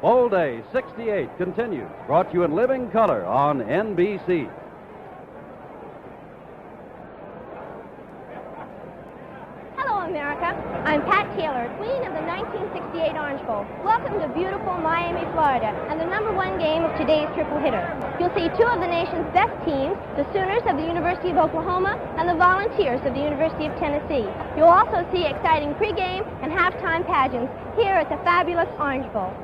Bowl Day 68 continues, brought to you in living color on NBC. Hello, America. I'm Pat Taylor, queen of the 1968 Orange Bowl. Welcome to beautiful Miami, Florida, and the #1 game of today's triple hitter. You'll see two of the nation's best teams, the Sooners of the University of Oklahoma and the Volunteers of the University of Tennessee. You'll also see exciting pregame and halftime pageants here at the fabulous Orange Bowl.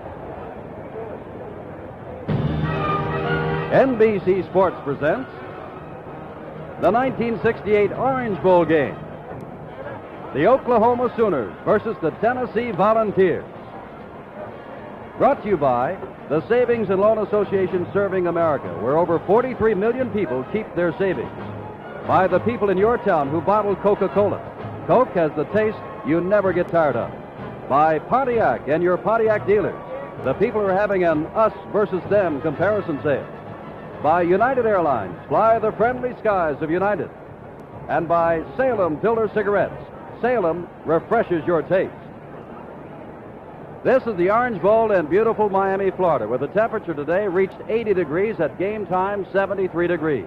NBC Sports presents the 1968 Orange Bowl game. The Oklahoma Sooners versus the Tennessee Volunteers. Brought to you by the Savings and Loan Association Serving America, where over 43 million people keep their savings. By the people in your town who bottle Coca-Cola. Coke has the taste you never get tired of. By Pontiac and your Pontiac dealers, the people who are having an us versus them comparison sale. By United Airlines, fly the friendly skies of United. And by Salem Pillar Cigarettes. Salem refreshes your taste. This is the Orange Bowl in beautiful Miami, Florida, where the temperature today reached 80 degrees at game time, 73 degrees.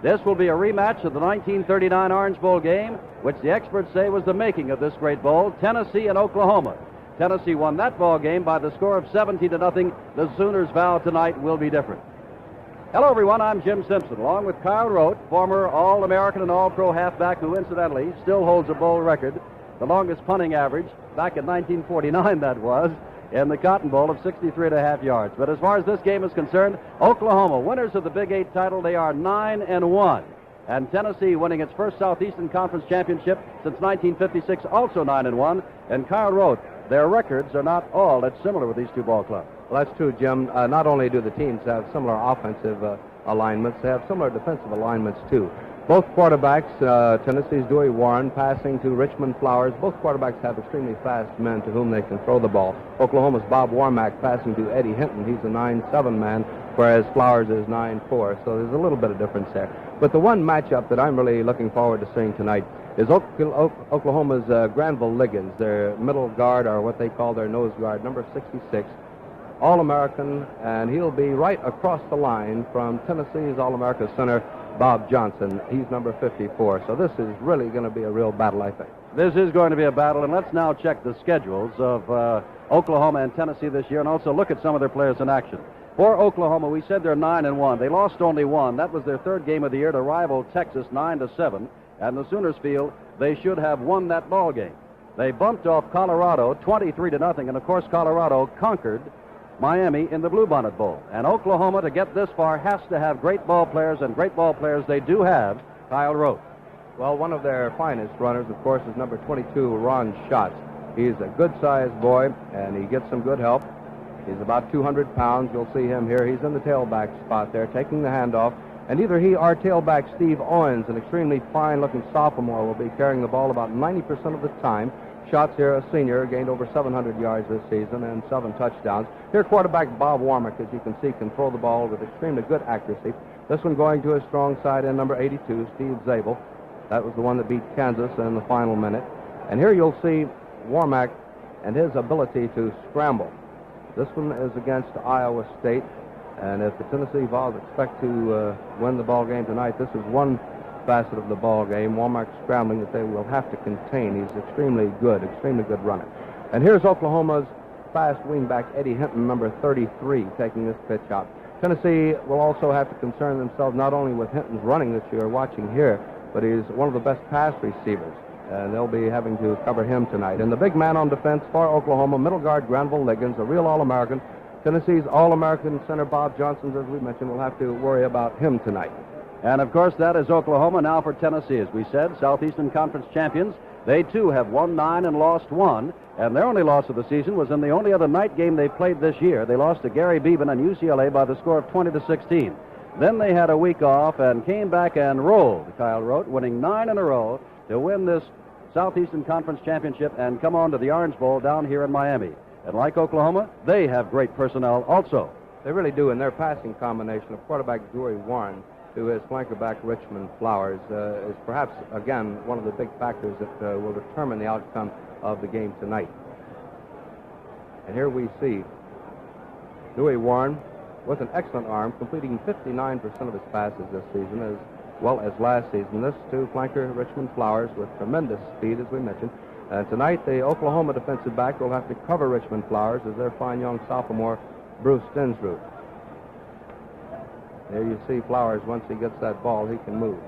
This will be a rematch of the 1939 Orange Bowl game, which the experts say was the making of this great bowl, Tennessee and Oklahoma. Tennessee won that ball game by the score of 17-0. The Sooners' vow tonight will be different. Hello, everyone. I'm Jim Simpson, along with Kyle Rote, former All-American and All-Pro halfback who, incidentally, still holds a bowl record, the longest punting average, back in 1949 that was, in the Cotton Bowl of 63.5 yards. But as far as this game is concerned, Oklahoma, winners of the Big 8 title, they are 9-1. And Tennessee, winning its first Southeastern Conference championship since 1956, also 9-1. And Kyle Rote, their records are not all that similar with these two ball clubs. Well, that's true, Jim. Not only do the teams have similar offensive alignments, they have similar defensive alignments, too. Both quarterbacks, Tennessee's Dewey Warren passing to Richmond Flowers. Both quarterbacks have extremely fast men to whom they can throw the ball. Oklahoma's Bob Warmack passing to Eddie Hinton. He's a 9'7" man, whereas Flowers is 9'4", so there's a little bit of difference there. But the one matchup that I'm really looking forward to seeing tonight is Oklahoma's Granville Liggins, their middle guard, or what they call their nose guard, number 66. All-American, and he'll be right across the line from Tennessee's All-America center, Bob Johnson. He's number 54. So this is really going to be a real battle, I think. This is going to be a battle, and let's now check the schedules of Oklahoma and Tennessee this year, and also look at some of their players in action. For Oklahoma, we said they're 9-1. They lost only one. That was their third game of the year to rival Texas, 9-7. And the Sooners feel they should have won that ball game. They bumped off Colorado 23-0, and of course Colorado conquered Miami in the Bluebonnet Bowl. And Oklahoma, to get this far, has to have great ball players, and great ball players they do have. Kyle Rote. Well, one of their finest runners, of course, is number 22, Ron Schatz. He's a good-sized boy, and he gets some good help. He's about 200 pounds. You'll see him here. He's in the tailback spot there, taking the handoff. And either he or tailback Steve Owens, an extremely fine-looking sophomore, will be carrying the ball about 90% of the time. Schatz here, a senior, gained over 700 yards this season and 7 touchdowns. Here, quarterback Bob Warmack, as you can see, can throw the ball with extremely good accuracy. This one going to his strong side end, number 82, Steve Zabel. That was the one that beat Kansas in the final minute. And here you'll see Warmack and his ability to scramble. This one is against Iowa State. And if the Tennessee Vols expect to win the ball game tonight, this is one facet of the ball game. Warmack scrambling that they will have to contain. He's extremely good runner. And here's Oklahoma's fast wingback Eddie Hinton, number 33, taking this pitch out. Tennessee will also have to concern themselves not only with Hinton's running that you're watching here, but he's one of the best pass receivers. And they'll be having to cover him tonight. And the big man on defense for Oklahoma, middle guard Granville Liggins, a real All-American. Tennessee's All-American center Bob Johnson, as we mentioned, will have to worry about him tonight. And, of course, that is Oklahoma. Now for Tennessee, as we said, Southeastern Conference champions. They, too, have won 9 and lost 1. And their only loss of the season was in the only other night game they played this year. They lost to Gary Beban and UCLA by the score of 20-16. Then they had a week off and came back and rolled, Kyle Rote, winning 9 in a row to win this Southeastern Conference championship and come on to the Orange Bowl down here in Miami. And like Oklahoma, they have great personnel also. They really do, and their passing combination of quarterback Dewey Warren to his flanker back Richmond Flowers is perhaps, again, one of the big factors that will determine the outcome of the game tonight. And here we see Louis Warren, with an excellent arm, completing 59% of his passes this season as well as last season. This to flanker Richmond Flowers with tremendous speed, as we mentioned. And tonight, the Oklahoma defensive back will have to cover Richmond Flowers as their fine young sophomore, Bruce Stensrud. There you see Flowers, once he gets that ball, he can move.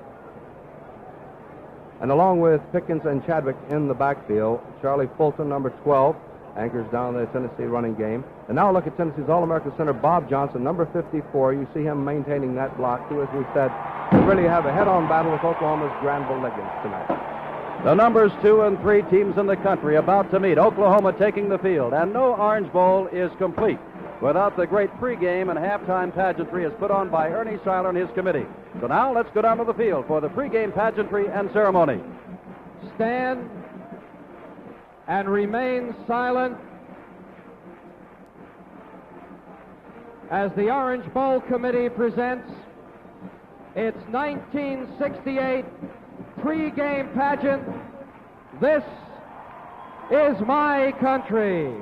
And along with Pickens and Chadwick in the backfield, Charlie Fulton, number 12, anchors down the Tennessee running game. And now look at Tennessee's All-American center, Bob Johnson, number 54. You see him maintaining that block, who, as we said, will really have a head-on battle with Oklahoma's Granville Liggins tonight. The numbers 2 and 3 teams in the country about to meet. Oklahoma taking the field. And no Orange Bowl is complete without the great pregame and halftime pageantry as put on by Ernie Seiler and his committee. So now let's go down to the field for the pregame pageantry and ceremony. Stand and remain silent as the Orange Bowl Committee presents its 1968 pregame pageant. This is my country.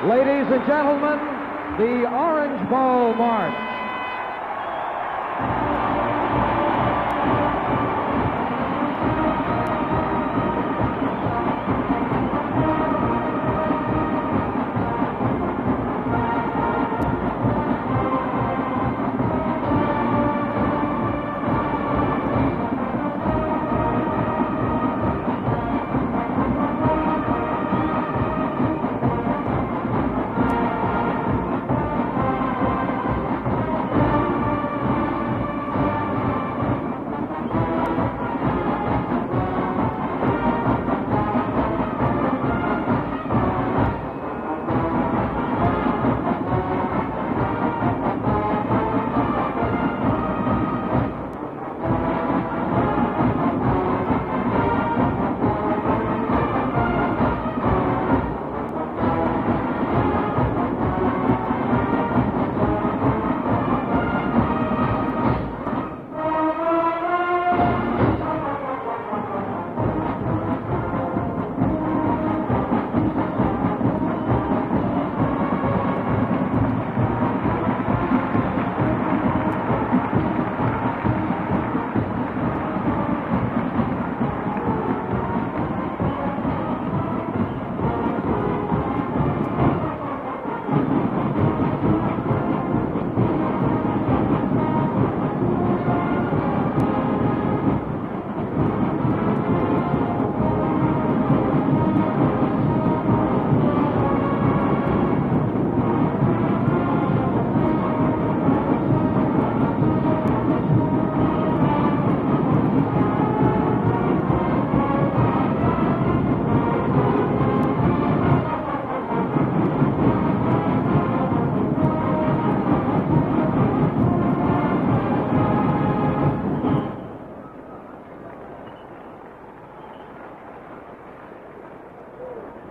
Ladies and gentlemen, the Orange Bowl March.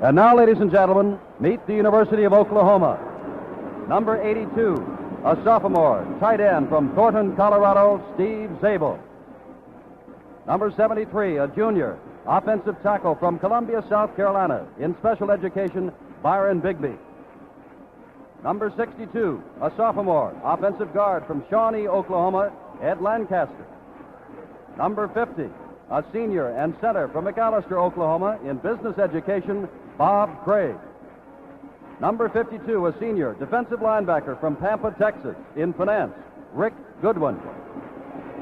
And now, ladies and gentlemen, meet the University of Oklahoma. Number 82, a sophomore, tight end from Thornton, Colorado, Steve Zabel. Number 73, a junior, offensive tackle from Columbia, South Carolina, in special education, Byron Bigby. Number 62, a sophomore, offensive guard from Shawnee, Oklahoma, Ed Lancaster. Number 50, a senior and center from McAllister, Oklahoma, in business education, Bob Craig. Number 52, a senior defensive linebacker from Pampa, Texas, in finance, Rick Goodwin.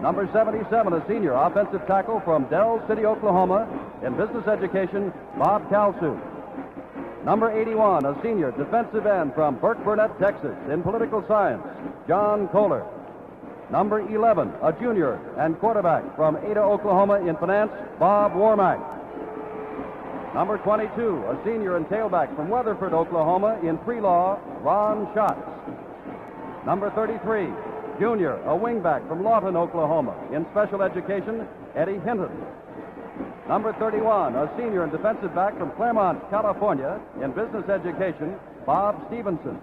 Number 77, a senior offensive tackle from Del City, Oklahoma, in business education, Bob Kalsu. Number 81, a senior defensive end from Burke Burnett, Texas, in political science, John Kohler. Number 11, a junior and quarterback from Ada, Oklahoma, in finance, Bob Warmack. Number 22, a senior and tailback from Weatherford, Oklahoma, in pre-law, Ron Schatz. Number 33, junior, a wingback from Lawton, Oklahoma, in special education, Eddie Hinton. Number 31, a senior and defensive back from Claremont, California, in business education, Bob Stevenson.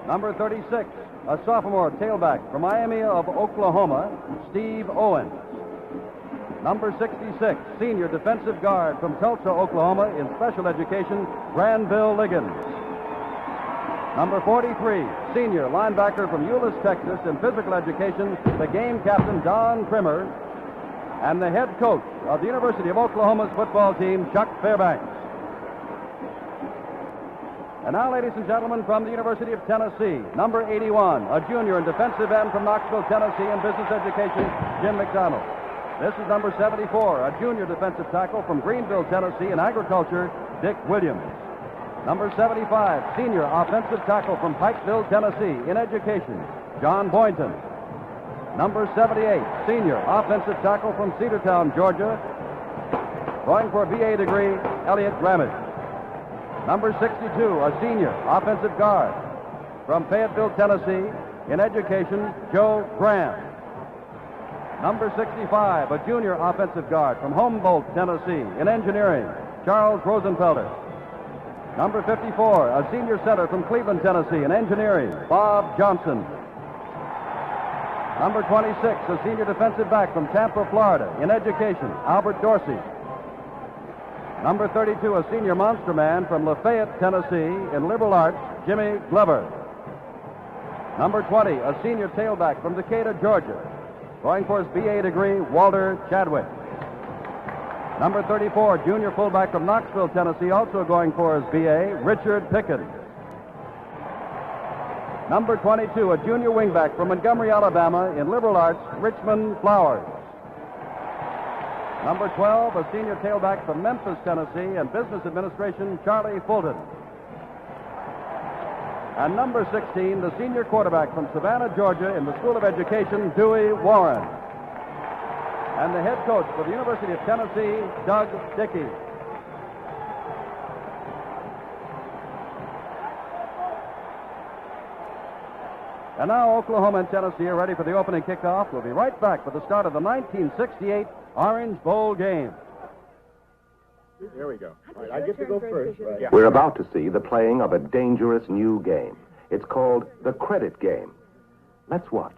Number 36, a sophomore tailback from Miami of Oklahoma, Steve Owens. Number 66, senior defensive guard from Tulsa, Oklahoma, in special education, Granville Liggins. Number 43, senior linebacker from Euless, Texas, in physical education, the game captain, Don Trimmer, and the head coach of the University of Oklahoma's football team, Chuck Fairbanks. And now, ladies and gentlemen, from the University of Tennessee, number 81, a junior and defensive end from Knoxville, Tennessee, in business education, Jim McDonald. This is number 74, a junior defensive tackle from Greenville, Tennessee, in agriculture, Dick Williams. Number 75, senior offensive tackle from Pikeville, Tennessee, in education, John Boynton. Number 78, senior offensive tackle from Cedartown, Georgia, going for a BA degree, Elliot Ramage. Number 62, a senior offensive guard from Fayetteville, Tennessee, in education, Joe Graham. Number 65, a junior offensive guard from Humboldt, Tennessee, in engineering, Charles Rosenfelder. Number 54, a senior center from Cleveland, Tennessee, in engineering, Bob Johnson. Number 26, a senior defensive back from Tampa, Florida, in education, Albert Dorsey. Number 32, a senior monster man from Lafayette, Tennessee, in liberal arts, Jimmy Glover. Number 20, a senior tailback from Decatur, Georgia, going for his BA degree, Walter Chadwick. Number 34, junior fullback from Knoxville, Tennessee, also going for his BA, Richard Pickens. Number 22, a junior wingback from Montgomery, Alabama, in liberal arts, Richmond Flowers. Number 12, a senior tailback from Memphis, Tennessee, and business administration, Charlie Fulton. And number 16, the senior quarterback from Savannah, Georgia, in the School of Education, Dewey Warren. And the head coach for the University of Tennessee, Doug Dickey. And now Oklahoma and Tennessee are ready for the opening kickoff. We'll be right back for the start of the 1968 Orange Bowl game. Here we go. All right, I get to go first. Right? Yeah. We're about to see the playing of a dangerous new game. It's called the credit game. Let's watch.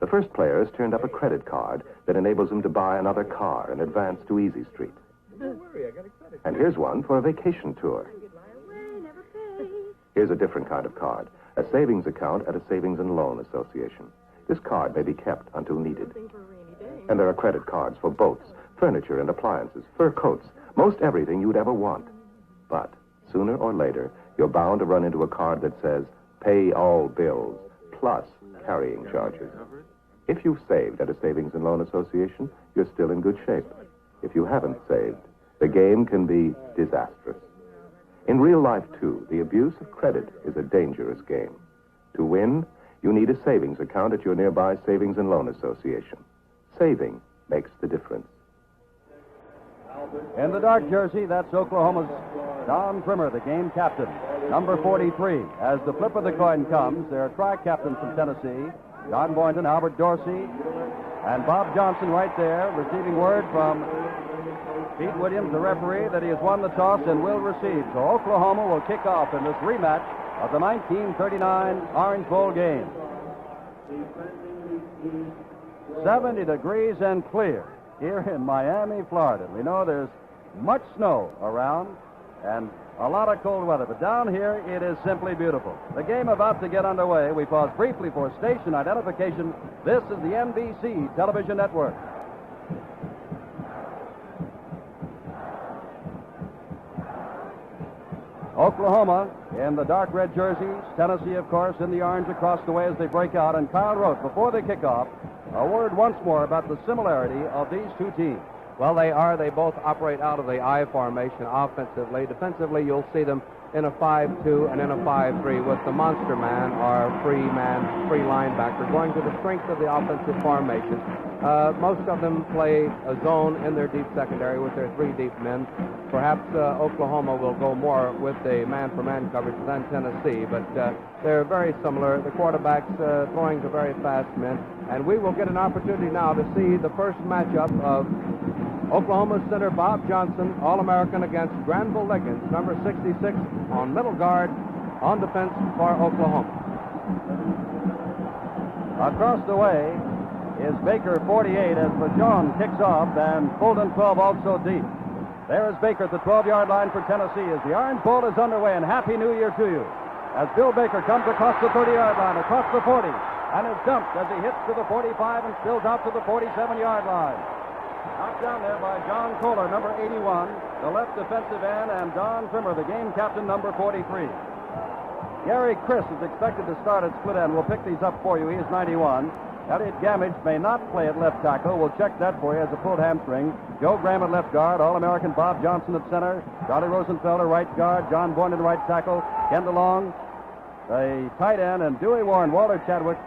The first player has turned up a credit card that enables him to buy another car and advance to Easy Street. Don't worry, I got a credit. And here's one for a vacation tour. Here's a different kind of card, a savings account at a savings and loan association. This card may be kept until needed. And there are credit cards for boats, furniture and appliances, fur coats, most everything you'd ever want. But sooner or later, you're bound to run into a card that says, pay all bills, plus carrying charges. If you've saved at a savings and loan association, you're still in good shape. If you haven't saved, the game can be disastrous. In real life, too, the abuse of credit is a dangerous game. To win, you need a savings account at your nearby savings and loan association. Saving makes the difference. In the dark jersey, that's Oklahoma's Don Trimmer, the game captain. Number 43. As the flip of the coin comes, there are track captains from Tennessee, John Boynton, Albert Dorsey, and Bob Johnson right there, receiving word from Pete Williams, the referee, that he has won the toss and will receive. So Oklahoma will kick off in this rematch of the 1939 Orange Bowl game. 70 degrees and clear here in Miami, Florida. We know there's much snow around and a lot of cold weather, but down here it is simply beautiful. The game about to get underway. We pause briefly for station identification. This is the NBC television network. Oklahoma in the dark red jerseys, Tennessee, of course, in the orange across the way as they break out. And Kyle wrote, before they kick off, a word once more about the similarity of these two teams. Well, they both operate out of the I formation offensively. Defensively, you'll see them in a 5-2 and in a 5-3 with the monster man or free linebacker going to the strength of the offensive formation. Most of them play a zone in their deep secondary with their three deep men. Perhaps Oklahoma will go more with the man-for-man coverage than Tennessee, but they're very similar. The quarterback's throwing to very fast men, and we will get an opportunity now to see the first matchup of Oklahoma center Bob Johnson, All-American, against Granville Liggins, number 66, on middle guard, on defense for Oklahoma. Across the way is Baker, 48, as Lejeune kicks off, and Fulton, 12, also deep. There is Baker at the 12-yard line for Tennessee as the Orange Bowl is underway, and Happy New Year to you. As Bill Baker comes across the 30-yard line, across the 40, and is dumped as he hits to the 45 and spills out to the 47-yard line. Knocked down there by John Kohler, number 81, the left defensive end, and Don Trimmer, the game captain, number 43. Gary Chris is expected to start at split end. We'll pick these up for you. He is 91. Elliot Gamage may not play at left tackle. We'll check that for you as a pulled hamstring. Joe Graham at left guard. All-American Bob Johnson at center. Charlie Rosenfelder, right guard. John Boynton, right tackle. Ken DeLong, the tight end, and Dewey Warren, Walter Chadwick,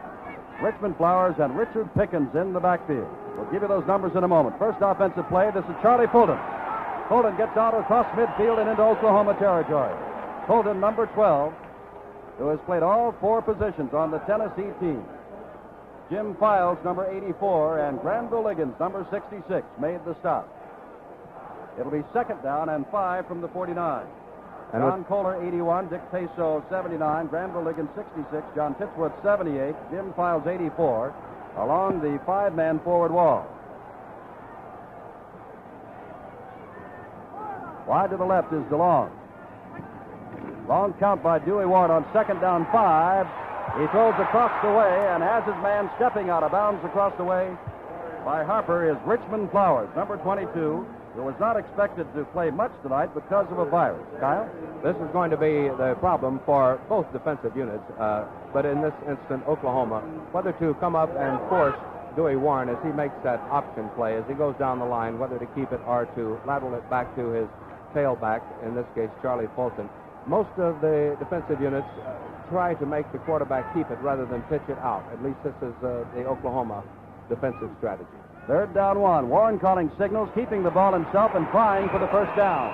Richmond Flowers, and Richard Pickens in the backfield. We'll give you those numbers in a moment. First offensive play, this is Charlie Fulton. Fulton gets out across midfield and into Oklahoma territory. Fulton, number 12, who has played all four positions on the Tennessee team. Jim Files, number 84, and Granville Liggins, number 66, made the stop. It'll be second down and 5 from the 49. John Kohler, 81, Dick Peso, 79, Granville Liggins, 66, John Titsworth, 78, Jim Files, 84, along the five-man forward wall. Wide to the left is DeLong. Long count by Dewey Warren on second down 5. He throws across the way and has his man stepping out of bounds across the way by Harper is Richmond Flowers, number 22, who was not expected to play much tonight because of a virus. Kyle? This is going to be the problem for both defensive units, but in this instant, Oklahoma, whether to come up and force Dewey Warren as he makes that option play, as he goes down the line, whether to keep it or to lateral it back to his tailback, in this case, Charlie Fulton. Most of the defensive units try to make the quarterback keep it rather than pitch it out. At least this is the Oklahoma defensive strategy. Third down 1. Warren calling signals, keeping the ball himself and trying for the first down.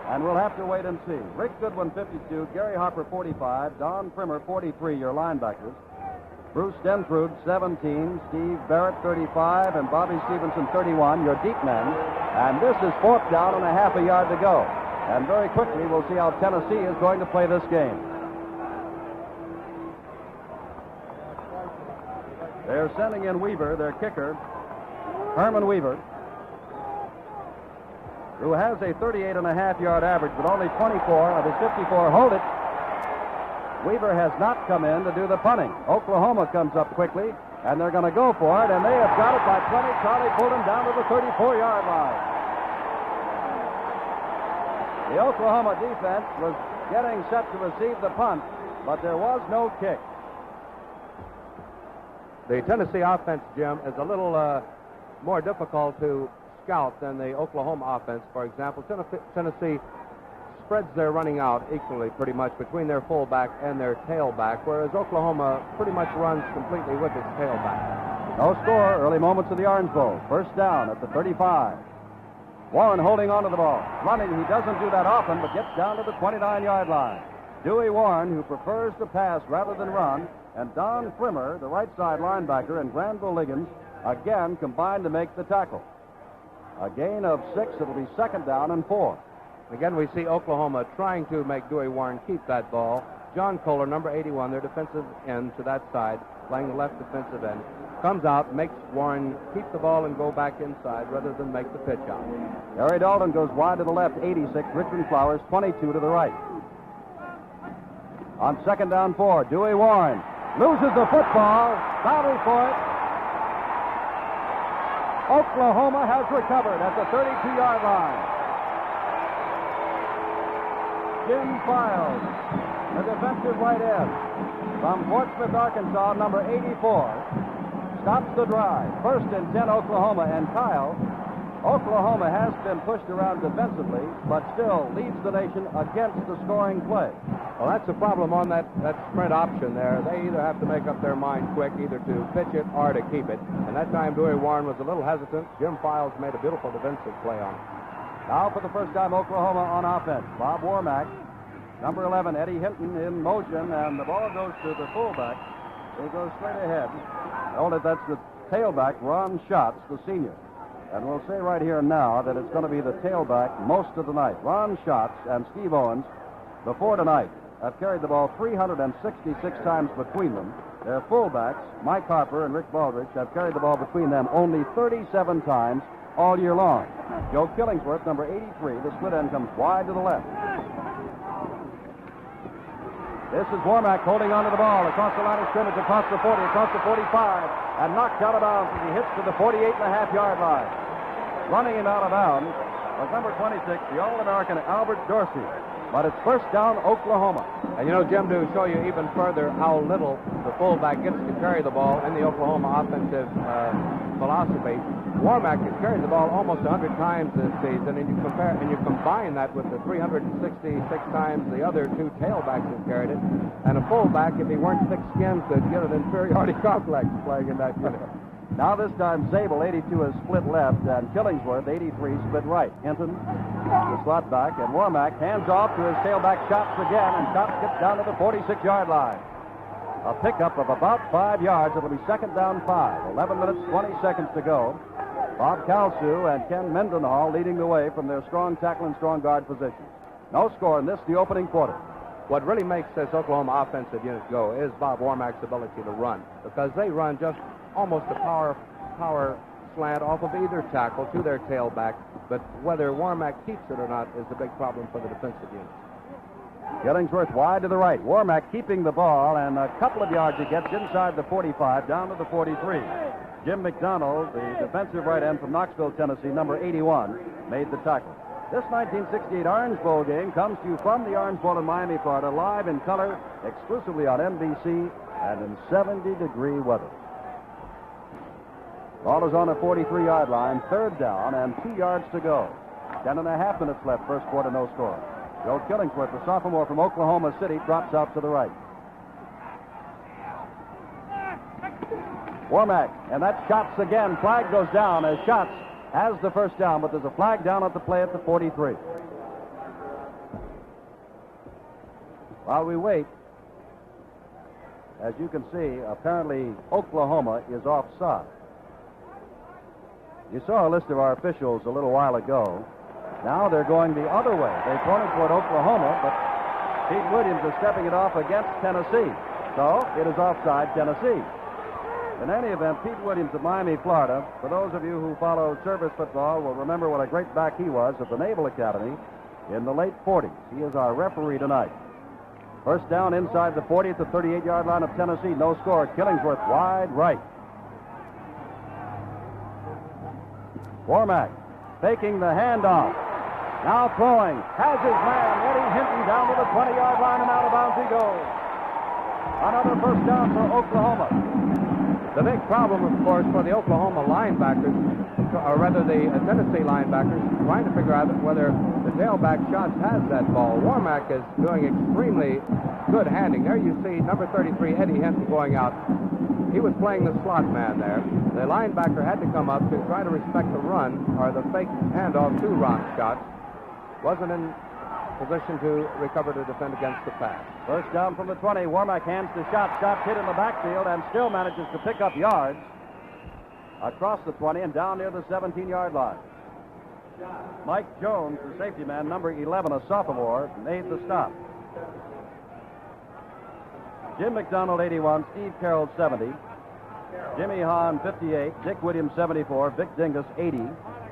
And we'll have to wait and see. Rick Goodwin, 52. Gary Harper, 45. Don Primmer, 43, your linebackers. Bruce Denfrud, 17. Steve Barrett, 35. And Bobby Stevenson, 31, your deep men. And this is fourth down and a half a yard to go. And very quickly, we'll see how Tennessee is going to play this game. They're sending in Weaver, their kicker, Herman Weaver, who has a 38.5-yard average, but only 24 of his 54 hold it. Weaver has not come in to do the punting. Oklahoma comes up quickly, and they're going to go for it, and they have got it by 20. Charlie pulled him down to the 34-yard line. The Oklahoma defense was getting set to receive the punt, but there was no kick. The Tennessee offense, Jim, is a little more difficult to scout than the Oklahoma offense. For example, Tennessee spreads their running out equally pretty much between their fullback and their tailback, whereas Oklahoma pretty much runs completely with its tailback. No score, early moments of the Orange Bowl. First down at the 35. Warren holding on to the ball. Running, he doesn't do that often, but gets down to the 29-yard line. Dewey Warren, who prefers to pass rather than run, and Don Primmer, the right side linebacker, and Granville Liggins, again combined to make the tackle. A gain of 6, it'll be second down and 4. Again, we see Oklahoma trying to make Dewey Warren keep that ball. John Kohler, number 81, their defensive end to that side, playing the left defensive end, comes out, makes Warren keep the ball and go back inside rather than make the pitch out. Gary Dalton goes wide to the left, 86. Richmond Flowers, 22 to the right. On second down 4, Dewey Warren loses the football, battle for it. Oklahoma has recovered at the 32-yard line. Jim Files, the defensive right end from Portsmouth, Arkansas, number 84, stops the drive. First and 10, Oklahoma. And Kyle, Oklahoma has been pushed around defensively, but still leads the nation against the scoring play. Well, that's the problem on that sprint option there. They either have to make up their mind quick, either to pitch it or to keep it. And that time, Dewey Warren was a little hesitant. Jim Files made a beautiful defensive play on it. Now for the first time, Oklahoma on offense. Bob Warmack, number 11, Eddie Hinton in motion, and the ball goes to the fullback. He goes straight ahead. Only that's the tailback, Ron Schatz, the senior. And we'll say right here now that it's going to be the tailback most of the night. Ron Schatz and Steve Owens, before tonight, have carried the ball 366 times between them. Their fullbacks, Mike Harper and Rick Baldrige, have carried the ball between them only 37 times all year long. Joe Killingsworth, number 83, the split end comes wide to the left. This is Warmack holding onto the ball across the line of scrimmage, across the 40, across the 45, and knocked out of bounds as he hits to the 48.5-yard line. Running him out of bounds was number 26, the All-American Albert Dorsey. But it's first down, Oklahoma. And you know, Jim, to show you even further how little the fullback gets to carry the ball in the Oklahoma offensive philosophy, Warmack has carried the ball almost 100 times this season, and you combine that with the 366 times the other two tailbacks have carried it, and a fullback, if he weren't thick-skinned, could get an inferiority complex playing in that unit. Now this time, Zabel, 82, is split left, and Killingsworth, 83, split right. Hinton, the slot back, and Warmack hands off to his tailback, Schatz again, and Schatz gets down to the 46-yard line. A pickup of about 5 yards. It'll be second down 5. 11 minutes, 20 seconds to go. Bob Kalsu and Ken Mendenhall leading the way from their strong tackle and strong guard positions. No score in this, the opening quarter. What really makes this Oklahoma offensive unit go is Bob Warmack's ability to run, because they run just almost a power slant off of either tackle to their tailback, but whether Warmack keeps it or not is the big problem for the defensive unit. Killingsworth wide to the right. Warmack keeping the ball, and a couple of yards he gets inside the 45, down to the 43. Jim McDonald, the defensive right end from Knoxville, Tennessee, number 81, made the tackle. This 1968 Orange Bowl game comes to you from the Orange Bowl in Miami, Florida, live in color, exclusively on NBC, and in 70-degree weather. Ball is on the 43-yard line, third down, and 2 yards to go. 10.5 minutes left, first quarter, no score. Joe Killingsworth, the sophomore from Oklahoma City, drops out to the right. Warmack, and that's Schatz again. Flag goes down as Schatz has the first down, but there's a flag down at the play at the 43. While we wait, as you can see, apparently Oklahoma is offside. You saw a list of our officials a little while ago. Now they're going the other way. They pointed toward Oklahoma, but Pete Williams is stepping it off against Tennessee. So it is offside, Tennessee. In any event, Pete Williams of Miami, Florida, for those of you who follow service football, will remember what a great back he was at the Naval Academy in the late 40s. He is our referee tonight. First down inside the 40 at the 38-yard line of Tennessee. No score. Killingsworth wide right. Warmack faking the handoff. Now throwing. Has his man, Eddie Hinton, down to the 20-yard line, and out of bounds he goes. Another first down for Oklahoma. The big problem, of course, for the Oklahoma linebackers, or rather the Tennessee linebackers, trying to figure out whether the tailback Schatz has that ball. Warmack is doing extremely good handing. There you see number 33, Eddie Hinton, going out. He was playing the slot man there. The linebacker had to come up to try to respect the run, or the fake handoff to Ron Schatz. Wasn't in position to recover to defend against the pass. First down from the 20. Warmack hands to Schatz. Schatz hit in the backfield and still manages to pick up yards across the 20 and down near the 17-yard line. Mike Jones, the safety man, number 11, a sophomore, made the stop. Jim McDonald, 81, Steve Carroll, 70, Jimmy Hahn, 58, Dick Williams, 74, Vic Dingus, 80.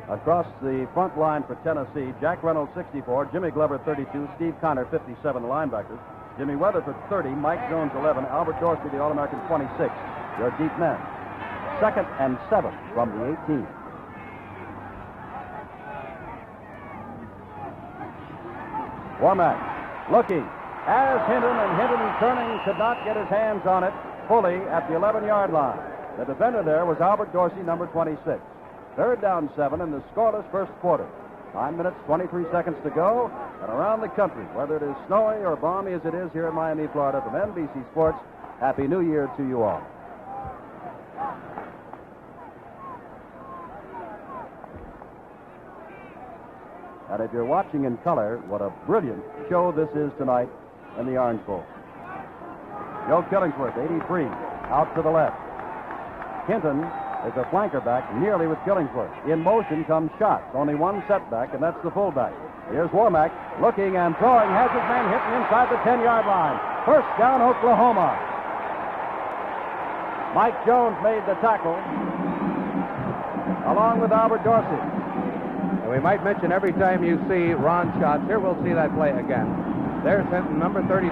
Across the front line for Tennessee, Jack Reynolds, 64, Jimmy Glover, 32, Steve Connor, 57, the linebackers, Jimmy Weatherford, 30, Mike Jones, 11, Albert Dorsey, the All-American, 26, your deep men. Second and 7 from the 18. Warmack looking, has Hinton, and Hinton turning, could not get his hands on it fully at the 11-yard line. The defender there was Albert Dorsey, number 26. Third down 7 in the scoreless first quarter. 9 minutes, 23 seconds to go. And around the country, whether it is snowy or balmy as it is here in Miami, Florida, from NBC Sports, Happy New Year to you all. And if you're watching in color, what a brilliant show this is tonight in the Orange Bowl. Joe Killingsworth, 83, out to the left. Hinton is a flanker back, nearly with Killingsworth. In motion comes Schatz. Only one setback, and that's the fullback. Here's Warmack, looking and throwing, has his man hitting inside the 10-yard line. First down, Oklahoma. Mike Jones made the tackle, along with Albert Dorsey. And we might mention every time you see Ron Schatz, here we'll see that play again. There's Hinton, number 33,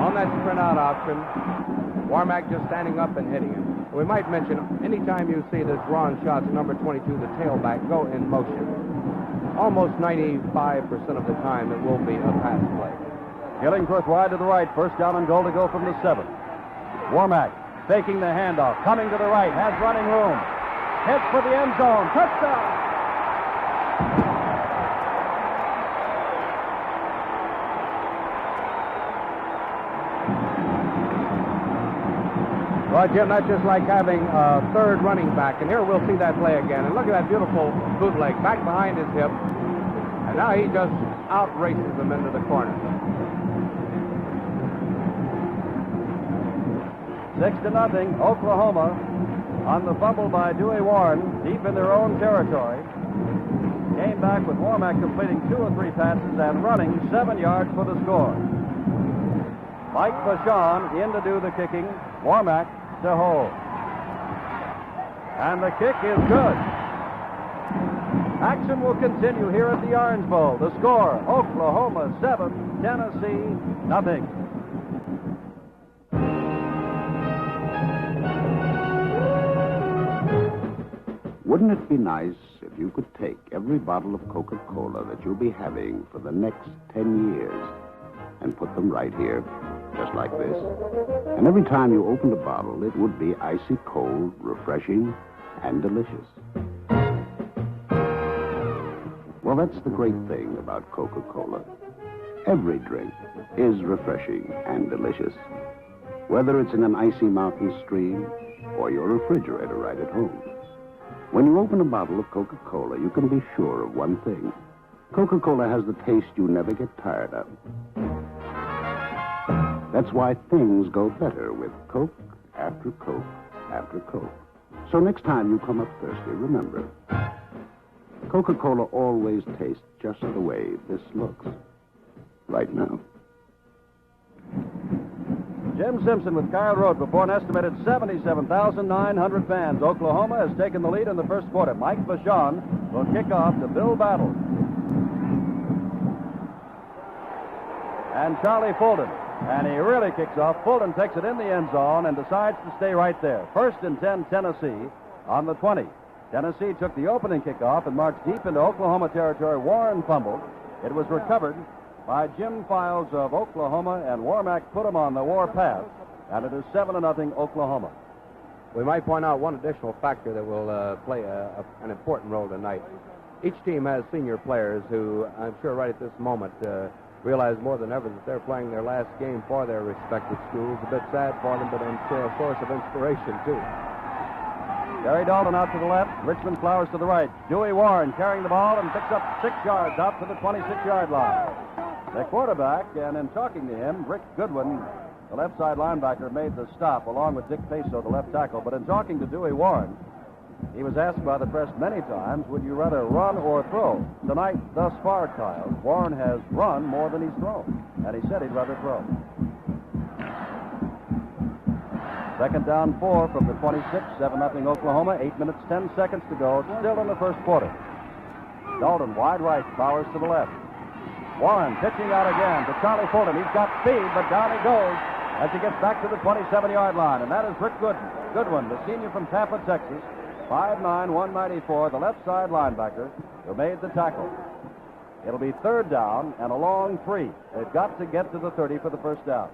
on that sprint out option. Warmack just standing up and hitting him. We might mention, anytime you see this Ron Schatz, number 22, the tailback, go in motion, almost 95% of the time it will be a pass play. Killingsworth wide to the right. First down and goal to go from the 7. Warmack faking the handoff, coming to the right, has running room. Hits for the end zone. Touchdown! Well, Jim, that's just like having a third running back. And here we'll see that play again. And look at that beautiful bootleg back behind his hip. And now he just outraces them into the corner. 6-0, Oklahoma on the fumble by Dewey Warren, deep in their own territory. Came back with Warmack completing 2 or 3 passes and running 7 yards for the score. Mike Vachon in to do the kicking. Warmack to hold. And the kick is good. Action will continue here at the Orange Bowl. The score, Oklahoma 7, Tennessee nothing. Wouldn't it be nice if you could take every bottle of Coca-Cola that you'll be having for the next 10 years and put them right here, just like this? And every time you opened a bottle, it would be icy cold, refreshing, and delicious. Well, that's the great thing about Coca-Cola. Every drink is refreshing and delicious, whether it's in an icy mountain stream or your refrigerator right at home. When you open a bottle of Coca-Cola, you can be sure of one thing. Coca-Cola has the taste you never get tired of. That's why things go better with Coke after Coke after Coke. So next time you come up thirsty, remember, Coca-Cola always tastes just the way this looks right now. Jim Simpson with Kyle Road before an estimated 77,900 fans. Oklahoma has taken the lead in the first quarter. Mike Vachon will kick off to Bill Battle. And Charlie Fulton. And he really kicks off. Fulton takes it in the end zone and decides to stay right there. 1st and 10, Tennessee on the 20. Tennessee took the opening kickoff and marched deep into Oklahoma territory. Warren fumbled. It was recovered by Jim Files of Oklahoma, and Warmack put him on the war path, and it is 7-0 Oklahoma. We might point out one additional factor that will play an important role tonight. Each team has senior players who, I'm sure right at this moment, realize more than ever that they're playing their last game for their respective schools. A bit sad for them, but I'm sure a source of inspiration, too. Gary Dalton out to the left, Richmond Flowers to the right. Dewey Warren carrying the ball and picks up 6 yards out to the 26-yard line. The quarterback, and in talking to him, Rick Goodwin, the left side linebacker, made the stop along with Dick Peso, the left tackle. But in talking to Dewey Warren, he was asked by the press many times, would you rather run or throw? Tonight, thus far, Kyle, Warren has run more than he's thrown, and he said he'd rather throw. 2nd down 4 from the 26, 7-0 Oklahoma, 8 minutes, 10 seconds to go, still in the first quarter. Dalton wide right, Bowers to the left. Warren pitching out again to Charlie Fulton. He's got speed, but down he goes as he gets back to the 27-yard line. And that is Rick Goodwin, the senior from Tampa, Texas, 5'9", 194, the left side linebacker, who made the tackle. It'll be 3rd down and a long 3. They've got to get to the 30 for the first down.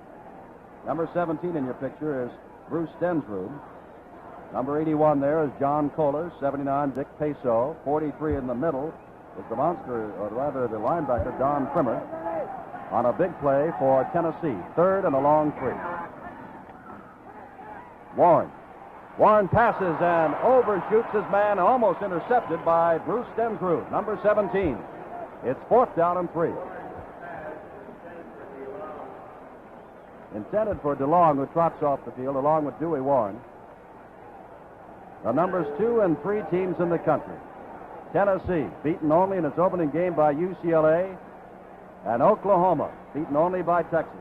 Number 17 in your picture is Bruce Stensrud. Number 81 there is John Kohler, 79, Dick Peso, 43 in the middle is the monster, or rather the linebacker, Don Trimmer, on a big play for Tennessee. 3rd and a long 3. Warren passes and overshoots his man, almost intercepted by Bruce Stensrud, number 17. It's 4th down and 3. Intended for DeLong, who trots off the field along with Dewey Warren. The numbers 2 and 3 teams in the country. Tennessee, beaten only in its opening game by UCLA, and Oklahoma, beaten only by Texas.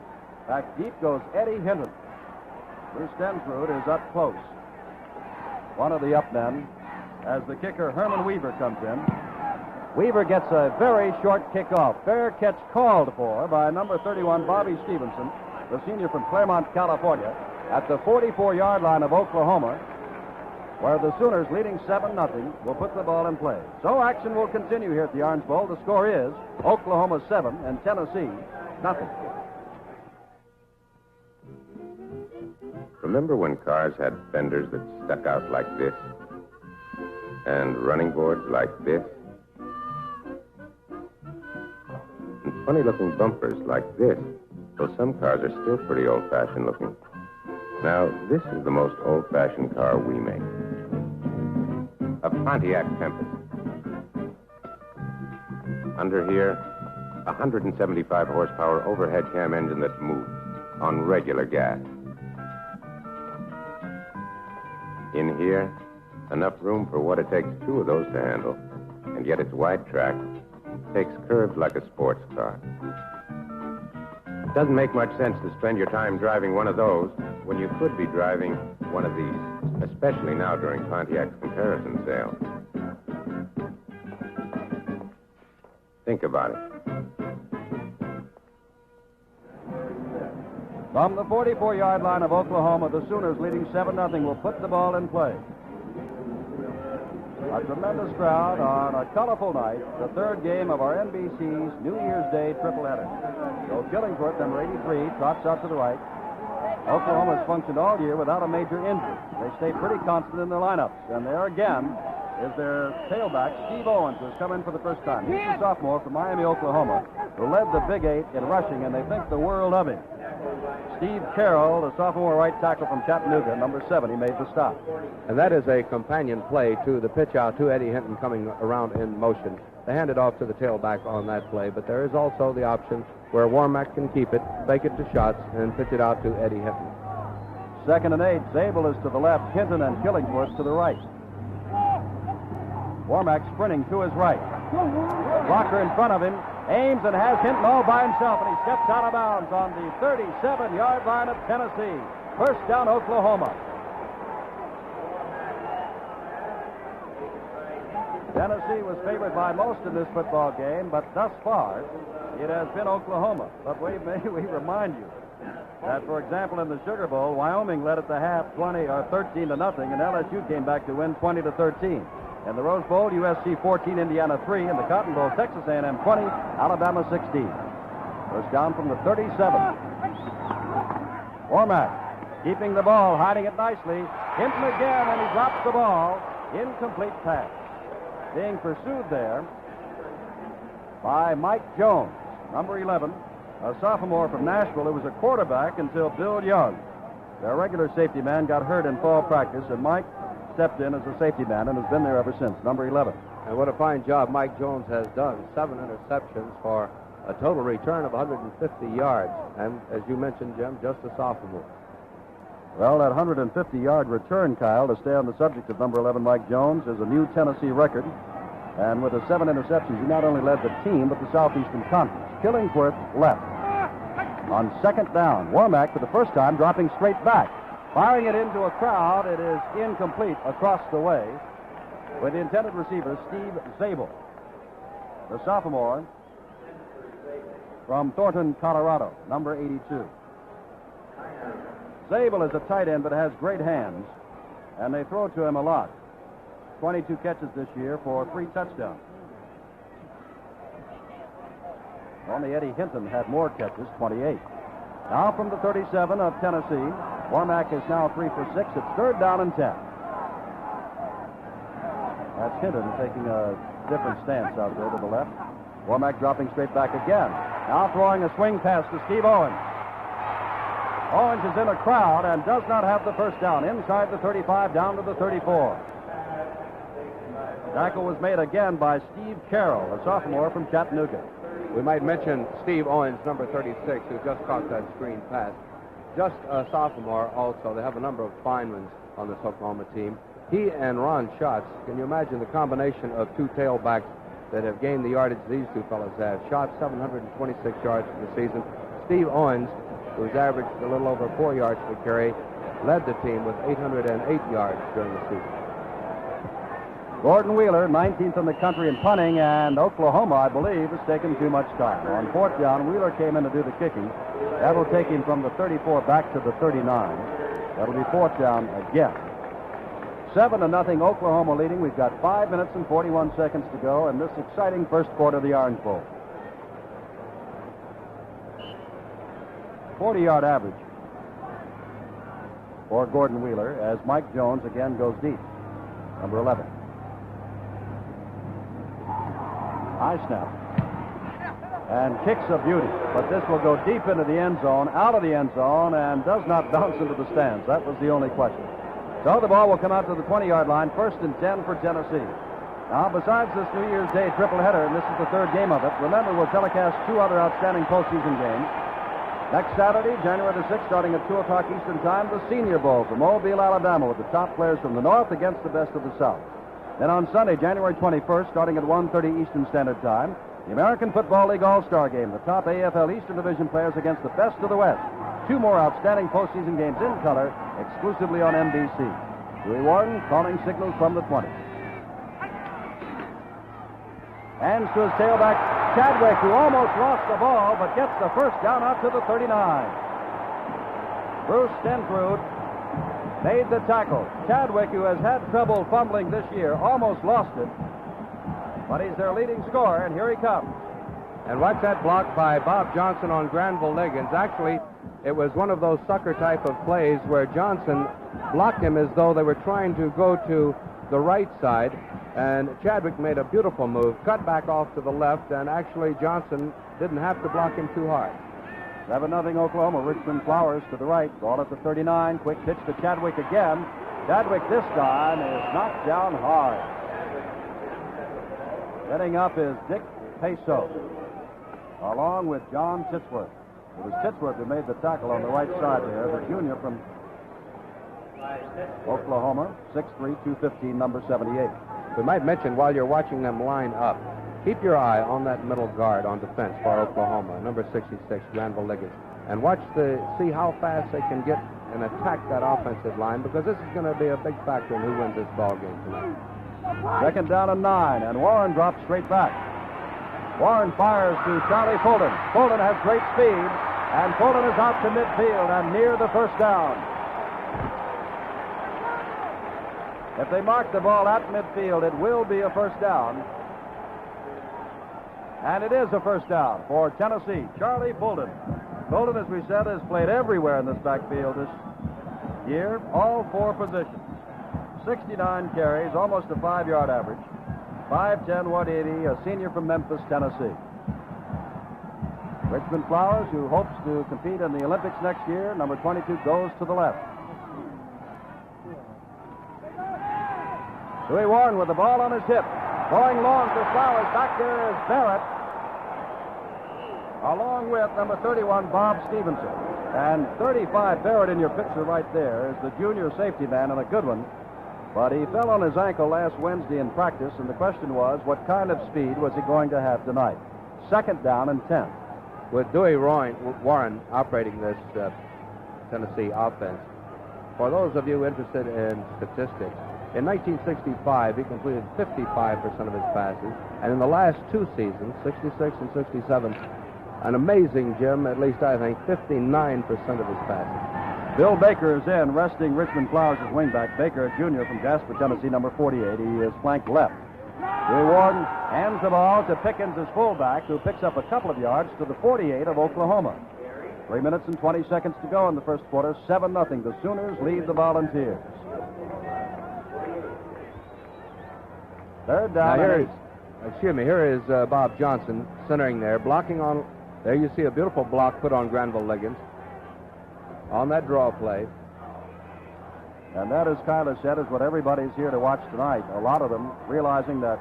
Back deep goes Eddie Hinton. Bruce Stensrud is up close. One of the up men, as the kicker Herman Weaver comes in. Weaver gets a very short kickoff. Fair catch called for by number 31, Bobby Stevenson, the senior from Claremont, California, at the 44-yard line of Oklahoma, where the Sooners, leading 7-0, will put the ball in play. So action will continue here at the Orange Bowl. The score is Oklahoma 7 and Tennessee nothing. Remember when cars had fenders that stuck out like this? And running boards like this? And funny-looking bumpers like this? Though some cars are still pretty old-fashioned looking. Now, this is the most old-fashioned car we make. A Pontiac Tempest. Under here, a 175 horsepower overhead cam engine that moves on regular gas. In here, enough room for what it takes 2 of those to handle, and yet it's wide track, takes curves like a sports car. It doesn't make much sense to spend your time driving one of those when you could be driving one of these, especially now during Pontiac's comparison sale. Think about it. From the 44-yard line of Oklahoma, the Sooners, leading 7-0, will put the ball in play. A tremendous crowd on a colorful night, the third game of our NBC's New Year's Day tripleheader. So Killingworth, number 83, trots out to the right. Oklahoma has functioned all year without a major injury. They stay pretty constant in their lineups. And there again is their tailback, Steve Owens, who has come in for the first time. He's a sophomore from Miami, Oklahoma, who led the Big Eight in rushing, and they think the world of him. Steve Carroll, the sophomore right tackle from Chattanooga, number 7, he made the stop. And that is a companion play to the pitch out to Eddie Hinton coming around in motion. They hand it off to the tailback on that play, but there is also the option where Warmack can keep it, fake it to shots, and pitch it out to Eddie Hinton. 2nd and 8. Zabel is to the left, Hinton and Killingworth to the right. Warmack sprinting to his right. Blocker in front of him, aims and has Hinton all by himself, and he steps out of bounds on the 37-yard line of Tennessee. First down, Oklahoma. Tennessee was favored by most in this football game, but thus far, it has been Oklahoma. But we remind you that, for example, in the Sugar Bowl, Wyoming led at the half 20 or 13-0, and LSU came back to win 20-13. In the Rose Bowl, USC 14, Indiana 3. In the Cotton Bowl, Texas A&M 20, Alabama 16. First down from the 37. Warmack keeping the ball, hiding it nicely. Hinton again, and he drops the ball. Incomplete pass. Being pursued there by Mike Jones, number 11, a sophomore from Nashville who was a quarterback until Bill Young, their regular safety man, got hurt in fall practice, and Mike stepped in as a safety man and has been there ever since, number 11. And what a fine job Mike Jones has done. 7 interceptions for a total return of 150 yards. And as you mentioned, Jim, just a sophomore. Well, that 150-yard return, Kyle, to stay on the subject of number 11, Mike Jones, is a new Tennessee record. And with the 7 interceptions, he not only led the team, but the Southeastern Conference. Killingworth left. On 2nd down, Warmack, for the first time, dropping straight back. Firing it into a crowd, it is incomplete across the way with the intended receiver, Steve Zabel, the sophomore from Thornton, Colorado, number 82. Zabel is a tight end but has great hands, and they throw to him a lot. 22 catches this year for 3 touchdowns. Only Eddie Hinton had more catches, 28. Now from the 37 of Tennessee, Warmack is now 3 for 6. It's 3rd down and 10. That's Hinton taking a different stance out there to the left. Warmack dropping straight back again. Now throwing a swing pass to Steve Owens. Owens is in a crowd and does not have the first down. Inside the 35, down to the 34. Tackle was made again by Steve Carroll, a sophomore from Chattanooga. We might mention Steve Owens, number 36, who just caught that screen pass. Just a sophomore also. They have a number of fine ones on this Oklahoma team. He and Ron Schatz, can you imagine the combination of 2 tailbacks that have gained the yardage these 2 fellows have? Schatz, 726 yards for the season. Steve Owens, who's averaged a little over 4 yards per carry, led the team with 808 yards during the season. Gordon Wheeler, 19th in the country in punting, and Oklahoma, I believe, has taken too much time. On 4th down, Wheeler came in to do the kicking. That'll take him from the 34 back to the 39. That'll be 4th down again. 7-0, Oklahoma leading. We've got 5 minutes and 41 seconds to go in this exciting first quarter of the Orange Bowl. 40-yard average for Gordon Wheeler as Mike Jones again goes deep. Number 11. High snap. And kicks a beauty. But this will go deep into the end zone, out of the end zone, and does not bounce into the stands. That was the only question. So the ball will come out to the 20-yard line, 1st and 10 for Tennessee. Now, besides this New Year's Day tripleheader, and this is the 3rd game of it, remember we'll telecast 2 other outstanding postseason games. Next Saturday, January the 6th, starting at 2 o'clock Eastern Time, the Senior Bowl from Mobile, Alabama, with the top players from the North against the best of the South. Then on Sunday, January 21st, starting at 1:30 Eastern Standard Time, The American Football League All-Star Game, the top AFL Eastern Division players against the best of the West. 2 more outstanding postseason games in color, exclusively on NBC. Dewey Warren calling signals from the 20. Hands to his tailback, Chadwick, who almost lost the ball, but gets the first down out to the 39. Bruce Stenfrud made the tackle. Chadwick, who has had trouble fumbling this year, almost lost it. But he's their leading scorer, and here he comes. And watch that block by Bob Johnson on Granville Liggins. Actually, it was one of those sucker type of plays where Johnson blocked him as though they were trying to go to the right side. And Chadwick made a beautiful move, cut back off to the left, and actually Johnson didn't have to block him too hard. 7-0 Oklahoma. Richmond Flowers to the right. Ball at the 39. Quick pitch to Chadwick again. Chadwick this time is knocked down hard. Setting up is Dick Peso, along with John Titsworth. It was Titsworth who made the tackle on the right side there, the junior from Oklahoma, 6'3", 215, number 78. We might mention while you're watching them line up, keep your eye on that middle guard on defense for Oklahoma, number 66, Granville Liggins, and see how fast they can get and attack that offensive line, because this is going to be a big factor in who wins this ball game tonight. 2nd down and 9, and Warren drops straight back. Warren fires to Charlie Fulton. Fulton has great speed, and Fulton is out to midfield and near the first down. If they mark the ball at midfield, it will be a first down. And it is a first down for Tennessee. Charlie Fulton. Fulton, as we said, has played everywhere in this backfield this year, all 4 positions. 69 carries, almost a 5-yard average. 5'10", 180, a senior from Memphis, Tennessee. Richmond Flowers, who hopes to compete in the Olympics next year, number 22, goes to the left. Dewey Warren with the ball on his hip. Going long for Flowers. Back there is Barrett, along with number 31, Bob Stevenson. And 35, Barrett in your picture right there, is the junior safety man, and a good one. But he fell on his ankle last Wednesday in practice, and the question was, what kind of speed was he going to have tonight? 2nd down and 10. With Dewey Warren operating this Tennessee offense, for those of you interested in statistics, in 1965, he completed 55% of his passes, and in the last 2 seasons, 66 and 67, an amazing, Jim, at least I think, 59% of his passes. Bill Baker is in, resting Richmond Flowers as wingback. Baker, a junior from Jasper, Tennessee, number 48. He is flanked left. Dewey Warren hands the ball to Pickens as fullback, who picks up a couple of yards to the 48 of Oklahoma. 3 minutes and 20 seconds to go in the first quarter. 7-0. The Sooners lead the Volunteers. 3rd down. Here is Bob Johnson centering there, blocking on. There you see a beautiful block put on Granville Liggins on that draw play. And that, as Kyler said, is what everybody's here to watch tonight. A lot of them realizing that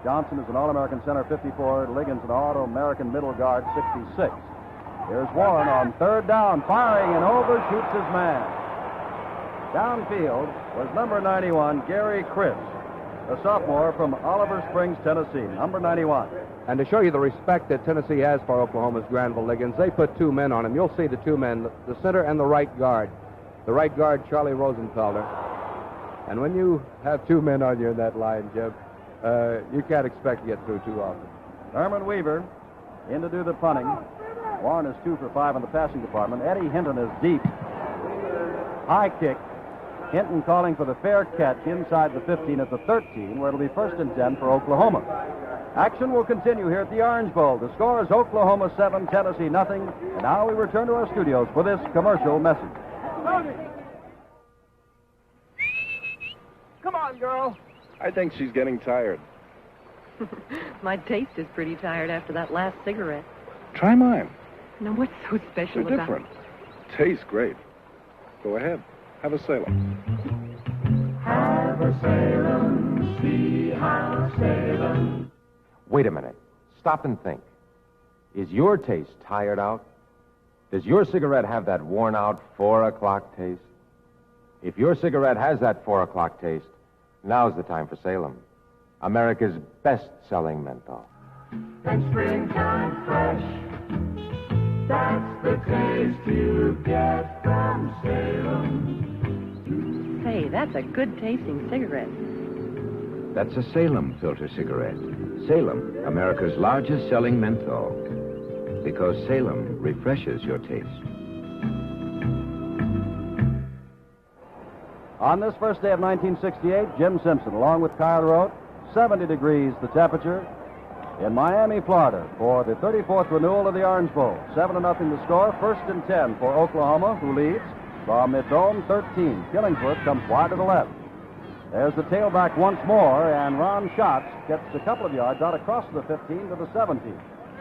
Johnson is an All-American center, 54, Liggins an All-American middle guard, 66. Here's Warren on 3rd down, firing and overshoots his man. Downfield was number 91, Gary Chris, a sophomore from Oliver Springs, Tennessee, number 91. And to show you the respect that Tennessee has for Oklahoma's Granville Liggins, they put 2 men on him. You'll see the 2 men, the center and the right guard. The right guard, Charlie Rosenfelder. And when you have 2 men on you in that line, Jim, you can't expect to get through too often. Herman Weaver in to do the punting. Warren is 2 for 5 in the passing department. Eddie Hinton is deep. High kick. Hinton calling for the fair catch inside the 15 at the 13, where it'll be 1st and 10 for Oklahoma. Action will continue here at the Orange Bowl. The score is Oklahoma 7, Tennessee nothing. And now we return to our studios for this commercial message. Come on, girl. I think she's getting tired. My taste is pretty tired after that last cigarette. Try mine. Now, what's so special They're about different. Tastes great. Go ahead. Have a Salem. Have a Salem. See how Salem. Wait a minute. Stop and think. Is your taste tired out? Does your cigarette have that worn-out 4 o'clock taste? If your cigarette has that 4 o'clock taste, now's the time for Salem, America's best-selling menthol. and springtime fresh. That's the taste you get from Salem. Say, that's a good-tasting cigarette. That's a Salem filter cigarette. Salem, America's largest selling menthol. Because Salem refreshes your taste. On this first day of 1968, Jim Simpson, along with Kyle Rote, 70 degrees the temperature in Miami, Florida, for the 34th renewal of the Orange Bowl. 7-0 the score, 1st and 10 for Oklahoma, who leads. From mid-dome, 13. Killingsworth comes wide to the left. There's the tailback once more, and Ron Schatz gets a couple of yards out across the 15 to the 17.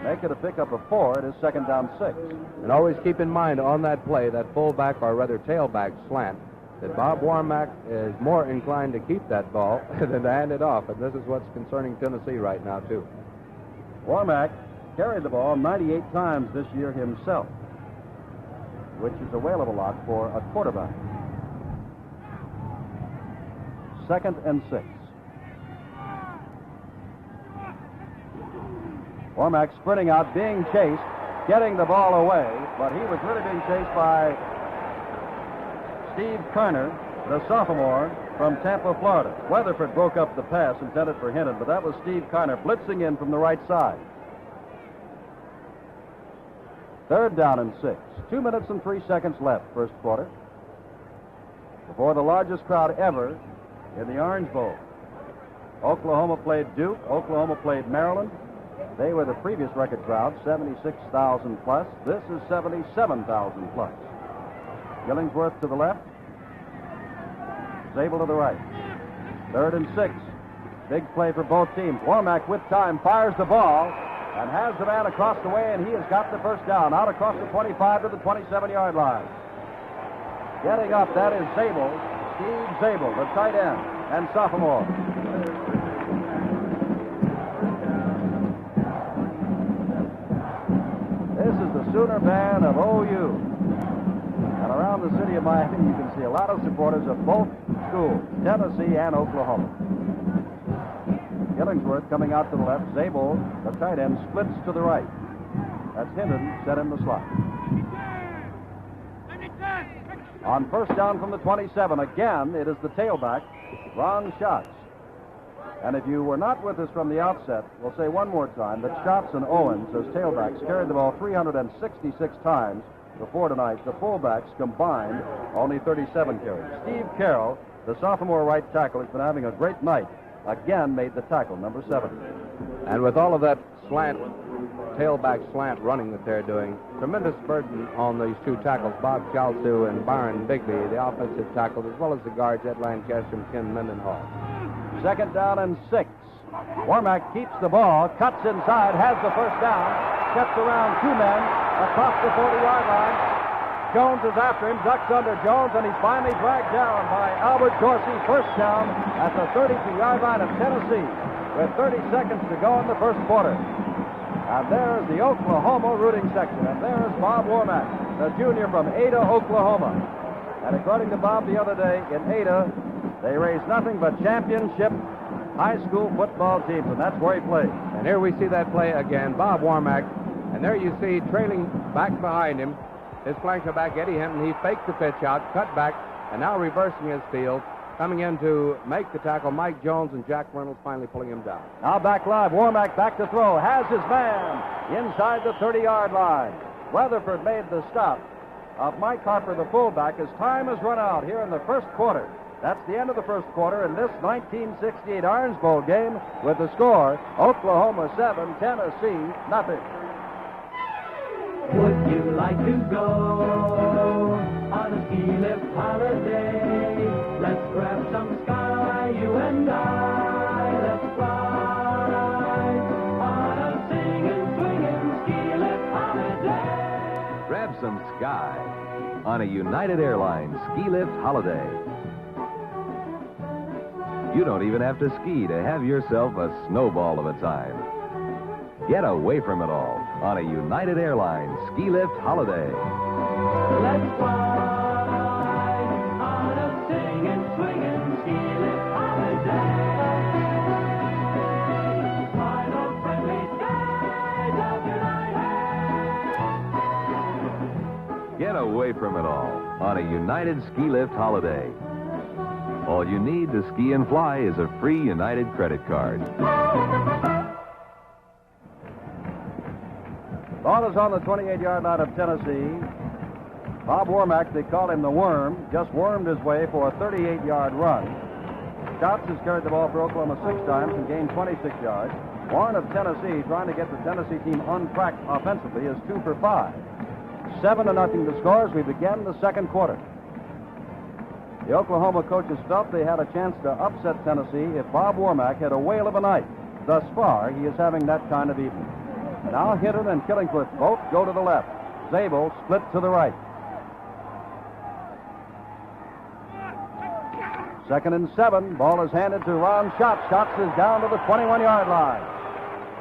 Make it a pickup of 4. It is 2nd down 6. And always keep in mind on that play, that fullback, or rather tailback slant, that Bob Warmack is more inclined to keep that ball than to hand it off. And this is what's concerning Tennessee right now, too. Warmack carried the ball 98 times this year himself, which is a whale of a lot for a quarterback. 2nd and 6. Warmack sprinting out, being chased, getting the ball away, but he was really being chased by Steve Kerner, the sophomore from Tampa, Florida. Weatherford broke up the pass intended for Hinton, but that was Steve Kerner blitzing in from the right side. 3rd down and 6. 2 minutes and 3 seconds left, first quarter, before the largest crowd ever in the Orange Bowl. Oklahoma played Duke. Oklahoma played Maryland. They were the previous record crowd, 76,000 plus. This is 77,000 plus. Killingsworth to the left. Zabel to the right. 3rd and 6. Big play for both teams. Warmack with time fires the ball and has the man across the way, and he has got the first down. Out across the 25 to the 27-yard line. Getting up, that is Zabel. Steve Zabel, the tight end and sophomore. This is the Sooner band of OU. And around the city of Miami, you can see a lot of supporters of both schools, Tennessee and Oklahoma. Killingsworth coming out to the left. Zabel, the tight end, splits to the right. That's Hinton set in the slot. On 1st down from the 27, again, it is the tailback, Ron Schatz. And if you were not with us from the outset, we'll say one more time that Schatz and Owens, as tailbacks, carried the ball 366 times before tonight. The fullbacks combined only 37 carries. Steve Carroll, the sophomore right tackle, has been having a great night. Again, made the tackle, number 7. And with all of that tailback slant running that they're doing, tremendous burden on these two tackles, Bob Chalsu and Byron Bigby, the offensive tackles, as well as the guards, Ed Lancaster and Ken Mendenhall. 2nd down and 6. Warmack keeps the ball, cuts inside, has the first down, gets around 2 men across the 40-yard line. Jones is after him, ducks under Jones, and he's finally dragged down by Albert Dorsey. First down at the 32-yard line of Tennessee with 30 seconds to go in the first quarter. And there's the Oklahoma rooting section, and there's Bob Warmack, the junior from Ada, Oklahoma. And according to Bob the other day, in Ada, they raise nothing but championship high school football teams, and that's where he plays. And here we see that play again, Bob Warmack. And there you see, trailing back behind him, his flanker back, Eddie Hinton. He faked the pitch out, cut back, and now reversing his field. Coming in to make the tackle, Mike Jones, and Jack Reynolds finally pulling him down. Now back live, Warmack back to throw, has his man inside the 30-yard line. Weatherford made the stop of Mike Harper, the fullback, as time has run out here in the first quarter. That's the end of the first quarter in this 1968 Orange Bowl game with the score, Oklahoma 7, Tennessee nothing. Would you like to go on a ski lift holiday? Let's grab some sky, you and I. Let's fly on a singing, swinging ski lift holiday. Grab some sky on a United Airlines ski lift holiday. You don't even have to ski to have yourself a snowball of a time. Get away from it all on a United Airlines ski lift holiday. Let's fly on a singing, swinging ski lift holiday. Final friendly skies. away from it all on a United Ski Lift holiday. All you need to ski and fly is a free United credit card. Ball is on the 28-yard line of Tennessee. Bob Womack, they call him the Worm, just wormed his way for a 38-yard run. Scouts has carried the ball for Oklahoma 6 times and gained 26 yards. Warren of Tennessee, trying to get the Tennessee team on track offensively, is 2 for 5. 7-0 the score as we begin the second quarter. The Oklahoma coaches felt they had a chance to upset Tennessee if Bob Womack had a whale of a night. Thus far, he is having that kind of evening. Now Hinton and Killingworth both go to the left. Zabel split to the right. 2nd and 7. Ball is handed to Ron Schatz. Schatz is down to the 21-yard line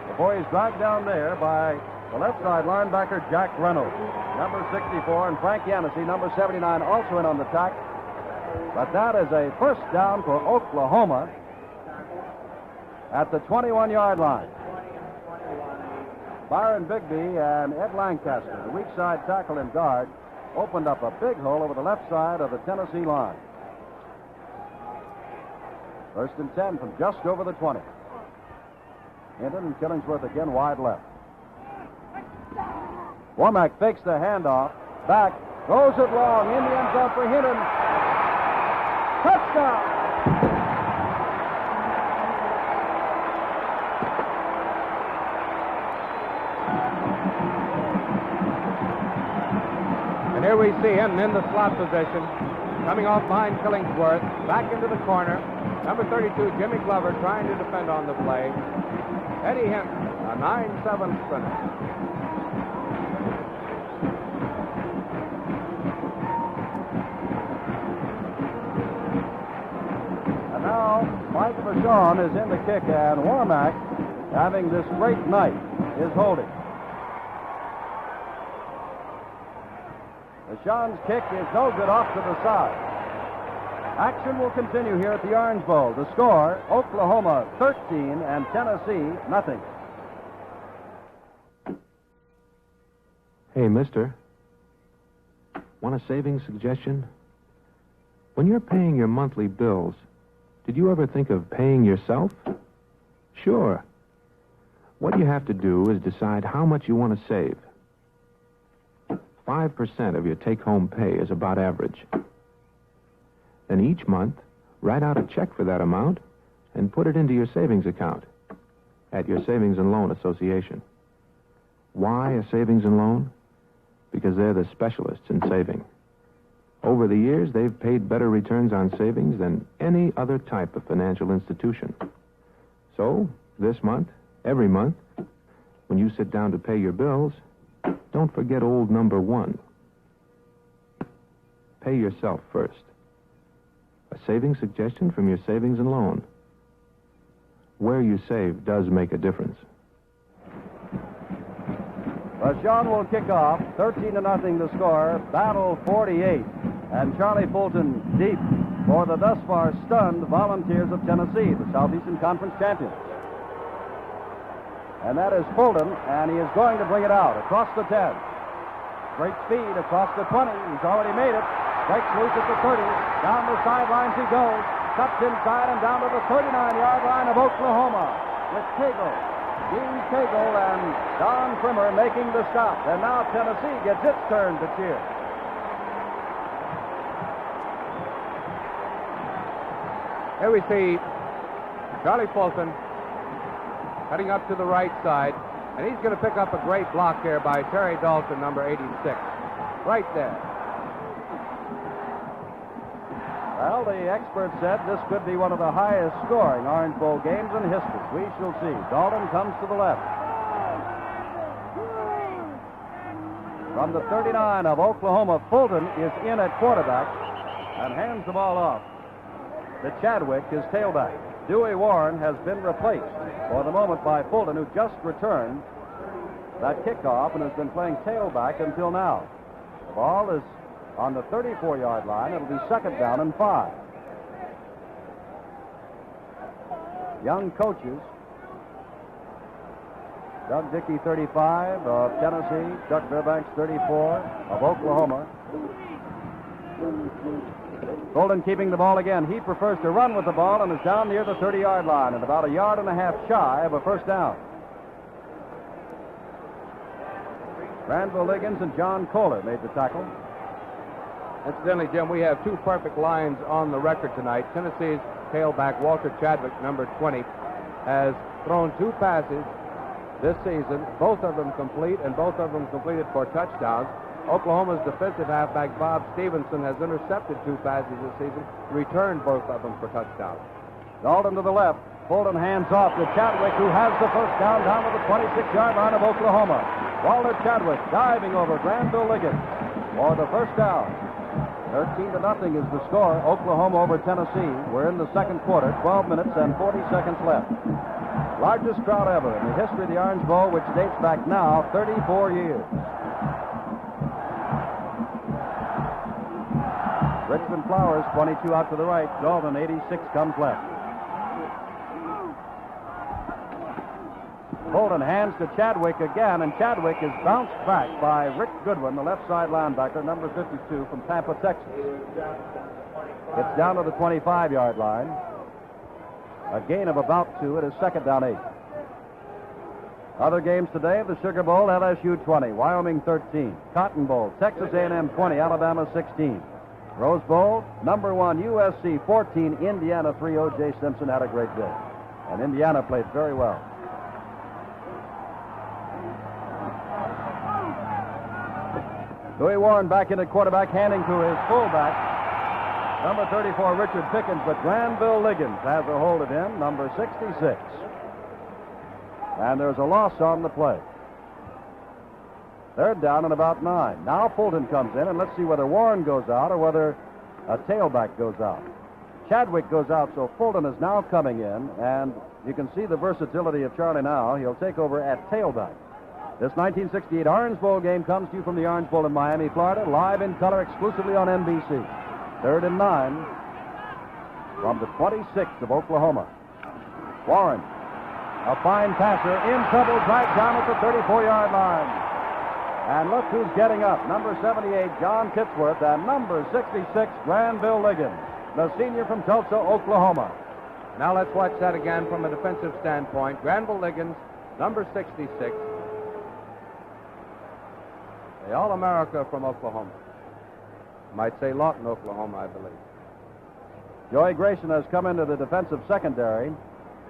before he's dragged down there by the left side linebacker Jack Reynolds. Number 64, and Frank Yancey, number 79, also in on the tack. But that is a first down for Oklahoma at the 21-yard line. Byron Bigby and Ed Lancaster, the weak side tackle and guard, opened up a big hole over the left side of the Tennessee line. 1st and 10 from just over the 20. Hinton and Killingsworth again wide left. Womack fakes the handoff. Back. Throws it long. In the end zone for Hinton. Touchdown! And here we see him in the slot position, coming off behind Killingsworth, back into the corner. Number 32, Jimmy Glover, trying to defend on the play. Eddie Hinton, a 9-7 sprinter. And now Mike Vachon is in the kick, and Womack, having this great night, is holding. Vachon's kick is no good, off to the side. Action will continue here at the Orange Bowl. The score, Oklahoma 13 and Tennessee nothing. Hey, mister. Want a savings suggestion? When you're paying your monthly bills, did you ever think of paying yourself? Sure. What you have to do is decide how much you want to save. 5% of your take-home pay is about average. Then each month, write out a check for that amount and put it into your savings account at your Savings and Loan Association. Why a savings and loan? Because they're the specialists in saving. Over the years, they've paid better returns on savings than any other type of financial institution. So, this month, every month, when you sit down to pay your bills, don't forget old number 1. Pay yourself first. A savings suggestion from your Savings and Loan. Where you save does make a difference. Vachon will kick off. 13-0 the score. Battle 48. And Charlie Fulton deep for the thus far stunned Volunteers of Tennessee, the Southeastern Conference champions. And that is Fulton, and he is going to bring it out across the 10. Great speed across the 20. He's already made it. Breaks loose at the 30. Down the sidelines he goes. Cuts inside and down to the 39-yard line of Oklahoma with Cagle. Dean Cagle and Don Frimmer making the stop. And now Tennessee gets its turn to cheer. Here we see Charlie Fulton heading up to the right side, and he's going to pick up a great block here by Terry Dalton, number 86. Right there. Well, the experts said this could be one of the highest scoring Orange Bowl games in history. We shall see. Dalton comes to the left. From the 39 of Oklahoma, Fulton is in at quarterback and hands the ball off to Chadwick, his tailback. Dewey Warren has been replaced for the moment by Fulton, who just returned that kickoff and has been playing tailback until now. The ball is on the 34-yard line. It'll be second down and 5. Young coaches Doug Dickey, 35 of Tennessee. Chuck Fairbanks, 34 of Oklahoma. Golden keeping the ball again. He prefers to run with the ball and is down near the 30-yard line and about a yard and a half shy of a first down. Granville Liggins and John Kohler made the tackle. Incidentally, Jim, we have two perfect lines on the record tonight. Tennessee's tailback, Walter Chadwick, number 20, has thrown two passes this season, both of them complete, and both of them completed for touchdowns. Oklahoma's defensive halfback, Bob Stevenson, has intercepted two passes this season, returned both of them for touchdowns. Dalton to the left. Fulton hands off to Chadwick, who has the first down to the 26-yard line of Oklahoma. Walter Chadwick diving over Granville Liggins for the first down. 13-0 is the score. Oklahoma over Tennessee. We're in the second quarter, 12 minutes and 40 seconds left. Largest crowd ever in the history of the Orange Bowl, which dates back now 34 years. Richmond Flowers, 22 out to the right. Dalton, 86, comes left. Fulton hands to Chadwick again, and Chadwick is bounced back by Rick Goodwin, the left side linebacker, number 52 from Tampa, Texas. It's down to the 25-yard line. A gain of about 2. It is second down 8. Other games today, the Sugar Bowl, LSU 20, Wyoming 13. Cotton Bowl, Texas A&M 20, Alabama 16. Rose Bowl, number 1, USC 14, Indiana 3. O.J. Simpson had a great day. And Indiana played very well. Louis Warren back in at quarterback, handing to his fullback, number 34, Richard Pickens, but Granville Liggins has a hold of him, number 66. And there's a loss on the play. Third down and about 9. Now Fulton comes in, and let's see whether Warren goes out or whether a tailback goes out. Chadwick goes out, so Fulton is now coming in, and you can see the versatility of Charlie now. He'll take over at tailback. This 1968 Orange Bowl game comes to you from the Orange Bowl in Miami, Florida, live in color exclusively on NBC. 3rd and 9 from the 26th of Oklahoma. Warren, a fine passer, in trouble, dragged down at the 34-yard line. And look who's getting up. Number 78, John Titsworth, and number 66, Granville Liggins, the senior from Tulsa, Oklahoma. Now let's watch that again from a defensive standpoint. Granville Liggins, number 66, the All-America from Oklahoma. Might say Lawton, Oklahoma, I believe. Joey Grayson has come into the defensive secondary.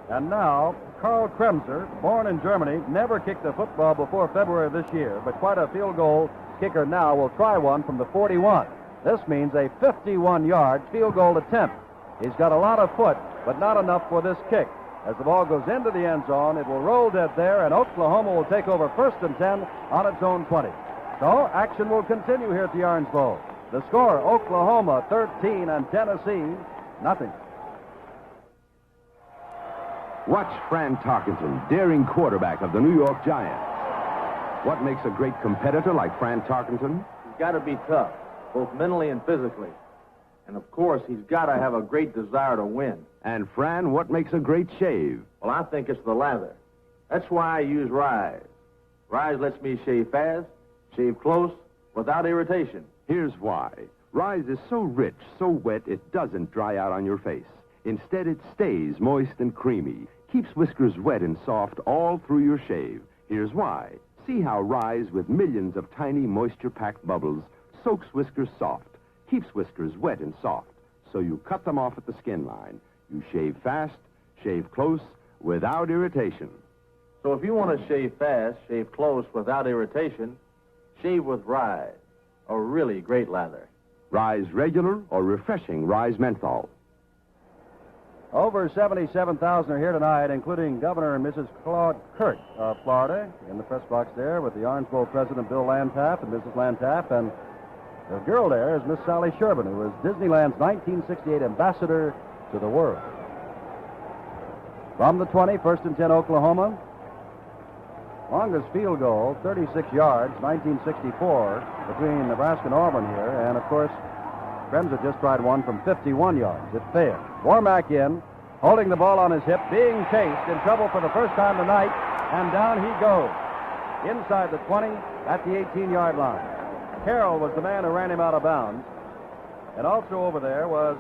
And now, Karl Kremser, born in Germany, never kicked a football before February of this year, but quite a field goal kicker now will try one from the 41. This means a 51-yard field goal attempt. He's got a lot of foot, but not enough for this kick. As the ball goes into the end zone, it will roll dead there, and Oklahoma will take over 1st and 10 on its own 20. So, action will continue here at the Orange Bowl. The score, Oklahoma 13 and Tennessee nothing. Watch Fran Tarkenton, daring quarterback of the New York Giants. What makes a great competitor like Fran Tarkenton? He's got to be tough, both mentally and physically. And, of course, he's got to have a great desire to win. And, Fran, what makes a great shave? Well, I think it's the lather. That's why I use Rise. Rise lets me shave fast, shave close, without irritation. Here's why. Rise is so rich, so wet, it doesn't dry out on your face. Instead, it stays moist and creamy, keeps whiskers wet and soft all through your shave. Here's why. See how Rise, with millions of tiny moisture-packed bubbles, soaks whiskers soft, keeps whiskers wet and soft, so you cut them off at the skin line. You shave fast, shave close, without irritation. So if you want to shave fast, shave close, without irritation, shave with Rise, a really great lather. Rise Regular or refreshing Rise Menthol. Over 77,000 are here tonight, including Governor and Mrs. Claude Kirk of Florida, in the press box there with the Orange Bowl President Bill Lantaff and Mrs. Lantaff. And the girl there is Miss Sally Sherman, who is Disneyland's 1968 ambassador to the world. From the 20, 1st and 10, Oklahoma. Longest field goal, 36 yards, 1964, between Nebraska and Auburn here. And, of course, Kremser just tried one from 51 yards. It failed. Bormack in. holding the ball on his hip, being chased, in trouble for the first time tonight, and down he goes. Inside the 20, at the 18-yard line. Carroll was the man who ran him out of bounds. And also over there was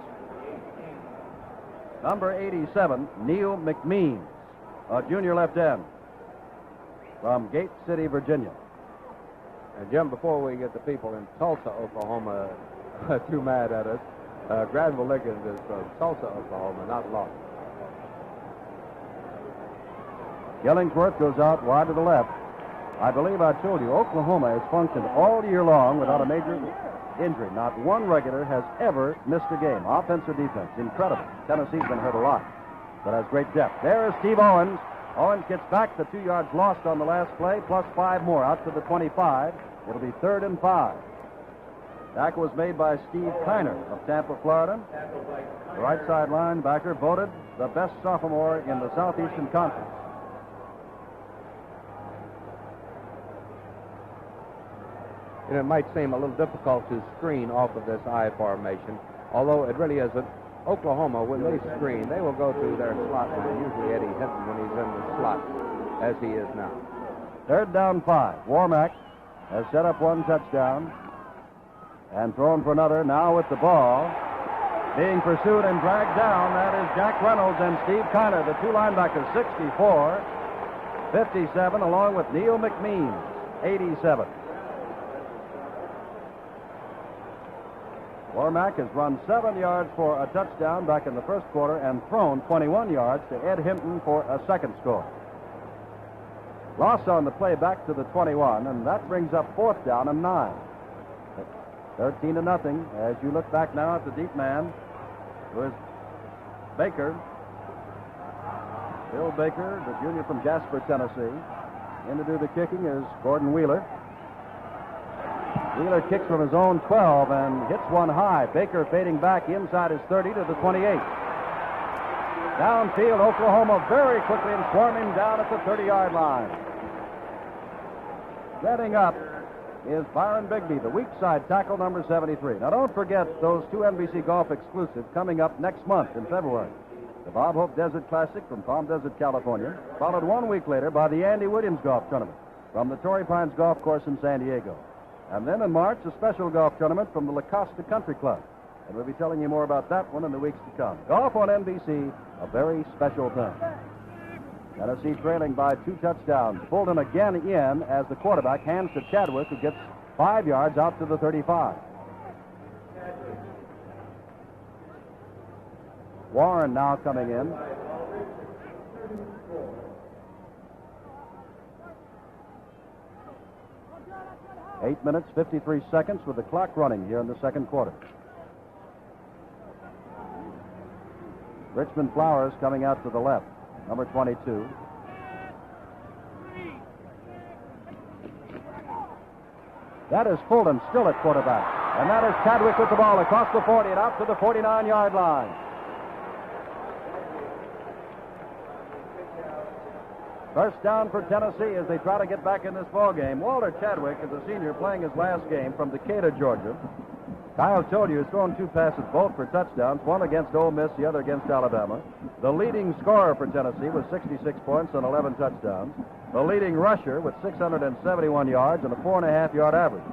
number 87, Neil McMeans, a junior left end from Gate City, Virginia. And Jim, before we get the people in Tulsa, Oklahoma, too mad at us, Granville Liggins is from Tulsa, Oklahoma, not Lawton. Killingsworth goes out wide to the left. I believe I told you, Oklahoma has functioned all year long without a major injury. Not one regular has ever missed a game, offense or defense. Incredible. Tennessee's been hurt a lot, but has great depth. There is Steve Owens. Owens gets back the 2 yards lost on the last play, plus 5 more out to the 25. It'll be 3rd and 5. Tackle was made by Steve Kiner of Tampa, Florida. The right side linebacker voted the best sophomore in the Southeastern Conference. And it might seem a little difficult to screen off of this I formation, although it really isn't. Oklahoma, when they screen, they will go to their slot line, usually Eddie Hinton when he's in the slot, as he is now. 3rd down 5. Warmack has set up 1 touchdown and thrown for another. Now with the ball, being pursued and dragged down, that is Jack Reynolds and Steve Kiner, the 2 linebackers, 64, 57, along with Neil McMeans, 87. Warmack has run 7 yards for a touchdown back in the first quarter and thrown 21 yards to Ed Hinton for a second score. Loss on the play back to the 21, and that brings up 4th down and 9. 13-0 as you look back now at the deep man, who is Baker. Bill Baker, the junior from Jasper, Tennessee. In to do the kicking is Gordon Wheeler. Wheeler kicks from his own 12 and hits one high. Baker fading back inside his 30 to the 28. Downfield, Oklahoma very quickly and swarming down at the 30-yard line. Setting up is Byron Bigby, the weak side tackle, number 73. Now, don't forget those 2 NBC Golf exclusives coming up next month in February. The Bob Hope Desert Classic from Palm Desert, California, followed 1 week later by the Andy Williams Golf Tournament from the Torrey Pines Golf Course in San Diego. And then in March, a special golf tournament from the La Costa Country Club. And we'll be telling you more about that one in the weeks to come. Golf on NBC, a very special thing. Tennessee trailing by 2 touchdowns. Fulton again in as the quarterback hands to Chadwick, who gets 5 yards out to the 35. Warren now coming in. Eight minutes, 53 seconds with the clock running here in the second quarter. Richmond Flowers coming out to the left, number 22. That is Fulton still at quarterback. And that is Chadwick with the ball across the 40 and out to the 49-yard line. First down for Tennessee as they try to get back in this ball game. Walter Chadwick is a senior playing his last game from Decatur, Georgia. Kyle told you he's thrown 2 passes, both for touchdowns, one against Ole Miss, the other against Alabama. The leading scorer for Tennessee with 66 points and 11 touchdowns. The leading rusher with 671 yards and a 4.5-yard average.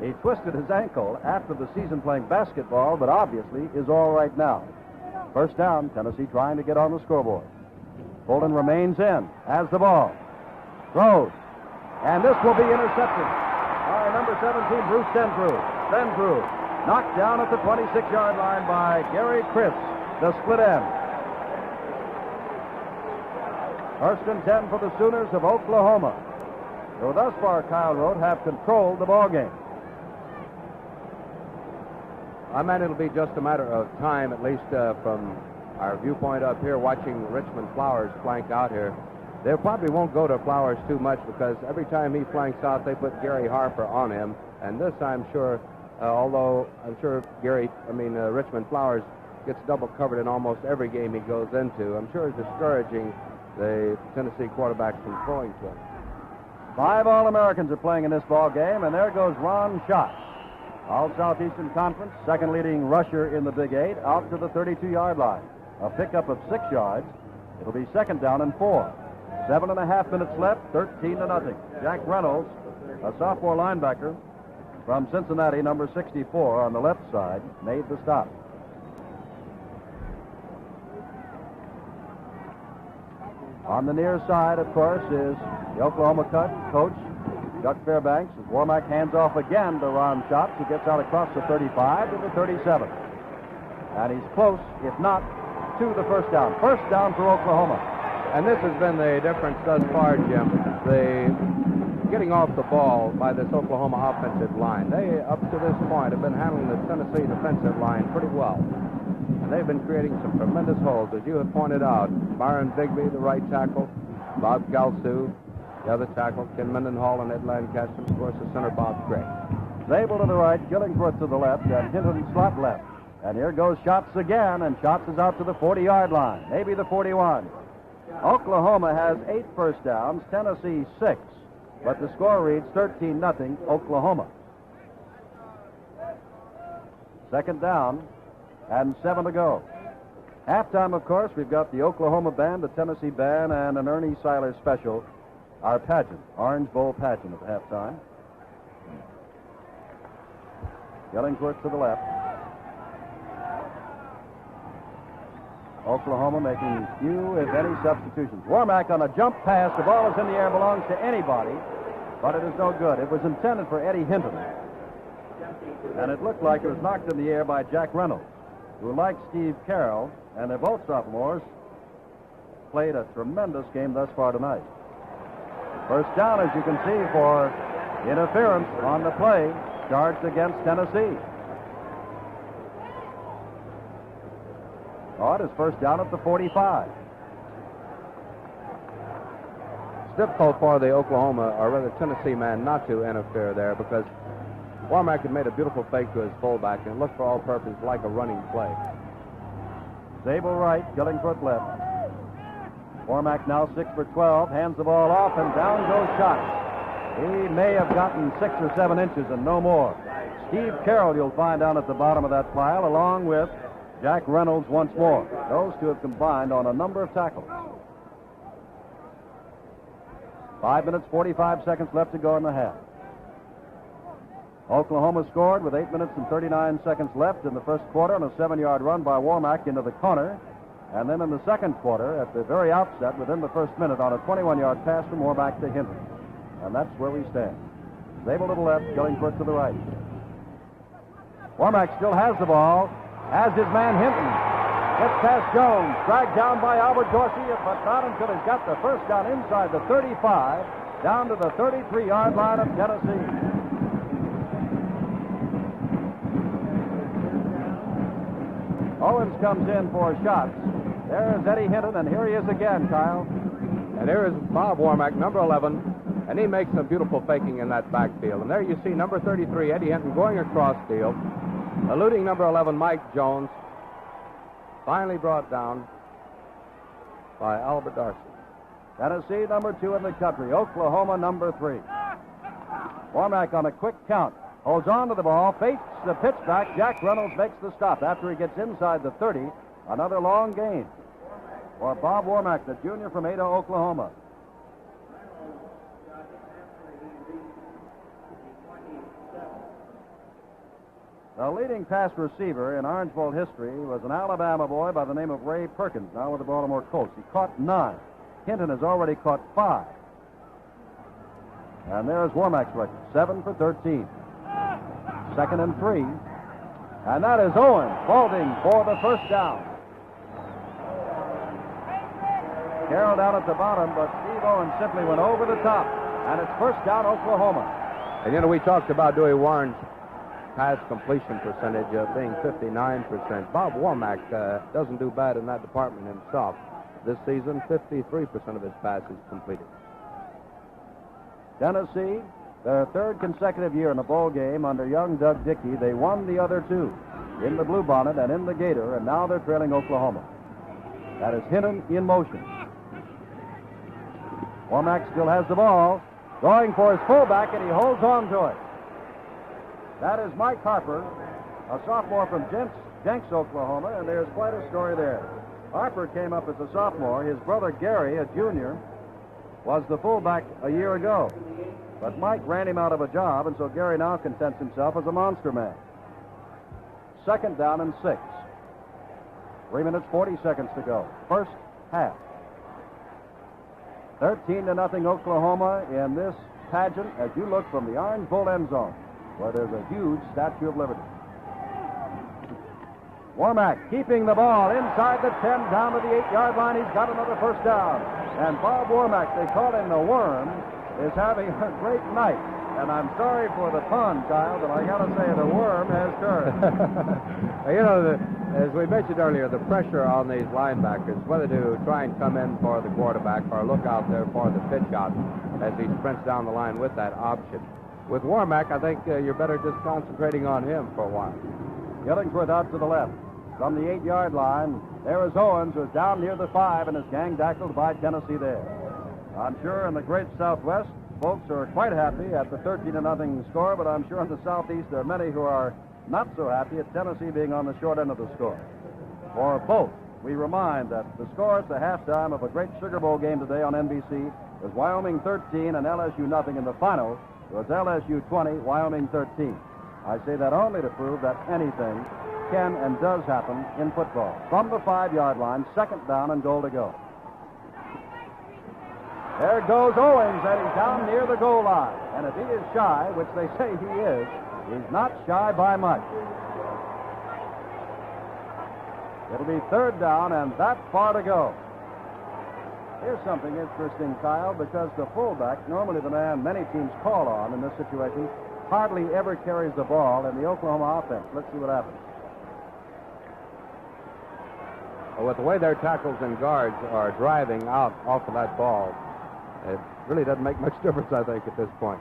He twisted his ankle after the season playing basketball, but obviously is all right now. First down, Tennessee trying to get on the scoreboard. Fulton remains in, has the ball, throws, and this will be intercepted by number 17, Bruce Denfrew. Denfrew knocked down at the 26-yard line by Gary Chris, the split end. First and 10 for the Sooners of Oklahoma, who thus far, Kyle wrote, have controlled the ball game. I mean, it'll be just a matter of time, at least from our viewpoint up here, watching Richmond Flowers flank out here. They probably won't go to Flowers too much because every time he flanks out, they put Gary Harper on him. And this, I'm sure, although I'm sure Richmond Flowers gets double covered in almost every game he goes into, I'm sure it's discouraging the Tennessee quarterback from throwing to him. 5 All-Americans are playing in this ball game, and there goes Ron Schott. All Southeastern Conference, second leading rusher in the Big 8, out to the 32-yard line. a pickup of 6 yards. It'll be second down and 4. 7.5 minutes left, 13-0. Jack Reynolds, a sophomore linebacker from Cincinnati, number 64 on the left side, made the stop. On the near side, of course, is the Oklahoma coach, Chuck Fairbanks. As Warmack hands off again to Ron Schatz. He gets out across the 35 to the 37. And he's close, if not, to the first down. First down for Oklahoma. And this has been the difference thus far, Jim. The getting off the ball by this Oklahoma offensive line. They, up to this point, have been handling the Tennessee defensive line pretty well. And they've been creating some tremendous holes, as you have pointed out. Byron Bigby, the right tackle. Bob Galsu, the other tackle. Ken Mendenhall and Ed Lancaster. Of course, the center, Bob Gray. Zabel to the right, Gillingworth to the left, and Hinton slot left. And here goes Schatz again, and Schatz is out to the 40-yard line, maybe the 41. Oklahoma has 8 first downs, Tennessee 6. But the score reads 13-0 Oklahoma. Second down and 7 to go. Halftime, of course, we've got the Oklahoma band, the Tennessee band, and an Ernie Seiler special, our pageant, Orange Bowl pageant at halftime. Gillingworth to the left. Oklahoma making few, if any, substitutions. Warmack on a jump pass. The ball is in the air, belongs to anybody, but it is no good. It was intended for Eddie Hinton, and it looked like it was knocked in the air by Jack Reynolds, who, like Steve Carroll, and they're both sophomores, played a tremendous game thus far tonight. First down, as you can see, for interference on the play charged against Tennessee. Oh, it is first down at the 45. It's difficult for the Oklahoma, or rather Tennessee man, not to interfere there because Warmack had made a beautiful fake to his fullback and it looked for all purposes like a running play. Zabel right, Gillingworth left. Warmack now 6 for 12, hands the ball off, and down goes Schatz. He may have gotten 6 or 7 inches and no more. Steve Carroll, you'll find down at the bottom of that pile, along with Jack Reynolds once more. Those two have combined on a number of tackles. 5 minutes, 45 seconds left to go in the half. Oklahoma scored with 8 minutes and 39 seconds left in the first quarter on a 7-yard run by Warmack into the corner. And then in the second quarter, at the very outset, within the first minute, on a 21-yard pass from Warmack to Hinton. And that's where we stand. Zabel to the left, Gillingworth to the right. Warmack still has the ball. Has his man Hinton. Gets past Jones. Dragged down by Albert Dorsey, but not until he's got the first down inside the 35, down to the 33-yard line of Tennessee. Owens comes in for shots. There's Eddie Hinton, and here he is again, Kyle. And here is Bob Warmack, number 11, and he makes some beautiful faking in that backfield. And there you see number 33, Eddie Hinton, going across field. Eluding number 11, Mike Jones, finally brought down by Albert Dorsey. Tennessee, number 2 in the country. Oklahoma, number 3. Warmack on a quick count. Holds on to the ball, fakes the pitch back. Jack Reynolds makes the stop after he gets inside the 30. Another long gain for Bob Warmack, the junior from Ada, Oklahoma. The leading pass receiver in Orange Bowl history was an Alabama boy by the name of Ray Perkins, now with the Baltimore Colts. He caught 9. Hinton has already caught 5. And there's Warmack's record, 7 for 13. Second and 3. And that is Owen vaulting for the first down. Carroll down at the bottom, but Steve Owen simply went over the top. And it's first down, Oklahoma. And, you know, we talked about Dewey Warren's pass completion percentage being 59%. Bob Warmack doesn't do bad in that department himself. This season, 53% of his passes completed. Tennessee, their third consecutive year in a bowl game under young Doug Dickey. They won the other 2 in the Bluebonnet and in the Gator, and now they're trailing Oklahoma. That is Hinton in motion. Warmack still has the ball, going for his fullback, and he holds on to it. That is Mike Harper, a sophomore from Jenks, Oklahoma, and there's quite a story there. Harper came up as a sophomore. His brother Gary, a junior, was the fullback a year ago. But Mike ran him out of a job, and so Gary now contents himself as a monster man. 2nd down and 6. 3 minutes, 40 seconds to go. First half. 13-0 Oklahoma in this pageant as you look from the Orange Bowl end zone, where there's a huge Statue of Liberty. Warmack keeping the ball inside the 10 down to the 8-yard line. He's got another first down. And Bob Warmack, they call him the Worm, is having a great night. And I'm sorry for the pun, Kyle, but I got to say the worm has turned. You know, as we mentioned earlier, the pressure on these linebackers, whether to try and come in for the quarterback or look out there for the pitch out as he sprints down the line with that option. With Warmack, I think you're better just concentrating on him for a while. Killingsworth out to the left. From the 8-yard line, there is Owens, who's down near the 5 and is gang-tackled by Tennessee there. I'm sure in the great Southwest, folks are quite happy at the 13-0 score, but I'm sure in the Southeast there are many who are not so happy at Tennessee being on the short end of the score. For both, we remind that the score at the halftime of a great Sugar Bowl game today on NBC was Wyoming 13 and LSU nothing. In the final, it was LSU 20, Wyoming 13. I say that only to prove that anything can and does happen in football. From the 5-yard line, 2nd down and goal to go. There goes Owens, and he's down near the goal line. And if he is shy, which they say he is, he's not shy by much. It'll be 3rd down and that far to go. Here's something interesting, Kyle, because the fullback, normally the man many teams call on in this situation, hardly ever carries the ball in the Oklahoma offense. Let's see what happens. With the way their tackles and guards are driving out off of that ball, it really doesn't make much difference, I think, at this point.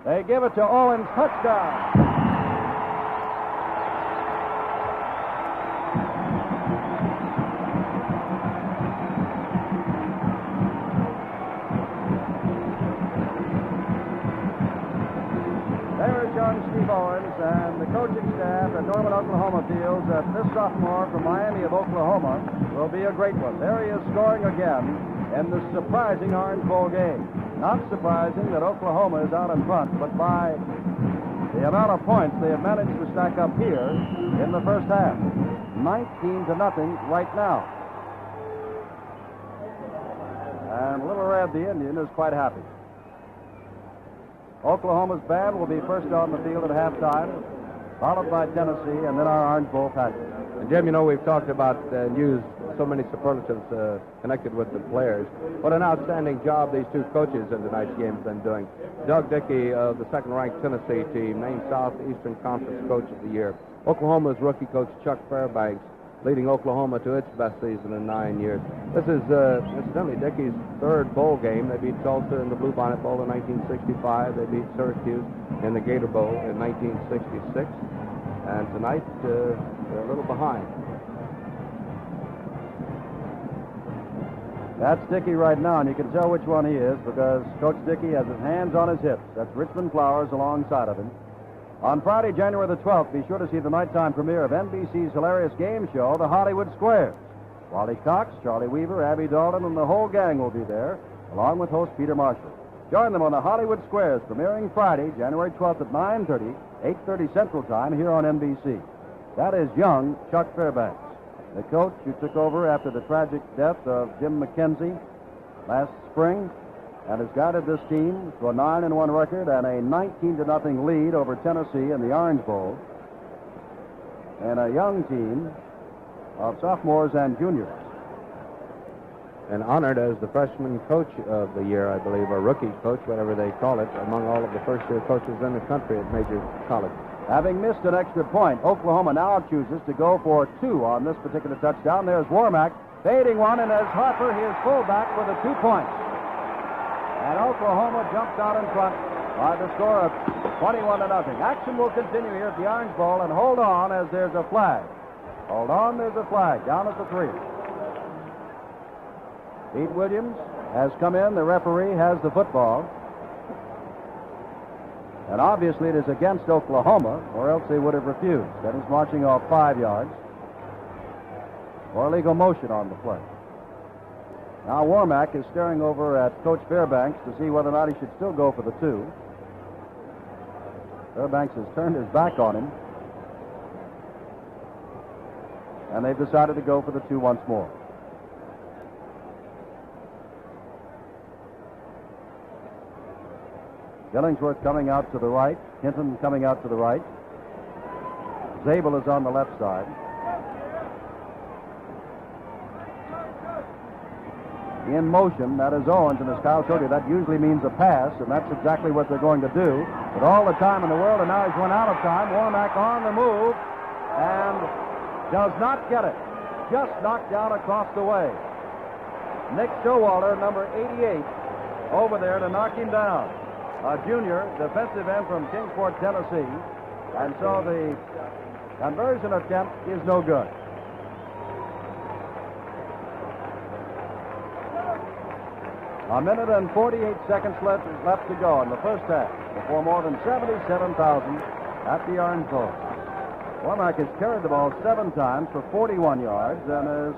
They give it to Owens, touchdown. There's young Steve Owens, and the coaching staff at Norman, Oklahoma feels that this sophomore from Miami of Oklahoma will be a great one. There he is scoring again in the surprising Orange Bowl game. Not surprising that Oklahoma is out in front, but by the amount of points they have managed to stack up here in the first half. 19-0 right now. And Little Red, the Indian, is quite happy. Oklahoma's band will be first on the field at halftime, followed by Tennessee, and then our Orange Bowl pageant. And Jim, you know, we've talked about and used so many superlatives connected with the players. What an outstanding job these two coaches in tonight's game have been doing. Doug Dickey of the 2nd-ranked Tennessee team, named Southeastern Conference Coach of the Year. Oklahoma's rookie coach Chuck Fairbanks, leading Oklahoma to its best season in 9 years. This is, incidentally, Dickey's 3rd bowl game. They beat Tulsa in the Bluebonnet Bowl in 1965. They beat Syracuse in the Gator Bowl in 1966. And tonight, they're a little behind. That's Dickey right now, and you can tell which one he is because Coach Dickey has his hands on his hips. That's Richmond Flowers alongside of him. On Friday, January the 12th, be sure to see the nighttime premiere of NBC's hilarious game show, The Hollywood Squares. Wally Cox, Charlie Weaver, Abby Dalton, and the whole gang will be there, along with host Peter Marshall. Join them on The Hollywood Squares, premiering Friday, January 12th at 9:30, 8:30 Central Time here on NBC. That is young Chuck Fairbanks, the coach who took over after the tragic death of Jim McKenzie last spring, and has guided this team to a 9-1 record and a 19-0 lead over Tennessee in the Orange Bowl, and a young team of sophomores and juniors. And honored as the freshman coach of the year, I believe, or rookie coach, whatever they call it, among all of the first-year coaches in the country at major colleges. Having missed an extra point, Oklahoma now chooses to go for 2 on this particular touchdown. There's Warmack fading one, and there's Harper, his fullback, for the 2 points. And Oklahoma jumps out in front by the score of 21-0. Action will continue here at the Orange Bowl, and hold on as there's a flag. Hold on, there's a flag down at the 3. Pete Williams has come in. The referee has the football. And obviously it is against Oklahoma, or else they would have refused. That is marching off 5 yards. for illegal motion on the play. Now Warmack is staring over at Coach Fairbanks to see whether or not he should still go for the 2. Fairbanks has turned his back on him. And they've decided to go for the 2 once more. Billingsworth coming out to the right. Hinton coming out to the right. Zabel is on the left side. In motion, that is Owens, and as Kyle showed you, that usually means a pass, and that's exactly what they're going to do. But all the time in the world, and now he's run out of time. Warmack on the move, and does not get it. Just knocked down across the way. Nick Showalter, number 88, over there to knock him down. A junior defensive end from Kingsport, Tennessee. And so the conversion attempt is no good. A minute and 48 seconds left to go in the first half before more than 77,000 at the Orange Bowl. Warmack has carried the ball 7 times for 41 yards and is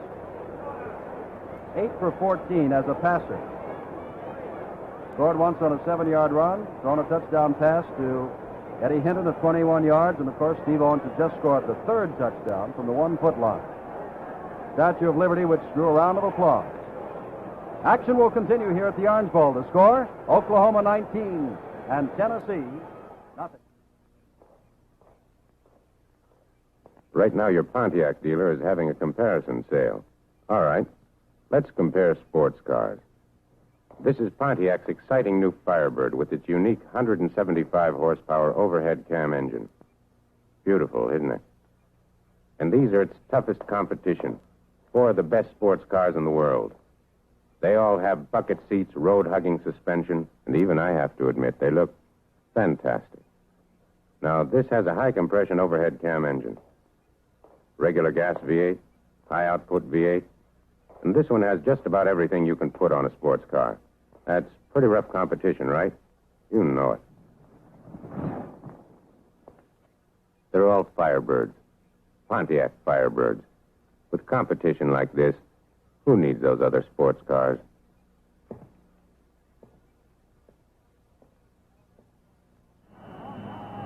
8 for 14 as a passer. Scored once on a 7-yard run, thrown a touchdown pass to Eddie Hinton of 21 yards, and of course Steve Owens has just scored the 3rd touchdown from the 1-foot line. Statue of Liberty, which drew a round of applause. Action will continue here at the Orange Bowl. The score, Oklahoma 19 and Tennessee nothing. Right now, your Pontiac dealer is having a comparison sale. All right, let's compare sports cars. This is Pontiac's exciting new Firebird with its unique 175 horsepower overhead cam engine. Beautiful, isn't it? And these are its toughest competition. 4 of the best sports cars in the world. They all have bucket seats, road-hugging suspension, and even I have to admit, they look fantastic. Now, this has a high-compression overhead cam engine. Regular gas V8, high-output V8, and this one has just about everything you can put on a sports car. That's pretty rough competition, right? You know it. They're all Firebirds. Pontiac Firebirds. With competition like this, who needs those other sports cars?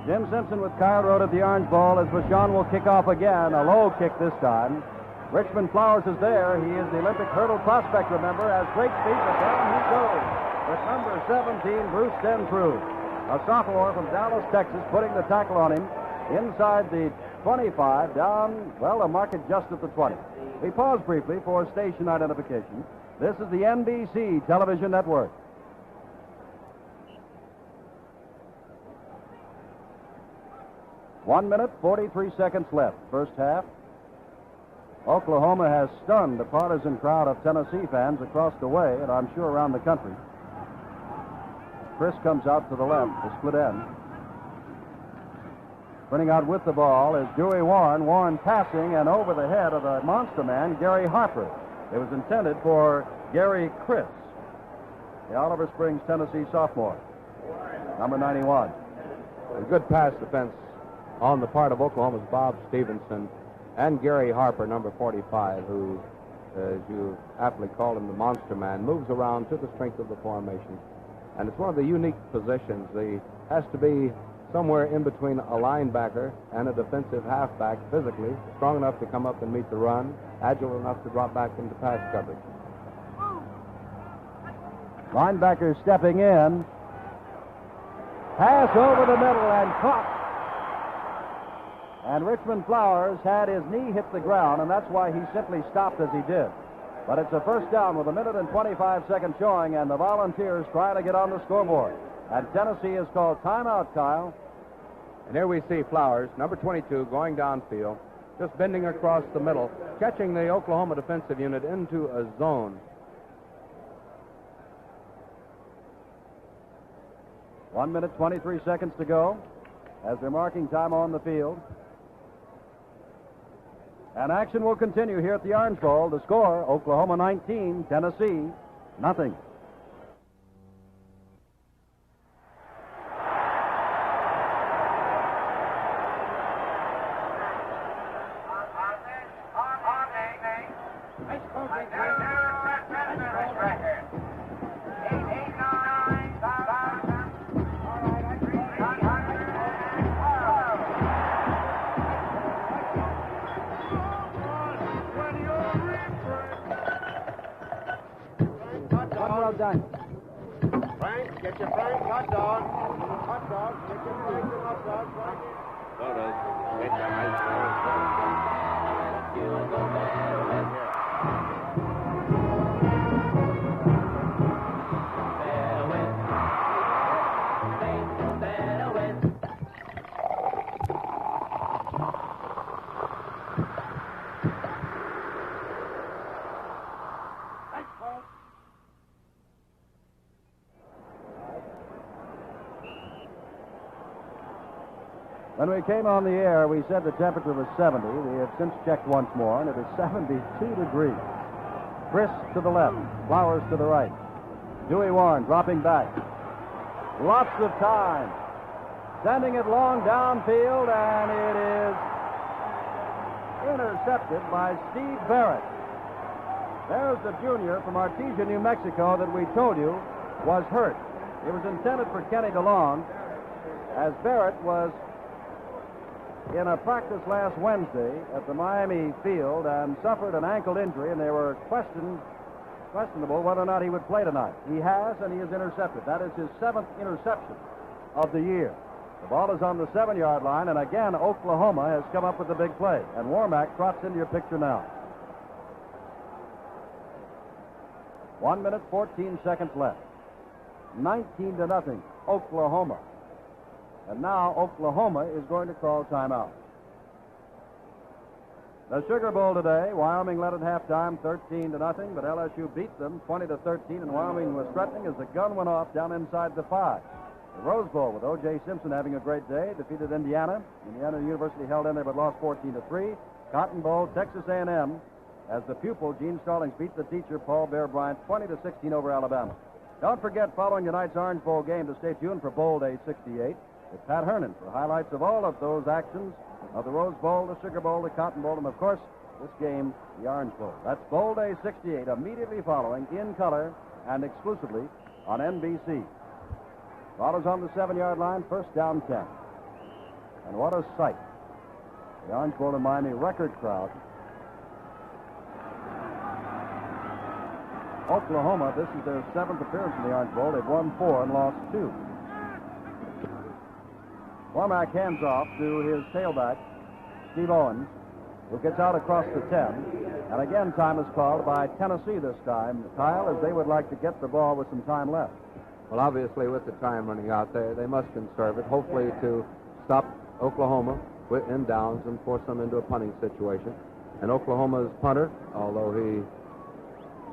Jim Simpson with Kyle Road at the Orange Bowl as Vachon will kick off again. A low kick this time. Richmond Flowers is there. He is the Olympic hurdle prospect, remember, has great speed, but down he goes with number 17, Bruce Denfrew, a sophomore from Dallas, Texas, putting the tackle on him inside the 25, down, well, a market just at the 20. We pause briefly for station identification. This is the NBC television network. One minute, 43 seconds left, first half. Oklahoma has stunned a partisan crowd of Tennessee fans across the way, and I'm sure around the country. Chris comes out to the left, the split end. Running out with the ball is Dewey Warren. Warren passing and over the head of the monster man, Gary Harper. It was intended for Gary Chris, the Oliver Springs, Tennessee sophomore, number 91. A good pass defense on the part of Oklahoma's Bob Stevenson and Gary Harper, number 45, who, as you aptly call him, the monster man, moves around to the strength of the formation. And it's one of the unique positions. He has to be somewhere in between a linebacker and a defensive halfback physically, strong enough to come up and meet the run, agile enough to drop back into pass coverage. Linebacker stepping in. Pass over the middle and caught. And Richmond Flowers had his knee hit the ground, and that's why he simply stopped as he did. But it's a first down with a minute and 25 seconds showing, and the Volunteers try to get on the scoreboard. And Tennessee is called timeout, Kyle. And here we see Flowers, number 22, going downfield, just bending across the middle, catching the Oklahoma defensive unit into a zone. 1 minute, 23 seconds to go as they're marking time on the field. And action will continue here at the Orange Bowl. The score, Oklahoma 19, Tennessee nothing. Al Daniel. Frank, get your Frank hot dog. Hot dog, get your Frank and hot dog, Frank. Sodas. Get your ice When we came on the air, we said the temperature was 70. We have since checked once more, and it is 72 degrees. Chris to the left, Flowers to the right. Dewey Warren dropping back. Lots of time. Sending it long downfield, and it is intercepted by Steve Barrett. There's the junior from Artesia, New Mexico, that we told you was hurt. It was intended for Kenny DeLong, as Barrett was in a practice last Wednesday at the Miami field and suffered an ankle injury, and they were questionable whether or not he would play tonight. He has, and he is intercepted. That is his 7th interception of the year. The ball is on the 7-yard line, and again, Oklahoma has come up with the big play. And Warmack trots into your picture now. 1 minute, 14 seconds left. 19-0, Oklahoma. And now Oklahoma is going to call timeout. The Sugar Bowl today, Wyoming led at halftime 13-0, but LSU beat them 20-13, and Wyoming was threatening as the gun went off down inside the 5. The Rose Bowl with O.J. Simpson having a great day, defeated Indiana. Indiana University held in there but lost 14-3. Cotton Bowl, Texas A&M, as the pupil, Gene Stallings, beat the teacher, Paul Bear Bryant, 20-16 over Alabama. Don't forget, following tonight's Orange Bowl game, to stay tuned for Bowl Day 68. With Pat Hernan for highlights of all of those actions of the Rose Bowl, the Sugar Bowl, the Cotton Bowl, and, of course, this game, the Orange Bowl. That's Bowl Day 68, immediately following, in color and exclusively on NBC. Ball is on the 7-yard line, first down 10. And what a sight. The Orange Bowl in Miami, record crowd. Oklahoma, this is their 7th appearance in the Orange Bowl. They've won 4 and lost 2. Warmack hands off to his tailback, Steve Owens, who gets out across the 10. And again, time is called by Tennessee this time, Kyle, as they would like to get the ball with some time left. Well, obviously, with the time running out there, they must conserve it, hopefully to stop Oklahoma in downs and force them into a punting situation. And Oklahoma's punter, although he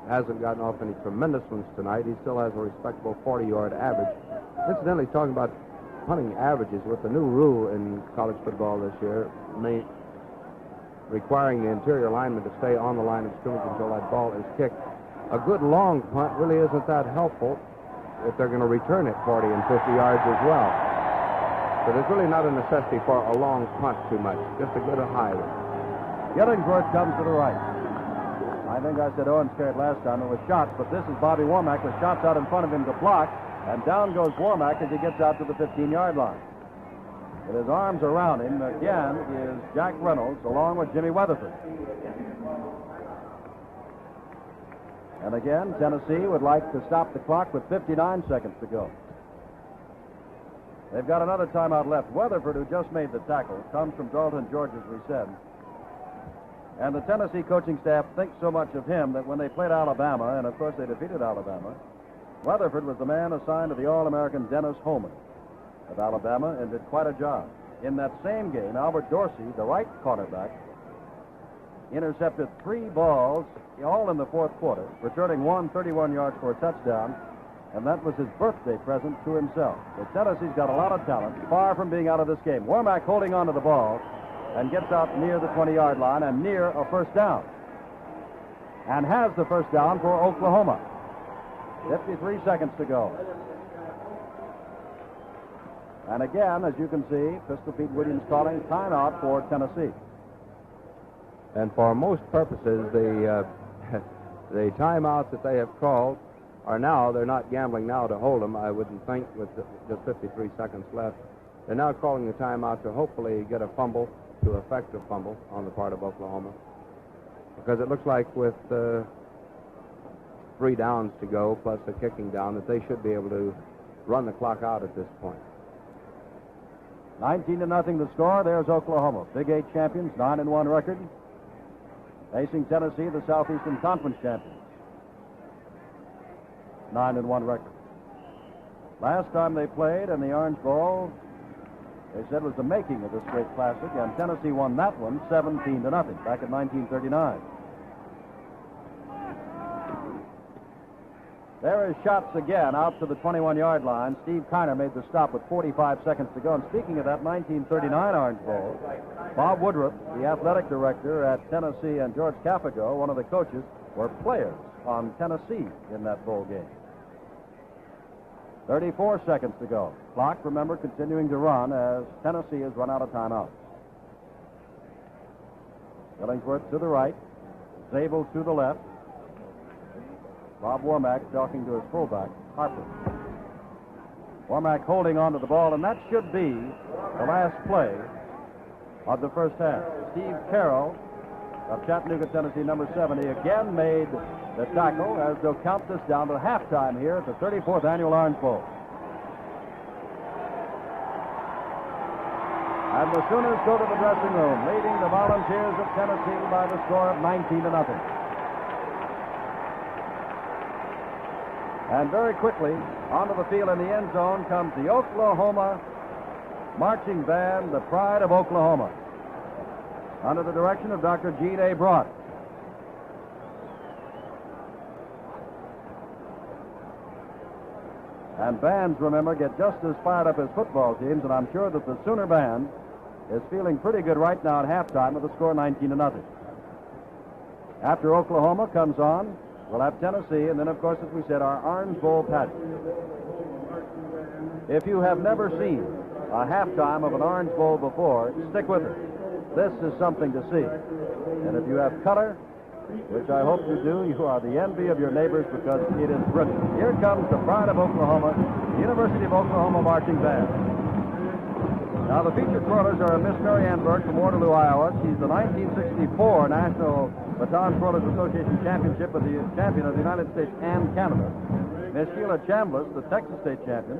hasn't gotten off any tremendous ones tonight, he still has a respectable 40-yard average. Incidentally, talking about punting averages, with the new rule in college football this year, requiring the interior lineman to stay on the line of scrimmage until that ball is kicked, a good long punt really isn't that helpful if they're going to return it 40 and 50 yards as well. So there's really not a necessity for a long punt too much, just a good high one. Gillingsworth comes to the right. I think I said Owens carried last time. It was Schatz, but this is Bobby Warmack with Schatz out in front of him to block. And down goes Warmack as he gets out to the 15-yard line. With his arms around him, again, is Jack Reynolds, along with Jimmy Weatherford. And again, Tennessee would like to stop the clock with 59 seconds to go. They've got another timeout left. Weatherford, who just made the tackle, comes from Dalton, Georgia, as we said. And the Tennessee coaching staff thinks so much of him that when they played Alabama, and of course they defeated Alabama, Weatherford was the man assigned to the All-American Dennis Holman of Alabama and did quite a job. In that same game, Albert Dorsey, the right cornerback, intercepted 3 balls, all in the 4th quarter, returning 31 yards for a touchdown, and that was his birthday present to himself. So Tennessee's got a lot of talent, far from being out of this game. Warmack holding on to the ball and gets out near the 20-yard line and near a first down. And has the first down for Oklahoma. 53 seconds to go. And again, as you can see, Pistol Pete Williams calling timeout for Tennessee. And for most purposes, the timeouts that they have called are now, they're not gambling now to hold them, I wouldn't think, with just 53 seconds left. They're now calling the timeout to hopefully get a fumble, to effect a fumble on the part of Oklahoma. Because it looks like with 3 downs to go, plus a kicking down, that they should be able to run the clock out at this point. 19-0 the score. There's Oklahoma, Big 8 champions, 9-1 record. Facing Tennessee, the Southeastern Conference champions. 9-1 record. Last time they played in the Orange Bowl, they said was the making of this great classic, and Tennessee won that one 17-0 back in 1939. There is Schatz again out to the 21-yard line. Steve Kiner made the stop with 45 seconds to go. And speaking of that 1939 Orange Bowl, Bob Woodruff, the athletic director at Tennessee, and George Cafago, one of the coaches, were players on Tennessee in that bowl game. 34 seconds to go. Clock, remember, continuing to run as Tennessee has run out of timeouts. Billingsworth to the right. Zabel to the left. Bob Womack talking to his fullback, Harper. Womack holding on to the ball, and that should be the last play of the first half. Steve Carroll of Chattanooga, Tennessee, number 70, again made the tackle as they'll count this down to halftime here at the 34th Annual Orange Bowl. And the Sooners go to the dressing room, leading the Volunteers of Tennessee by the score of 19-0. And very quickly, onto the field in the end zone comes the Oklahoma marching band, the pride of Oklahoma, under the direction of Dr. Gene A. Broad. And bands, remember, get just as fired up as football teams, and I'm sure that the Sooner band is feeling pretty good right now at halftime with the score 19-0. After Oklahoma comes on, we'll have Tennessee, and then, of course, as we said, our Orange Bowl pageant. If you have never seen a halftime of an Orange Bowl before, stick with it. This is something to see. And if you have color, which I hope you do, you are the envy of your neighbors because it is brilliant. Here comes the pride of Oklahoma, the University of Oklahoma Marching Band. Now, the featured twirlers are Miss Mary Ann Burke from Waterloo, Iowa. She's the 1964 National Baton Twirlers Association Championship of the champion of the United States and Canada. Miss Sheila Chambliss, the Texas State champion.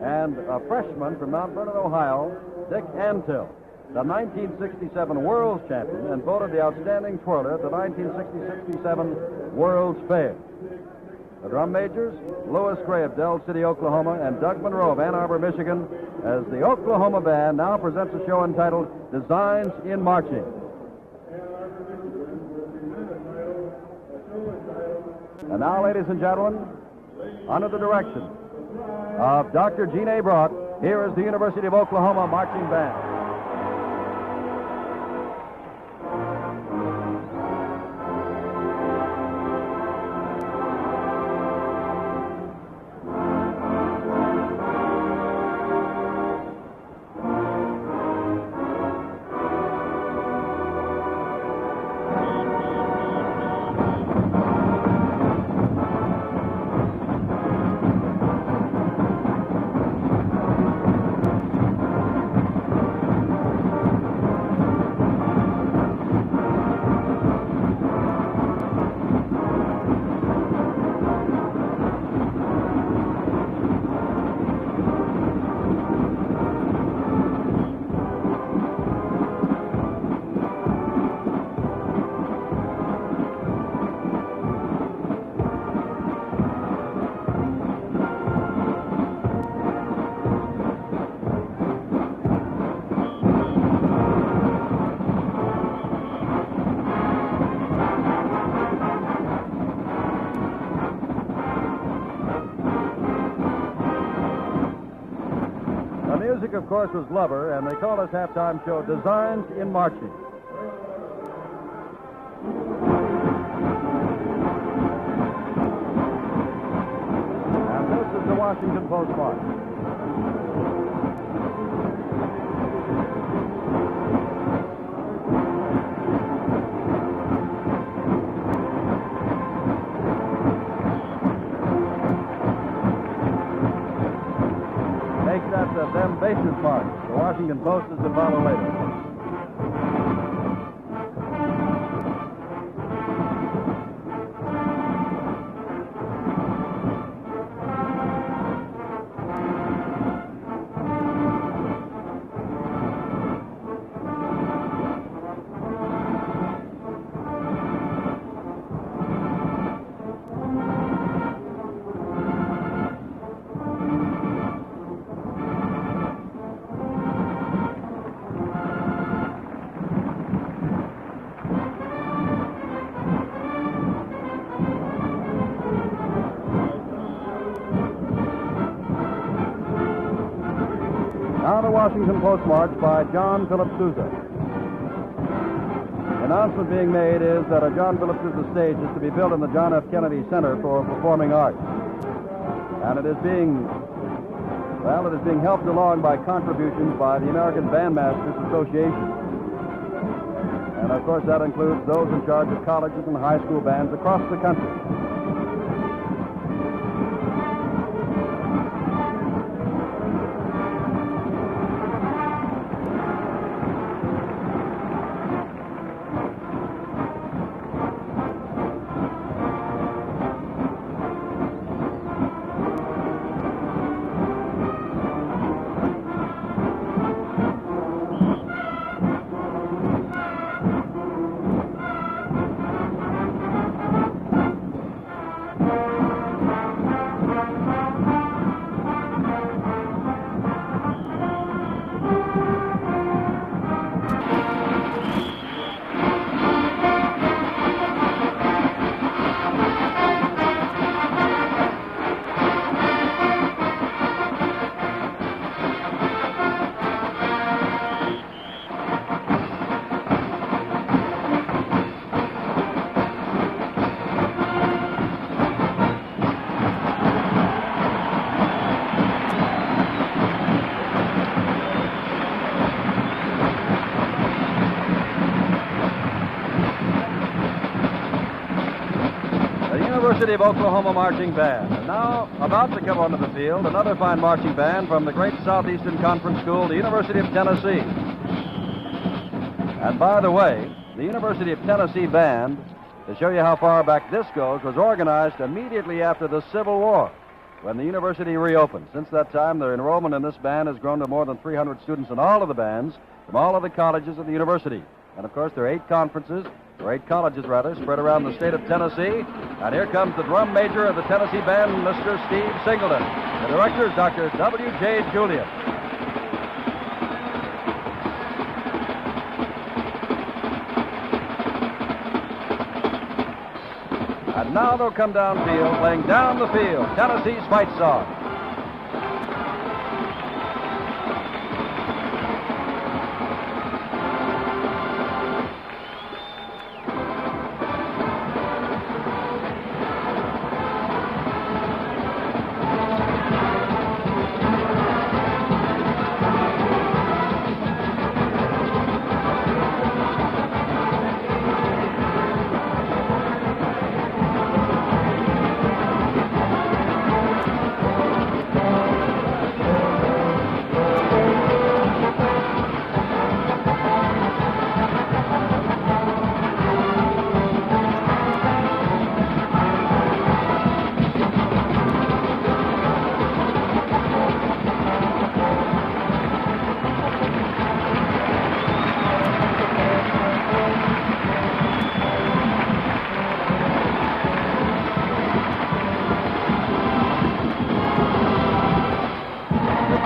And a freshman from Mount Vernon, Ohio, Dick Antill, the 1967 World's champion and voted the outstanding twirler at the 1960-67 World's Fair. The drum majors, Louis Gray of Dell City, Oklahoma, and Doug Monroe of Ann Arbor, Michigan, as the Oklahoma Band now presents a show entitled Designs in Marching. And now, ladies and gentlemen, under the direction of Dr. Gene A. Broad, here is the University of Oklahoma Marching Band. Of course, was Glover, and they call this halftime show Designs in Marching. And this is the Washington Post March. Them bases march. The Washington Post is to follow later. now the Washington postmarch by John Philip Sousa. The announcement being made is that a John Philip Sousa stage is to be built in the John F. Kennedy Center for Performing Arts. And it is being helped along by contributions by the American Bandmasters Association. And of course that includes those in charge of colleges and high school bands across the country. University of Oklahoma Marching Band. And now, about to come onto the field, another fine marching band from the great Southeastern Conference School, the University of Tennessee. And by the way, the University of Tennessee Band, to show you how far back this goes, was organized immediately after the Civil War, when the university reopened. Since that time, their enrollment in this band has grown to more than 300 students in all of the bands from all of the colleges of the university. And of course, there are 8 conferences, or 8 colleges rather, spread around the state of Tennessee. And here comes the drum major of the Tennessee Band, Mr. Steve Singleton. The director is Dr. W.J. Julian. And now they'll come downfield, playing Down the Field, Tennessee's fight song.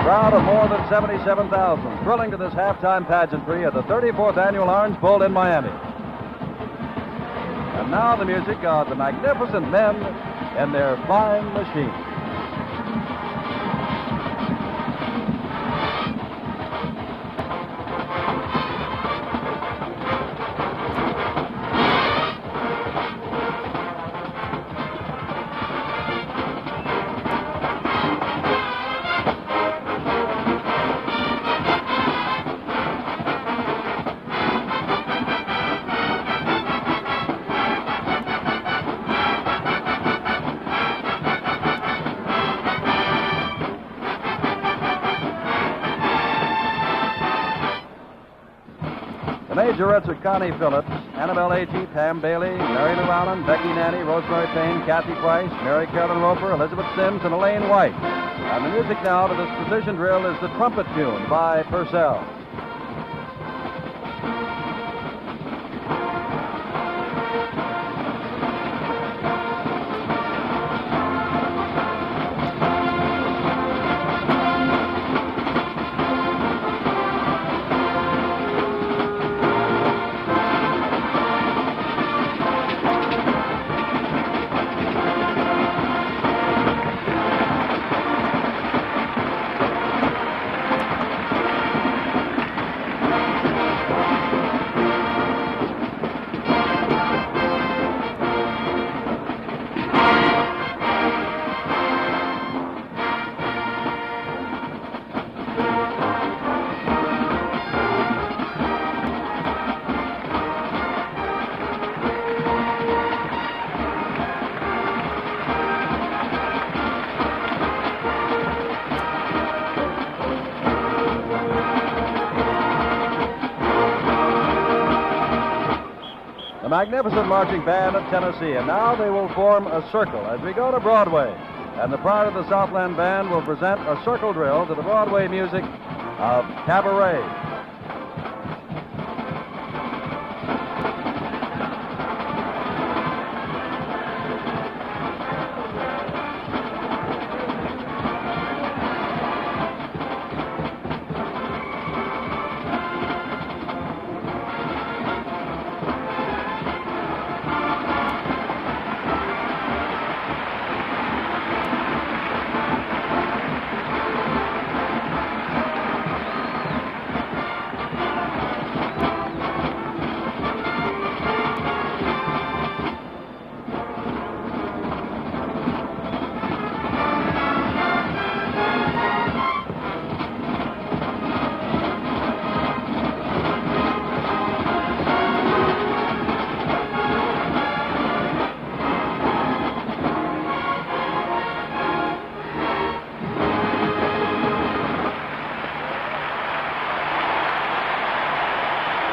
Crowd of more than 77,000 thrilling to this halftime pageantry at the 34th Annual Orange Bowl in Miami. And now the music of the magnificent men in their flying machine. The majorettes are Connie Phillips, Annabelle Agee, Pam Bailey, Mary Lou Allen, Becky Nanny, Rosemary Payne, Kathy Price, Mary Carolyn Roper, Elizabeth Sims, and Elaine White. And the music now to this precision drill is the Trumpet Tune by Purcell. magnificent marching band of Tennessee, and now they will form a circle as we go to Broadway. And the Pride of the Southland Band will present a circle drill to the Broadway music of Cabaret.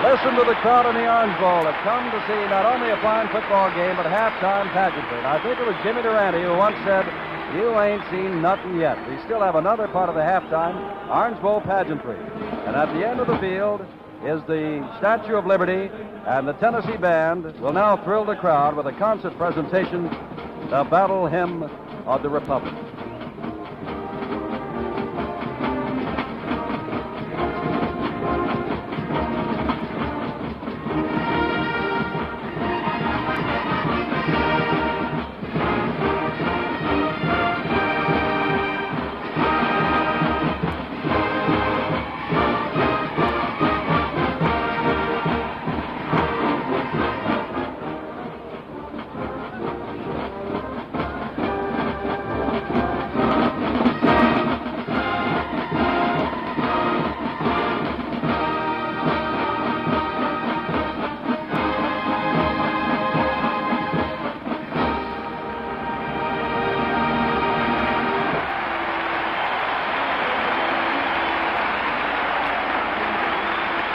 Listen to the crowd in the Orange Bowl that come to see not only a fine football game, but halftime pageantry. And I think it was Jimmy Durante who once said, "You ain't seen nothing yet." We still have another part of the halftime Orange Bowl pageantry. And at the end of the field is the Statue of Liberty, and the Tennessee Band will now thrill the crowd with a concert presentation, the Battle Hymn of the Republic.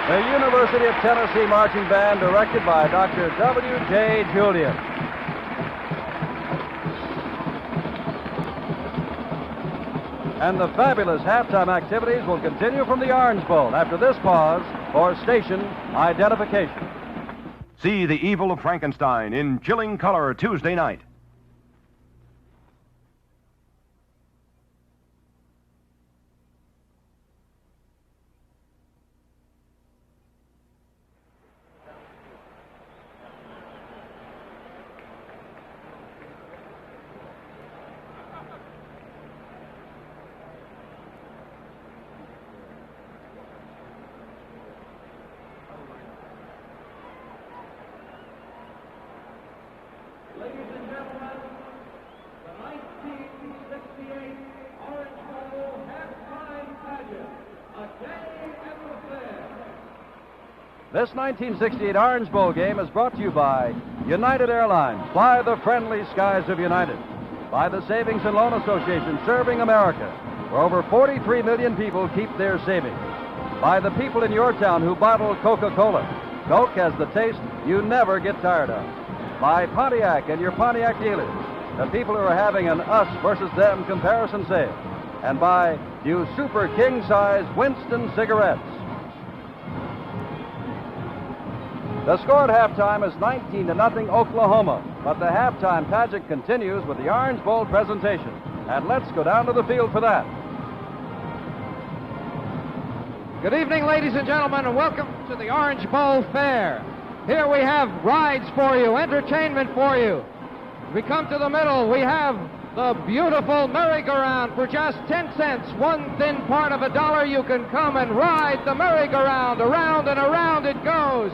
The University of Tennessee Marching Band, directed by Dr. W.J. Julian. And the fabulous halftime activities will continue from the Orange Bowl after this pause for station identification. See The Evil of Frankenstein in chilling color Tuesday night. Ladies and gentlemen, the 1968 Orange Bowl halftime pageant, A Day at the Fair. This 1968 Orange Bowl game is brought to you by United Airlines. Fly the friendly skies of United. By the Savings and Loan Association, serving America, where over 43 million people keep their savings. By the people in your town who bottle Coca-Cola. Coke has the taste you never get tired of. By Pontiac and your Pontiac dealers, the people who are having an us versus them comparison sale. And by new super king-size Winston cigarettes. The score at halftime is 19-0 Oklahoma, but the halftime pageant continues with the Orange Bowl presentation. And let's go down to the field for that. Good evening, ladies and gentlemen, and welcome to the Orange Bowl Fair. Here we have rides for you, entertainment for you. We come to the middle, we have the beautiful merry-go-round for just 10 cents. One thin part of $1, you can come and ride the merry-go-round. Around and around it goes.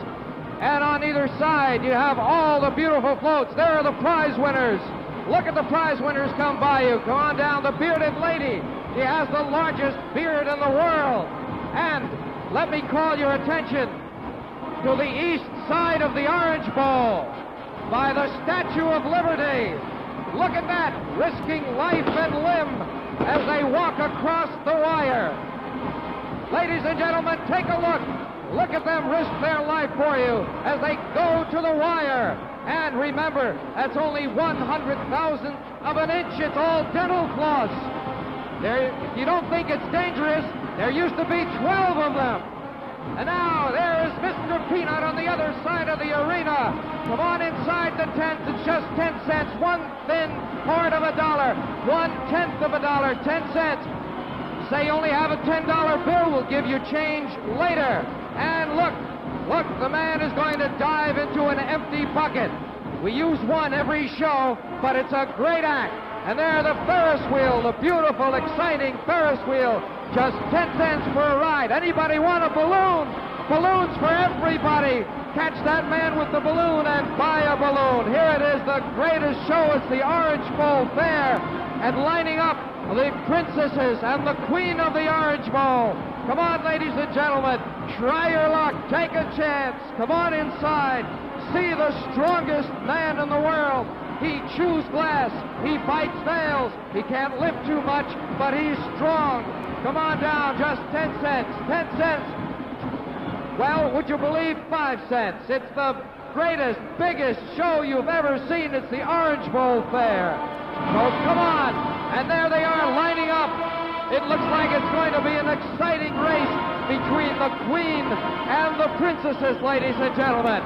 And on either side, you have all the beautiful floats. There are the prize winners. Look at the prize winners come by you. Come on down, the bearded lady. She has the largest beard in the world. And let me call your attention to the east side of the Orange Bowl by the Statue of Liberty. Look at that, risking life and limb as they walk across the wire. Ladies and gentlemen, take a look. Look at them risk their life for you as they go to the wire. And remember, that's only 1/100,000th of an inch. It's all dental floss. If you don't think it's dangerous, there used to be 12 of them. And now there is Mr. Peanut on the other side of the arena. Come on inside the tent. It's just 10 cents, one thin part of $1, 1/10 of $1, 10 cents. Say you only have a $10 bill, we'll give you change later. And look, the man is going to dive into an empty bucket. We use one every show, but it's a great act. And there the Ferris wheel, the beautiful, exciting Ferris wheel. Just 10 cents for a ride. Anybody want a balloon? Balloons for everybody. Catch that man with the balloon and buy a balloon. Here it is, the greatest show. It's the Orange Bowl Fair. And lining up the princesses and the queen of the Orange Bowl. Come on, ladies and gentlemen. Try your luck. Take a chance. Come on inside. See the strongest man in the world. He chews glass. He bites nails. He can't lift too much, but he's strong. Come on down, just 10 cents. 10 cents. Well, would you believe 5 cents? It's the greatest, biggest show you've ever seen. It's the Orange Bowl Fair. So come on. And there they are lining up. It looks like it's going to be an exciting race between the Queen and the princesses, ladies and gentlemen.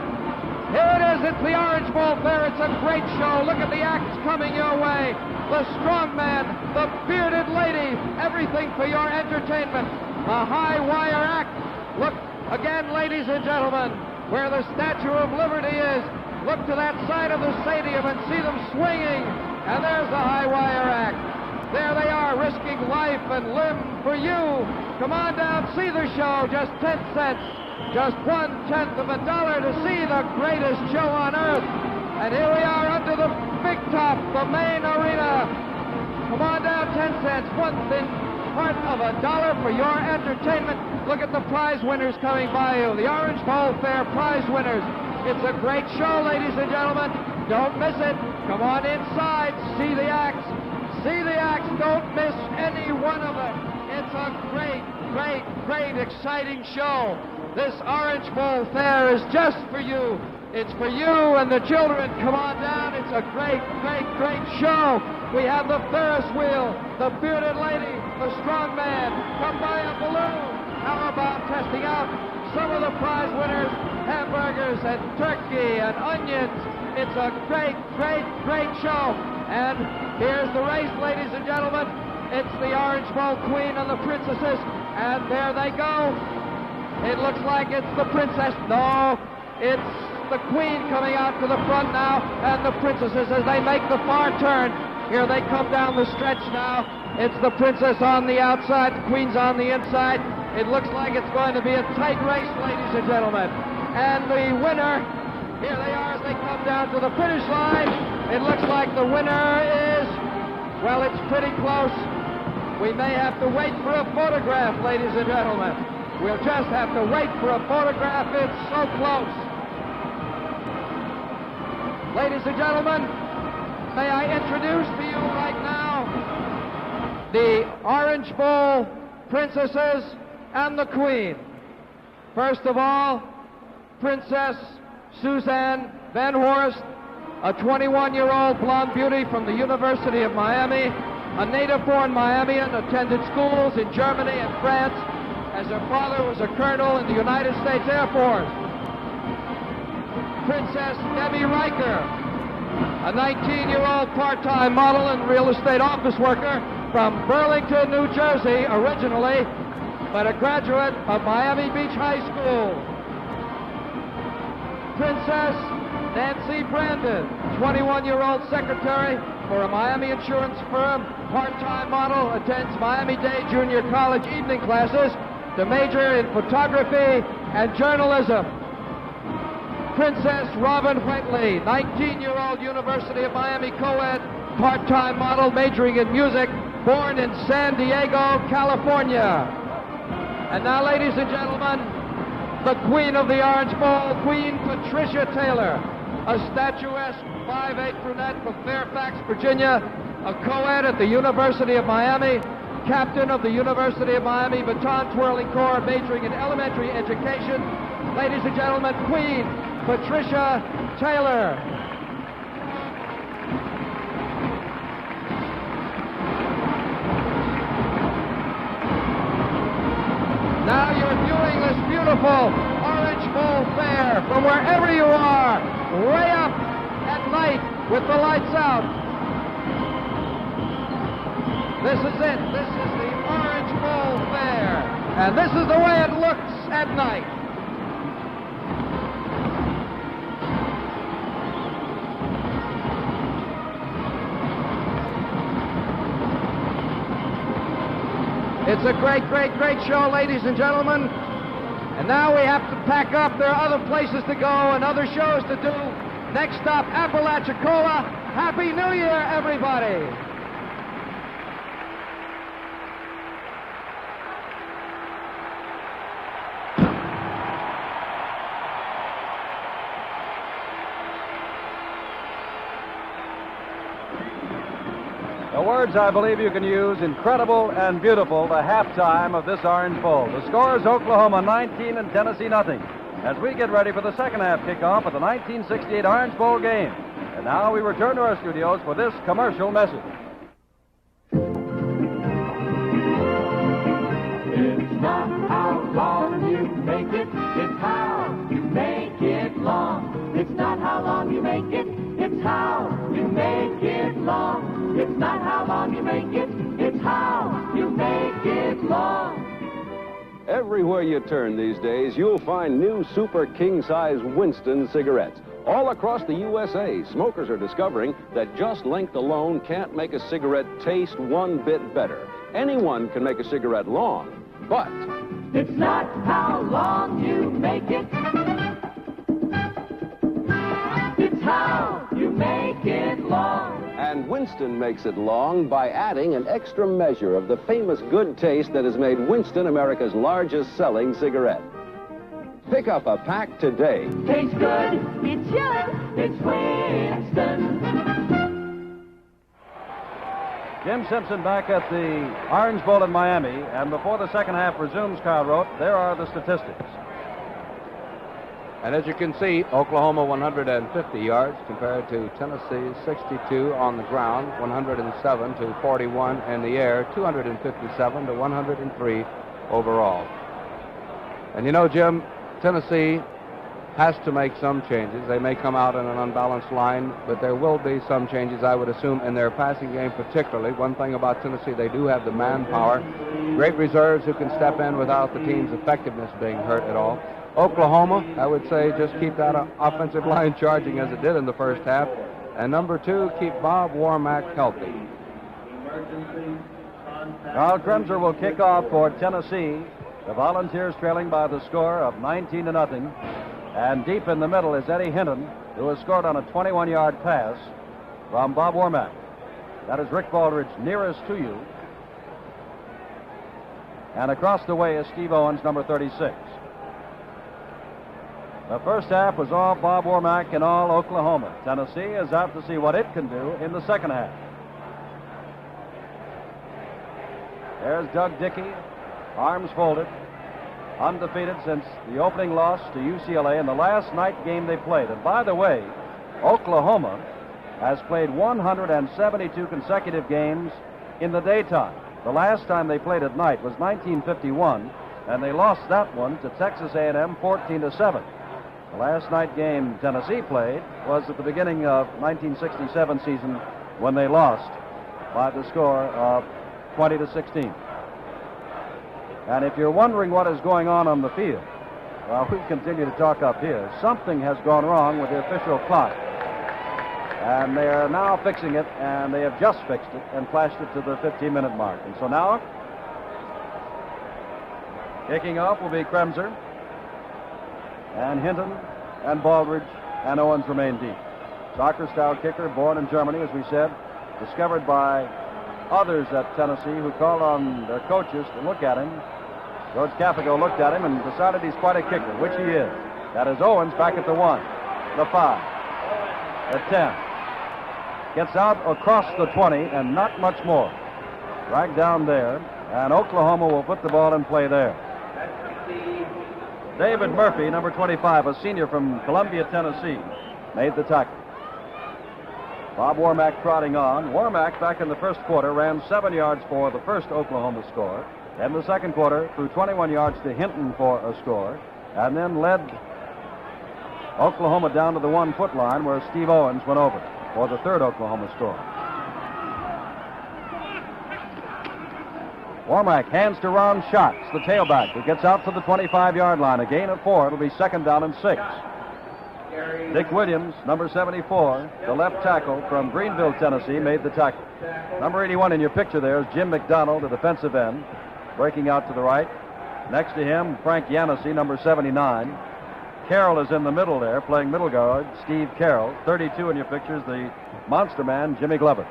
Here it is. It's the Orange Bowl Fair. It's a great show. Look at the acts coming your way. The strong man, the bearded lady, everything for your entertainment. A high wire act. Look again, ladies and gentlemen, where the Statue of Liberty is. Look to that side of the stadium and see them swinging. And there's the high wire act. There they are, risking life and limb for you. Come on down, see the show, just 10 cents. Just 1/10 of $1 to see the greatest show on earth. And here we are under the big top, the main arena. Come on down, 10 cents, 1/10 part of $1 for your entertainment. Look at the prize winners coming by you, the Orange Bowl Fair prize winners. It's a great show, ladies and gentlemen. Don't miss it. Come on inside, see the acts. See the acts, don't miss any one of them. It's a great, great, great, exciting show. This Orange Bowl Fair is just for you. It's for you and the children. Come on down. It's a great, great, great show. We have the Ferris wheel, the bearded lady, the strong man. Come buy a balloon. How about testing out some of the prize winners? Hamburgers and turkey and onions. It's a great, great, great show. And here's the race, ladies and gentlemen. It's the Orange Bowl Queen and the princesses. And there they go. It looks like it's the princess. No, it's the queen coming out to the front now, and the princesses as they make the far turn. Here they come down the stretch now. It's the princess on the outside, the queen's on the inside. It looks like it's going to be a tight race, ladies and gentlemen. And the winner, here they are as they come down to the finish line. It looks like the winner is, well, it's pretty close. We may have to wait for a photograph, ladies and gentlemen. We'll just have to wait for a photograph. It's so close. Ladies and gentlemen, may I introduce to you right now the Orange Bowl princesses and the Queen. First of all, Princess Suzanne Van Horst, a 21-year-old blonde beauty from the University of Miami, a native-born Miamian, attended schools in Germany and France, as her father was a colonel in the United States Air Force. Princess Debbie Riker, a 19-year-old part-time model and real estate office worker from Burlington, New Jersey originally, but a graduate of Miami Beach High School. Princess Nancy Brandon, 21-year-old secretary for a Miami insurance firm, part-time model, attends Miami-Dade Junior College evening classes to major in photography and journalism. Princess Robin Whiteley, 19-year-old University of Miami co-ed, part-time model, majoring in music, born in San Diego, California. And now, ladies and gentlemen, the Queen of the Orange Bowl, Queen Patricia Taylor, a statuesque 5'8" brunette from Fairfax, Virginia, a co-ed at the University of Miami, captain of the University of Miami Baton Twirling Corps, majoring in elementary education. Ladies and gentlemen, Queen Patricia Taylor. Now you're viewing this beautiful Orange Bowl Fair from wherever you are, way up at night with the lights out. This is it. This is the Orange Bowl Fair. And this is the way it looks at night. It's a great, great, great show, ladies and gentlemen. And now we have to pack up. There are other places to go and other shows to do. Next stop, Apalachicola. Happy New Year, everybody. The words I believe you can use, incredible and beautiful, the halftime of this Orange Bowl. The score is Oklahoma 19 and Tennessee nothing. As we get ready for the second half kickoff of the 1968 Orange Bowl game. And now we return to our studios for this commercial message. It's not how long you make it, it's how you make it long. It's not how long you make it, it's how you make it long. It's not how long you make it, it's how you make it long. Everywhere you turn these days, you'll find new super king-size Winston cigarettes. All across the USA, smokers are discovering that just length alone can't make a cigarette taste one bit better. Anyone can make a cigarette long, but it's not how long you make it, it's how you make it long. And Winston makes it long by adding an extra measure of the famous good taste that has made Winston America's largest selling cigarette. Pick up a pack today. Tastes good, it should, it's Winston. Jim Simpson back at the Orange Bowl in Miami, and before the second half resumes, Carl wrote, there are the statistics. And as you can see, Oklahoma 150 yards compared to Tennessee 62 on the ground, 107 to 41 in the air, 257 to 103 overall. And you know, Jim, Tennessee has to make some changes. They may come out in an unbalanced line, but there will be some changes, I would assume, in their passing game particularly. One thing about Tennessee, they do have the manpower, great reserves who can step in without the team's effectiveness being hurt at all. Oklahoma, I would say, just keep that offensive line charging as it did in the first half. And number two, keep Bob Warmack healthy. Carl Kremser will kick off for Tennessee. The Volunteers trailing by the score of 19 to nothing. And deep in the middle is Eddie Hinton, who has scored on a 21-yard pass from Bob Warmack. That is Rick Baldridge nearest to you. And across the way is Steve Owens, number 36. The first half was all Bob Warmack and all Oklahoma. Tennessee is out to see what it can do in the second half. There's Doug Dickey, arms folded, undefeated since the opening loss to UCLA in the last night game they played. And by the way, Oklahoma has played 172 consecutive games in the daytime. The last time they played at night was 1951, and they lost that one to Texas A&M 14-7. The last night game Tennessee played was at the beginning of 1967 season when they lost by the score of 20-16. And if you're wondering what is going on the field, well, we continue to talk up here. Something has gone wrong with the official clock. And they are now fixing it, and they have just fixed it and flashed it to the 15-minute mark. And so now, kicking off will be Kremser, and Hinton, and Baldridge, and Owens remain deep. Soccer-style kicker, born in Germany, as we said, discovered by others at Tennessee who called on their coaches to look at him. George Caffigo looked at him and decided he's quite a kicker, which he is. That is Owens back at the 1, the 5, the 10. Gets out across the 20 and not much more. Dragged down there And Oklahoma will put the ball in play there. David Murphy, number 25, a senior from Columbia, Tennessee, made the tackle. Bob Warmack trotting on. Warmack, back in the first quarter, ran 7 yards for the first Oklahoma score. In the second quarter, threw 21 yards to Hinton for a score, and then led Oklahoma down to the 1-foot line where Steve Owens went over for the third Oklahoma score. Warmack hands to Ron Schatz, the tailback, who gets out to the 25-yard line. A gain of 4. It'll be 2nd down and 6. Dick Williams, number 74, the left tackle from Greenville, Tennessee, made the tackle. Number 81 in your picture there is Jim McDonald, the defensive end, breaking out to the right. Next to him, Frank Yancey, number 79. Carroll is in the middle there, playing middle guard, Steve Carroll. 32 in your picture is the monster man, Jimmy Glover.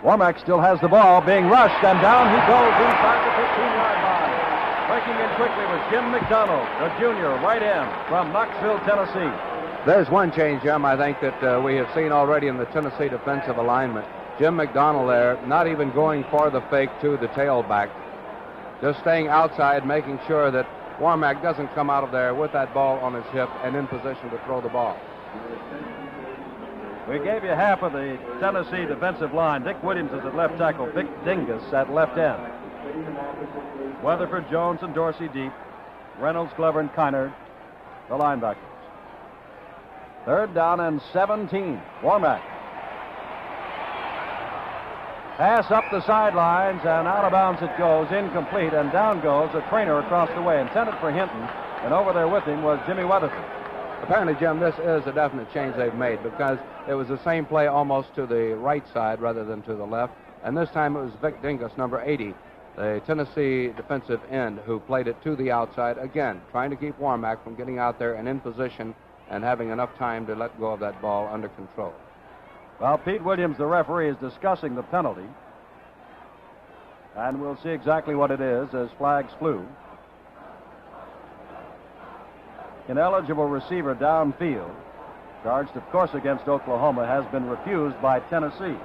Warmack still has the ball, being rushed, and down he goes inside the 15-yard line. Breaking in quickly was Jim McDonald, the junior, right end from Knoxville, Tennessee. There's one change, Jim, I think that we have seen already in the Tennessee defensive alignment. Jim McDonald there, not even going for the fake to the tailback, just staying outside, making sure that Warmack doesn't come out of there with that ball on his hip and in position to throw the ball. We gave you half of the Tennessee defensive line. Dick Williams is at left tackle, Vic Dingus at left end. Weatherford, Jones, and Dorsey deep. Reynolds, Glover, and Kiner, the linebackers. 3rd down and 17. Warmack. Pass up the sidelines, and out of bounds it goes, incomplete, and down goes a trainer across the way, intended for Hinton, and over there with him was Jimmy Weatherford. Apparently, Jim, this is a definite change they've made because it was the same play almost to the right side rather than to the left, and this time it was Vic Dingus, number 80, the Tennessee defensive end, who played it to the outside, again, trying to keep Warmack from getting out there and in position and having enough time to let go of that ball under control. Well, Pete Williams, the referee, is discussing the penalty. And we'll see exactly what it is as flags flew. Ineligible receiver downfield, charged, of course, against Oklahoma, has been refused by Tennessee.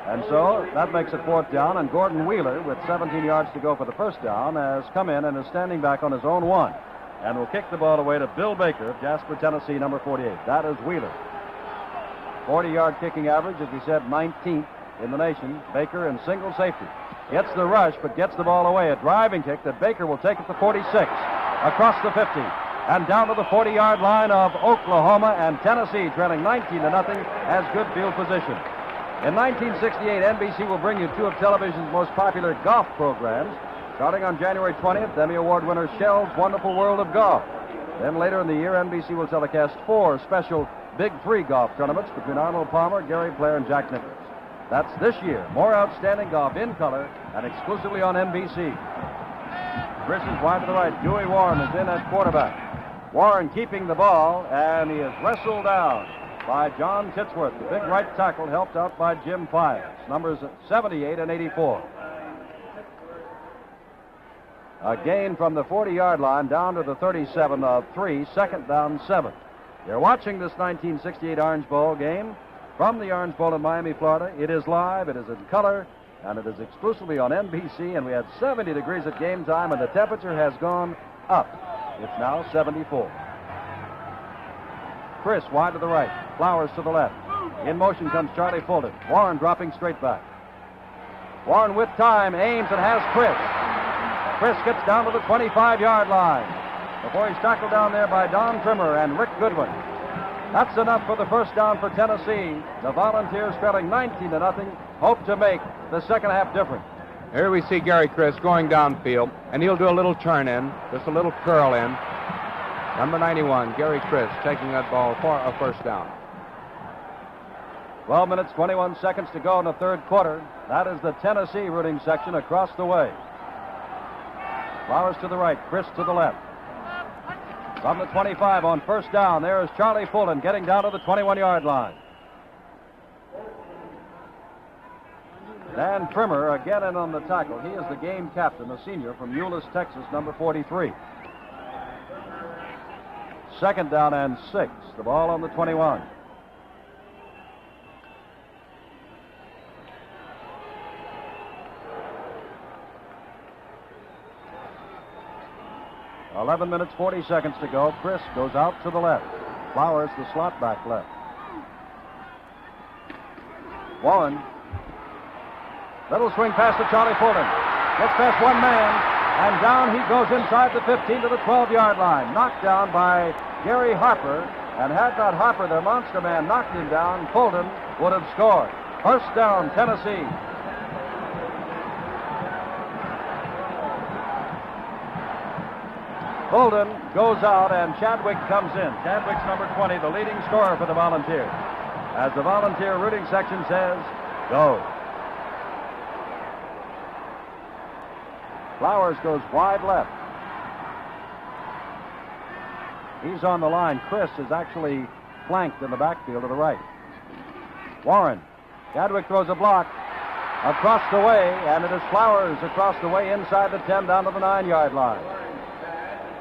And so that makes it 4th down, and Gordon Wheeler, with 17 yards to go for the first down, has come in and is standing back on his own 1. And will kick the ball away to Bill Baker of Jasper, Tennessee, number 48. That is Wheeler. 40-yard kicking average, as we said, 19th in the nation. Baker in single safety. Gets the rush, but gets the ball away. A driving kick that Baker will take at the 46, across the 50, and down to the 40-yard line of Oklahoma, and Tennessee, trailing 19-0, has good field position. In 1968, NBC will bring you 2 of television's most popular golf programs. Starting on January 20th, Emmy Award winner Shell's Wonderful World of Golf. Then later in the year, NBC will telecast 4 special Big 3 golf tournaments between Arnold Palmer, Gary Player, and Jack Nicklaus. That's this year. More outstanding golf in color and exclusively on NBC. Chris is wide to the right. Dewey Warren is in at quarterback. Warren keeping the ball, and he is wrestled down by John Titsworth, the big right tackle, helped out by Jim Files, numbers 78 and 84. A gain from the 40-yard line down to the 37 of 3, 2nd down 7. You're watching this 1968 Orange Bowl game from the Orange Bowl in Miami, Florida. It is live, it is in color, and it is exclusively on NBC, and we had 70 degrees at game time, and the temperature has gone up. It's now 74. Chris wide to the right, Flowers to the left. In motion comes Charlie Fulton. Warren dropping straight back. Warren with time, aims and has Chris. Chris gets down to the 25-yard line before he's tackled down there by Don Trimmer and Rick Goodwin. That's enough for the first down for Tennessee. The Volunteers, trailing 19-0, hope to make the second half difference. Here we see Gary Chris going downfield, and he'll do a little turn in, just a little curl in. Number 91, Gary Chris, taking that ball for a first down. 12 minutes, 21 seconds to go in the third quarter. That is the Tennessee rooting section across the way. Flowers to the right, Chris to the left. From the 25 on first down, there is Charlie Fulton getting down to the 21-yard line. Dan Trimmer again in on the tackle. He is the game captain, a senior from Euless, Texas, number 43. 2nd down and 6. The ball on the 21. 11 minutes, 40 seconds to go. Chris goes out to the left. Flowers, the slot back left. Warren. Little swing pass to Charlie Fulton. Gets past one man, and down he goes inside the 15 to the 12-yard line. Knocked down by Gary Harper, and had not Harper, their monster man, knocked him down, Fulton would have scored. First down, Tennessee. Fulton goes out, and Chadwick comes in. Chadwick's number 20, the leading scorer for the Volunteers. As the Volunteer rooting section says, go. Flowers goes wide left. He's on the line. Chris is actually flanked in the backfield to the right. Warren. Chadwick throws a block across the way, and it is Flowers across the way inside the 10 down to the 9-yard line.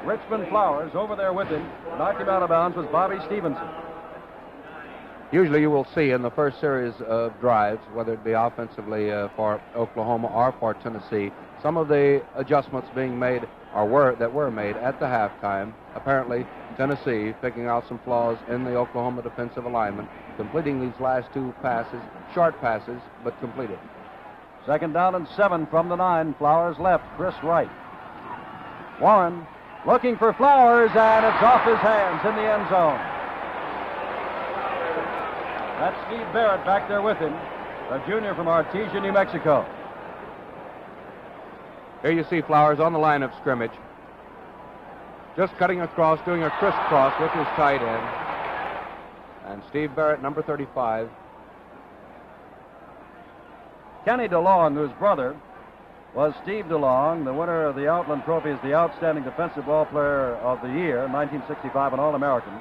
Richmond Flowers over there with him. Knocked him out of bounds was Bobby Stevenson. Usually you will see in the first series of drives, whether it be offensively for Oklahoma or for Tennessee, some of the adjustments being made that were made at the halftime. Apparently, Tennessee picking out some flaws in the Oklahoma defensive alignment, completing these last two passes, short passes, but completed. Second down and 7 from the 9. Flowers left, Chris right. Warren looking for Flowers, and it's off his hands in the end zone. That's Steve Barrett back there with him, a junior from Artesia, New Mexico. Here you see Flowers on the line of scrimmage. Just cutting across, doing a crisscross with his tight end. And Steve Barrett, number 35. Kenny DeLong, whose brother was Steve DeLong, the winner of the Outland Trophy as the Outstanding Defensive Ball Player of the Year, 1965, an All-American,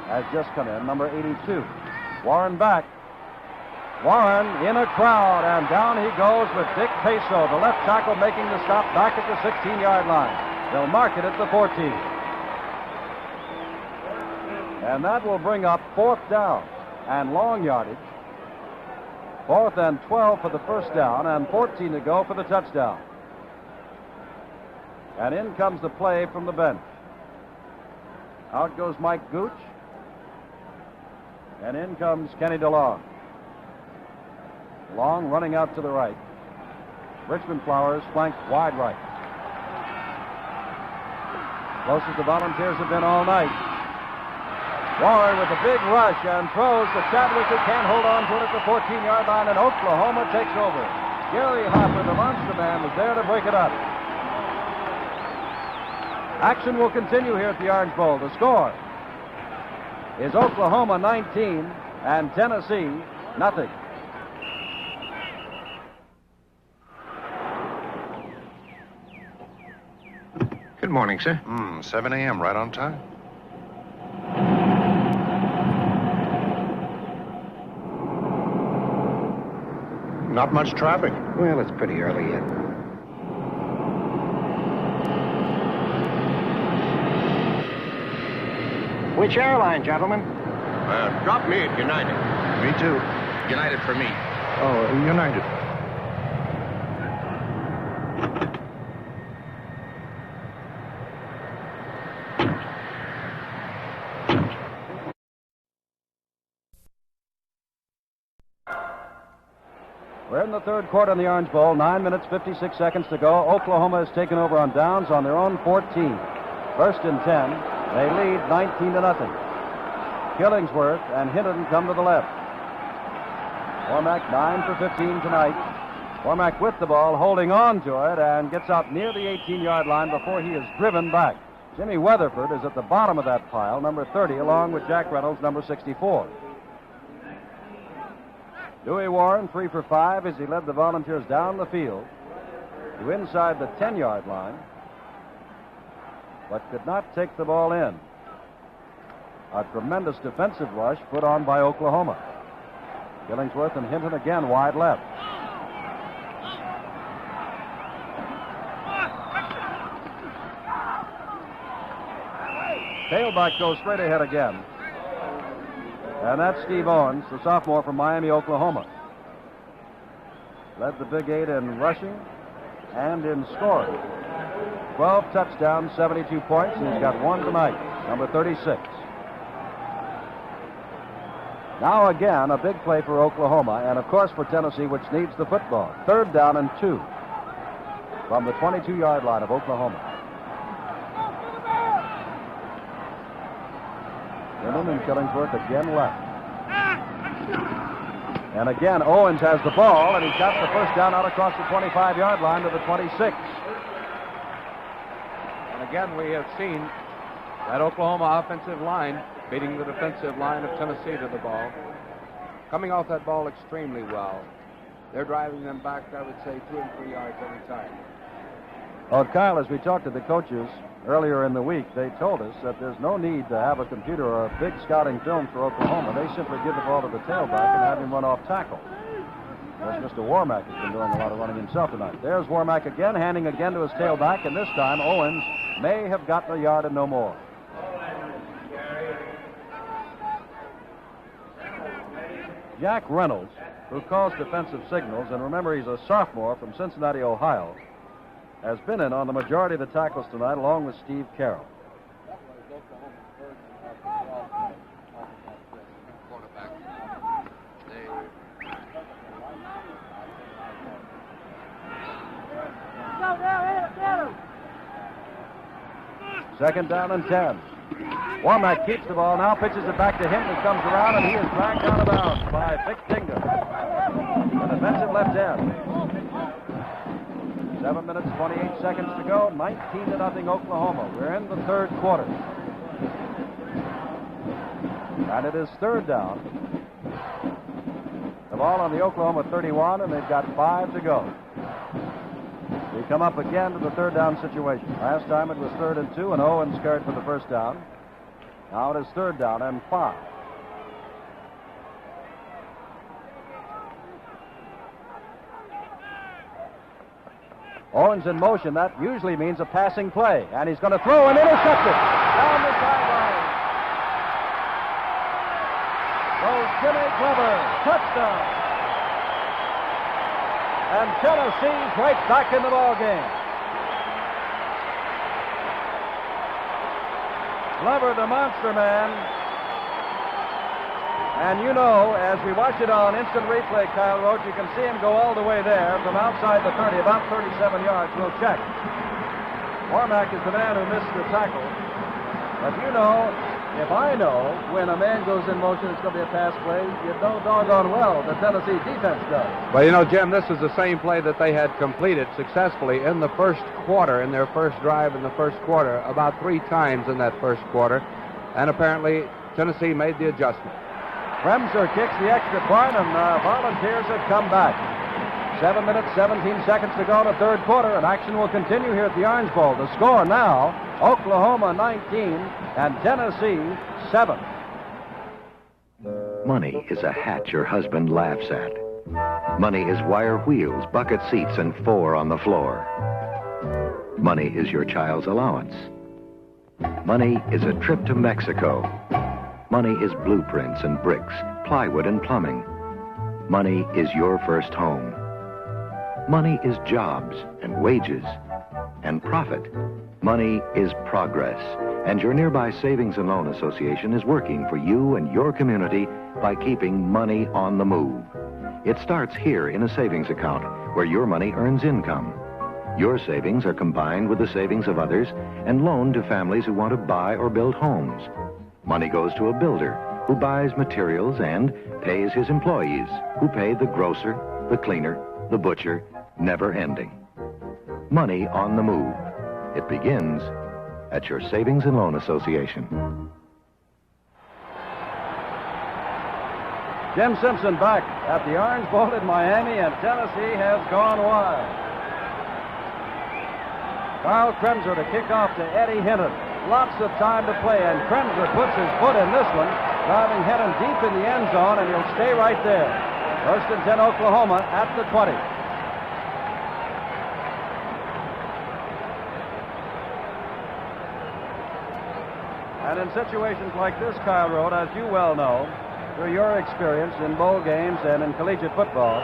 has just come in, number 82. Warren back. Warren in a crowd, and down he goes with Dick Peso, the left tackle, making the stop back at the 16-yard line. They'll mark it at the 14. And that will bring up 4th down and long yardage. 4th and 12 for the first down, and 14 to go for the touchdown. And in comes the play from the bench. Out goes Mike Gooch. And in comes Kenny DeLong. Long running out to the right. Richmond Flowers flanked wide right. Closest the Volunteers have been all night. Warren with a big rush and throws to Chadwick, who can't hold on to it at the 14-yard line, and Oklahoma takes over. Gary Harper, the monster man, was there to break it up. Action will continue here at the Orange Bowl. The score is Oklahoma 19 and Tennessee nothing. Good morning, sir. 7 a.m., right on time. Not much traffic. Well, it's pretty early yet. Which airline, gentlemen? Drop me at United. Me too. United for me. Oh, United. We're in the third quarter in the Orange Bowl. 9 minutes, 56 seconds to go. Oklahoma has taken over on downs on their own 14. First and 10. They lead 19-0. Killingsworth and Hinton come to the left. Cormack 9 for 15 tonight. Cormack with the ball, holding on to it, and gets out near the 18-yard line before he is driven back. Jimmy Weatherford is at the bottom of that pile, number 30, along with Jack Reynolds, number 64. Dewey Warren, 3 for 5, as he led the Volunteers down the field to inside the 10-yard line, but could not take the ball in. A tremendous defensive rush put on by Oklahoma. Killingsworth and Hinton again wide left. Tailback goes straight ahead again. And that's Steve Owens, the sophomore from Miami, Oklahoma. Led the Big Eight in rushing and in scoring. 12 touchdowns, 72 points, and he's got one tonight, number 36. Now again, a big play for Oklahoma, and of course for Tennessee, which needs the football. 3rd down and 2 from the 22-yard line of Oklahoma. Inman and Killingworth again left. And again, Owens has the ball, and he's got the first down out across the 25-yard line to the 26. And again, we have seen that Oklahoma offensive line beating the defensive line of Tennessee to the ball. Coming off that ball extremely well. They're driving them back, I would say, 2 and 3 yards every time. Well, Kyle, as we talked to the coaches earlier in the week, they told us that there's no need to have a computer or a big scouting film for Oklahoma. They simply give the ball to the tailback and have him run off tackle. Of course, Mr. Warmack has been doing a lot of running himself tonight. There's Warmack again, handing again to his tailback, and this time Owens may have gotten a yard and no more. Jack Reynolds, who calls defensive signals, and remember he's a sophomore from Cincinnati, Ohio, has been in on the majority of the tackles tonight, along with Steve Carroll. Second down and 10. Warmack keeps the ball now, pitches it back to him. He comes around, and he is dragged out of bounds by Vic Tinga, the defensive left end. 7 minutes, 28 seconds to go. 19-0 Oklahoma. We're in the 3rd quarter. And it is 3rd down. The ball on the Oklahoma 31, and they've got 5 to go. We come up again to the 3rd down situation. Last time it was 3rd and 2, and Owens carried for the first down. Now it is 3rd down and 5. Owens in motion. That usually means a passing play. And he's going to throw and intercept it down the sideline. Goes Jimmy Glover. Touchdown. And Tennessee's right back in the ball game. Glover, the monster man. And you know, as we watch it on instant replay, Kyle Roach, you can see him go all the way there from outside the 30, about 37 yards. We'll check. Warmack is the man who missed the tackle. But you know, if I know when a man goes in motion, it's going to be a pass play, you know doggone well the Tennessee defense does. Well, you know, Jim, this is the same play that they had completed successfully in the first quarter, in their first drive in the first quarter, about 3 times in that first quarter. And apparently, Tennessee made the adjustment. Kremser kicks the extra point, and Volunteers have come back. 7 minutes, 17 seconds to go in the 3rd quarter, and action will continue here at the Orange Bowl. The score now, Oklahoma 19 and Tennessee 7. Money is a hat your husband laughs at. Money is wire wheels, bucket seats, and 4 on the floor. Money is your child's allowance. Money is a trip to Mexico. Money is blueprints and bricks, plywood and plumbing. Money is your first home. Money is jobs and wages and profit. Money is progress, and your nearby Savings and Loan Association is working for you and your community by keeping money on the move. It starts here in a savings account where your money earns income. Your savings are combined with the savings of others and loaned to families who want to buy or build homes. Money goes to a builder who buys materials and pays his employees, who pay the grocer, the cleaner, the butcher, never ending. Money on the move. It begins at your Savings and Loan Association. Jim Simpson back at the Orange Bowl in Miami, and Tennessee has gone wild. Carl Kremser to kick off to Eddie Hinton. Lots of time to play, and Kremser puts his foot in this one, driving Hinton deep in the end zone, and he'll stay right there. 1st and 10 Oklahoma at the 20. And in situations like this, Kyle Road, as you well know, through your experience in bowl games and in collegiate football,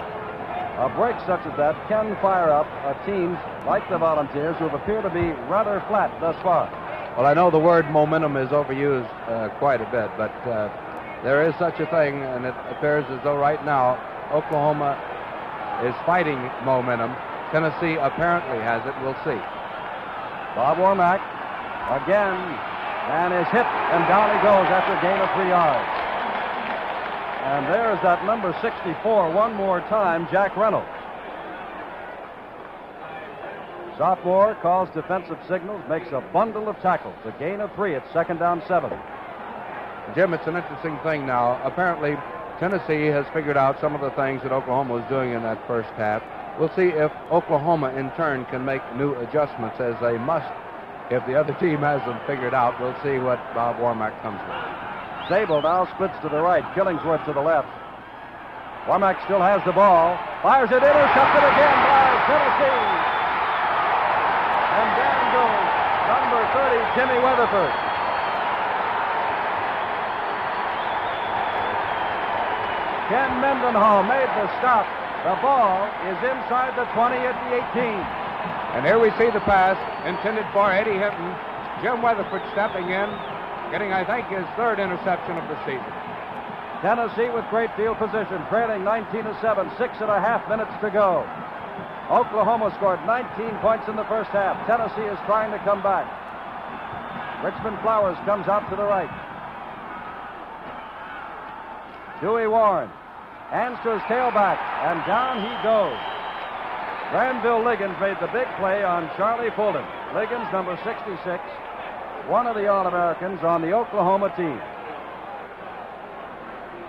A break such as that can fire up teams like the Volunteers who have appeared to be rather flat thus far. Well, I know the word momentum is overused quite a bit, but there is such a thing, and it appears as though right now Oklahoma is fighting momentum. Tennessee apparently has it. We'll see. Bob Womack again, and is hit, and down he goes after a gain of 3 yards. And there's that number 64 one more time, Jack Reynolds. Sophomore calls defensive signals, makes a bundle of tackles. A gain of 3. It's 2nd down 7. Jim, it's an interesting thing now. Apparently, Tennessee has figured out some of the things that Oklahoma was doing in that first half. We'll see if Oklahoma, in turn, can make new adjustments, as they must. If the other team has them figured out, we'll see what Bob Womack comes with. Zabel now splits to the right, Killingsworth to the left. Womack still has the ball, fires it, intercepted again by Tennessee. And down goes number 30, Jimmy Weatherford. Ken Mendenhall made the stop. The ball is inside the 20 at the 18. And here we see the pass intended for Eddie Hinton. Jim Weatherford stepping in, getting, I think, his 3rd interception of the season. Tennessee with great field position, trailing 19-7, 6.5 minutes to go. Oklahoma scored 19 points in the first half. Tennessee is trying to come back. Richmond Flowers comes out to the right. Dewey Warren hands to his tailback, and down he goes. Granville Liggins made the big play on Charlie Fulton. Liggins, number 66, one of the All-Americans on the Oklahoma team.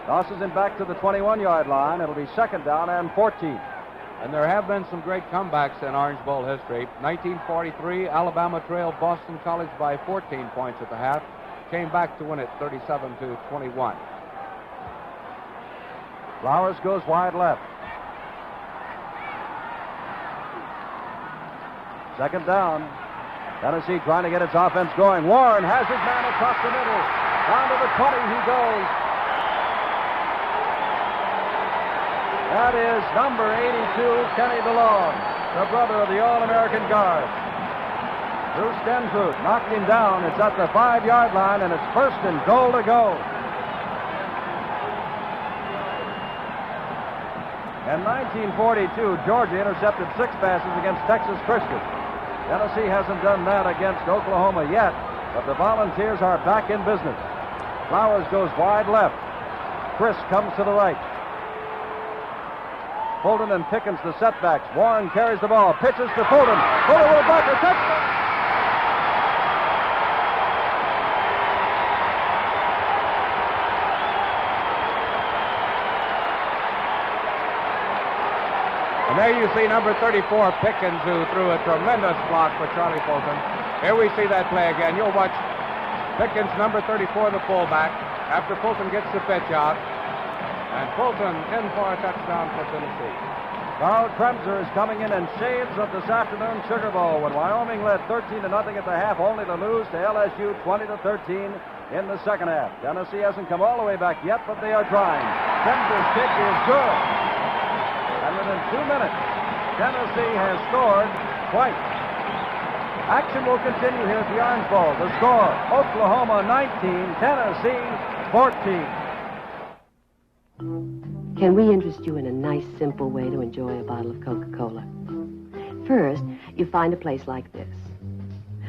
Tosses him back to the 21-yard line. It'll be 2nd down and 14. And there have been some great comebacks in Orange Bowl history. 1943, Alabama trailed Boston College by 14 points at the half. Came back to win it 37-21. Flowers goes wide left. 2nd down. Tennessee trying to get its offense going. Warren has his man across the middle. Down to the 20 he goes. That is number 82, Kenny DeLong, the brother of the All-American guard. Bruce Stenfruit knocked him down. It's at the 5-yard line, and it's 1st and goal to go. In 1942, Georgia intercepted 6 passes against Texas Christian. Tennessee hasn't done that against Oklahoma yet, but the Volunteers are back in business. Flowers goes wide left. Chris comes to the right. Fulton and Pickens the setbacks. Warren carries the ball, pitches to Fulton. Fulton will block a touchdown. And there you see number 34, Pickens, who threw a tremendous block for Charlie Fulton. Here we see that play again. You'll watch Pickens, number 34, the fullback, after Fulton gets the pitch out. And Fulton in for a touchdown for Tennessee. Carl Kremser is coming in shades of this afternoon Sugar Bowl when Wyoming led 13-0 at the half, only to lose to LSU 20-13 in the second half. Tennessee hasn't come all the way back yet, but they are trying. Kremser's kick is good. And within 2 minutes, Tennessee has scored twice. Action will continue here at the Orange Bowl. The score, Oklahoma 19, Tennessee 14. Can we interest you in a nice, simple way to enjoy a bottle of Coca-Cola? First, you find a place like this,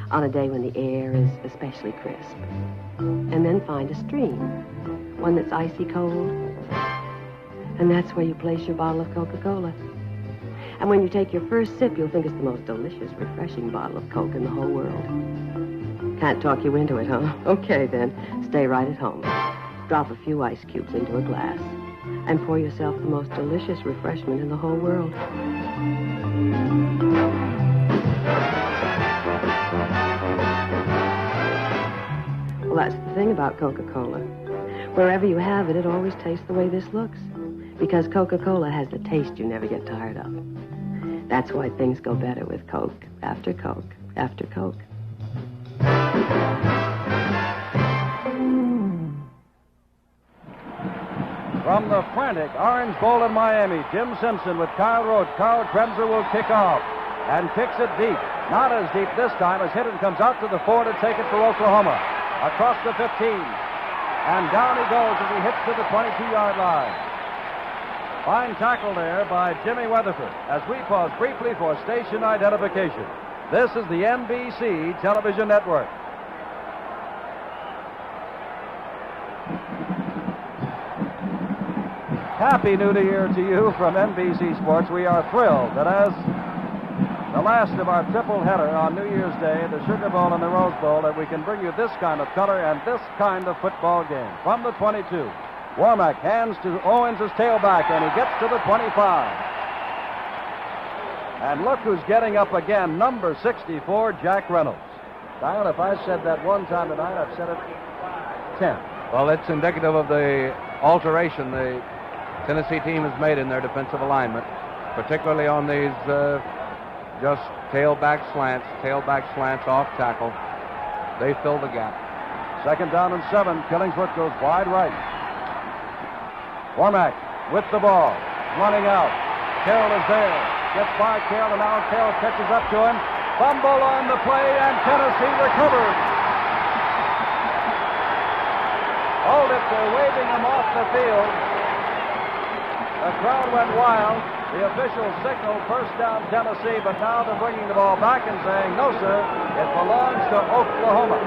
on a day when the air is especially crisp. And then find a stream, one that's icy cold. And that's where you place your bottle of Coca-Cola. And when you take your first sip, you'll think it's the most delicious, refreshing bottle of Coke in the whole world. Can't talk you into it, huh? Okay, then. Stay right at home. Drop a few ice cubes into a glass and pour yourself the most delicious refreshment in the whole world. Well, that's the thing about Coca-Cola. Wherever you have it, it always tastes the way this looks. Because Coca-Cola has the taste you never get tired of. That's why things go better with Coke after Coke after Coke. From the frantic Orange Bowl in Miami. Jim Simpson with Kyle Roach. Carl Kremser will kick off and kicks it deep. Not as deep this time as Hinton comes out to the 4 to take it for Oklahoma. Across the 15. And down he goes as he hits to the 22-yard line. Fine tackle there by Jimmy Weatherford as we pause briefly for station identification. This is the NBC television network. Happy New Year to you from NBC Sports. We are thrilled that as the last of our triple header on New Year's Day, the Sugar Bowl and the Rose Bowl, that we can bring you this kind of color and this kind of football game. From the 22, Warmack hands to Owens as tailback, and he gets to the 25. And look who's getting up again, number 64, Jack Reynolds. Dial, if I said that one time tonight, I've said it 10. Well, it's indicative of the alteration the Tennessee team has made in their defensive alignment, particularly on these just tailback slants off tackle. They fill the gap. 2nd down and 7. Killingsworth goes wide right. Warmack with the ball, running out. Carroll is there. Gets by Carroll, and now Carroll catches up to him. Fumble on the play, and Tennessee recovers. Hold it, they're waving him off the field. The crowd went wild. The officials signaled first down Tennessee, but now they're bringing the ball back and saying, no, sir, it belongs to Oklahoma.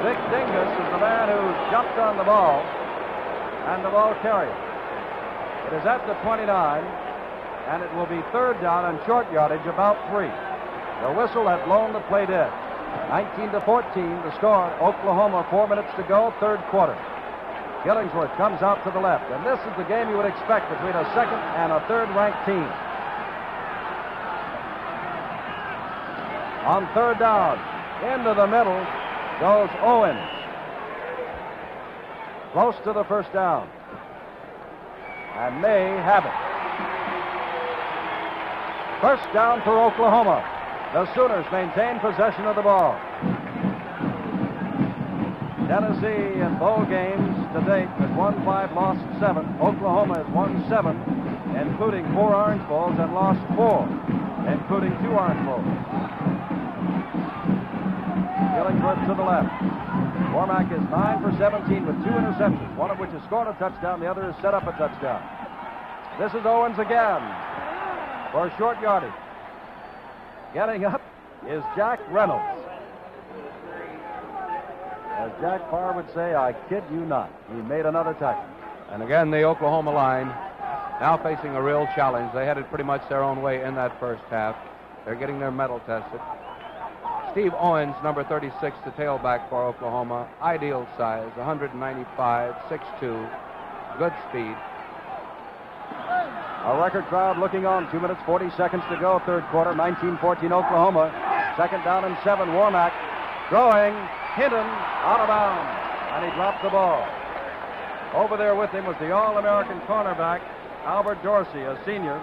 Vic Dingus is the man who jumped on the ball, and the ball carrier. It is at the 29, and it will be 3rd down and short yardage, about 3. The whistle had blown the play dead. 19-14, the score. Oklahoma, 4 minutes to go, 3rd quarter. Killingsworth comes out to the left, and this is the game you would expect between a 2nd and a 3rd-ranked team. On 3rd down, into the middle goes Owens. Close to the 1st down. And may have it. 1st down for Oklahoma. The Sooners maintain possession of the ball. Tennessee in bowl games to date has won 5, lost 7. Oklahoma has won 7, including 4 Orange Bowls, and lost 4, including 2 Orange Bowls. Killingsworth to the left. Warmack is 9 for 17 with 2 interceptions, one of which has scored a touchdown, the other has set up a touchdown. This is Owens again for a short yardage. Getting up is Jack Reynolds. As Jack Parr would say, I kid you not. He made another tackle. And again, the Oklahoma line now facing a real challenge. They had it pretty much their own way in that first half. They're getting their mettle tested. Steve Owens, number 36, the tailback for Oklahoma. Ideal size, 195, 6'2", good speed. A record crowd looking on. 2 minutes, 40 seconds to go, 3rd quarter, 19-14 Oklahoma. 2nd down and 7, Warmack throwing, Hinton out of bounds, and he dropped the ball. Over there with him was the All-American cornerback, Albert Dorsey, a senior.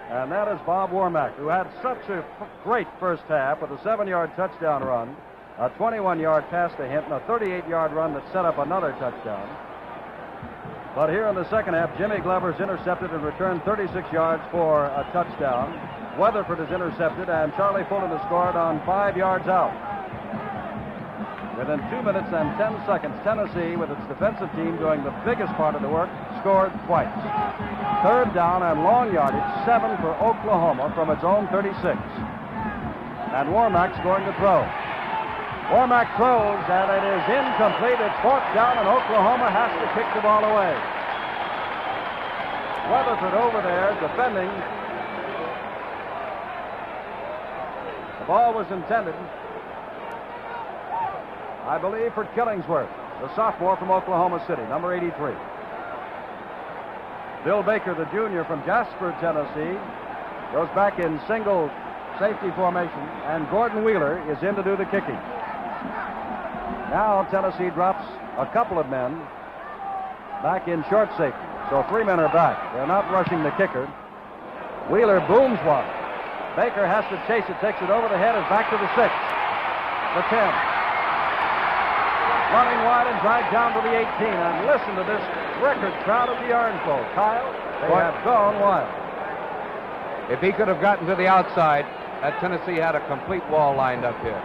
And that is Bob Warmack, who had such a great first half with a 7-yard touchdown run, a 21-yard pass to Hinton, a 38-yard run that set up another touchdown. But here in the second half, Jimmy Glover's intercepted and returned 36 yards for a touchdown. Weatherford is intercepted, and Charlie Fulton has scored on 5 yards out. Within 2 minutes and 10 seconds, Tennessee, with its defensive team doing the biggest part of the work, scored twice. 3rd down and long yardage, 7 for Oklahoma from its own 36. And Warmack's going to throw. Warmack throws, and it is incomplete. It's 4th down, and Oklahoma has to kick the ball away. Weatherford over there defending. The ball was intended, I believe, for Killingsworth, the sophomore from Oklahoma City, number 83. Bill Baker, the junior from Jasper, Tennessee, goes back in single safety formation, and Gordon Wheeler is in to do the kicking. Now Tennessee drops a couple of men back in short safety. So 3 men are back. They're not rushing the kicker. Wheeler booms one. Baker has to chase it, takes it over the head, is back to the 6, the 10. running wide and drive down to the 18. And listen to this record crowd at the Orange Bowl. Kyle, they have gone wild. If he could have gotten to the outside, that Tennessee had a complete wall lined up here.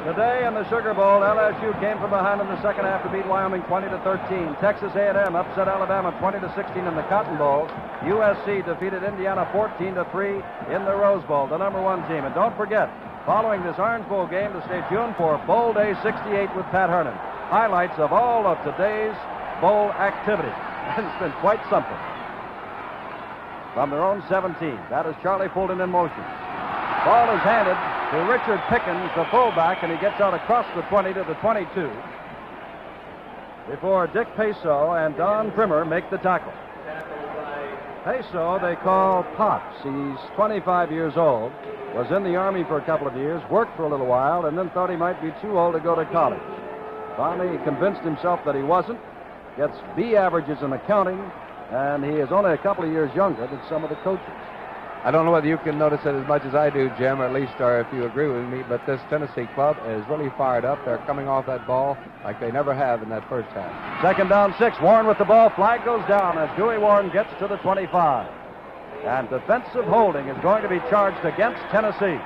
Today in the Sugar Bowl, LSU came from behind in the second half to beat Wyoming 20-13. Texas A&M upset Alabama 20-16 in the Cotton Bowl. USC defeated Indiana 14-3 in the Rose Bowl, the number one team. And don't forget, following this Orange Bowl game, to stay tuned for Bowl Day 68 with Pat Hernan. Highlights of all of today's bowl activity. It's been quite something. From their own 17, that is Charlie Fulton in motion. Ball is handed to Richard Pickens, the fullback, and he gets out across the 20 to the 22 before Dick Peso and Don Trimmer make the tackle. Peso they call Pops. He's 25 years old, was in the Army for a couple of years, worked for a little while, and then thought he might be too old to go to college. Finally, he convinced himself that he wasn't, gets B averages in accounting, and he is only a couple of years younger than some of the coaches. I don't know whether you can notice it as much as I do, Jim, or at least if you agree with me, but this Tennessee club is really fired up. They're coming off that ball like they never have in that first half. Second down, 6. Warren with the ball. Flag goes down as Dewey Warren gets to the 25. And defensive holding is going to be charged against Tennessee.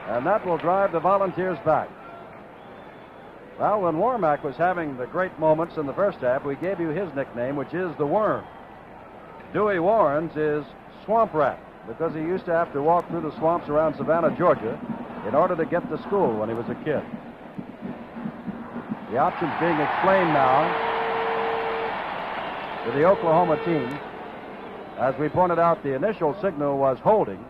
And that will drive the Volunteers back. Well, when Warmack was having the great moments in the first half, we gave you his nickname, which is the Worm. Dewey Warren's is Swamp Rat, because he used to have to walk through the swamps around Savannah, Georgia, in order to get to school when he was a kid. The options being explained now to the Oklahoma team. As we pointed out, the initial signal was holding,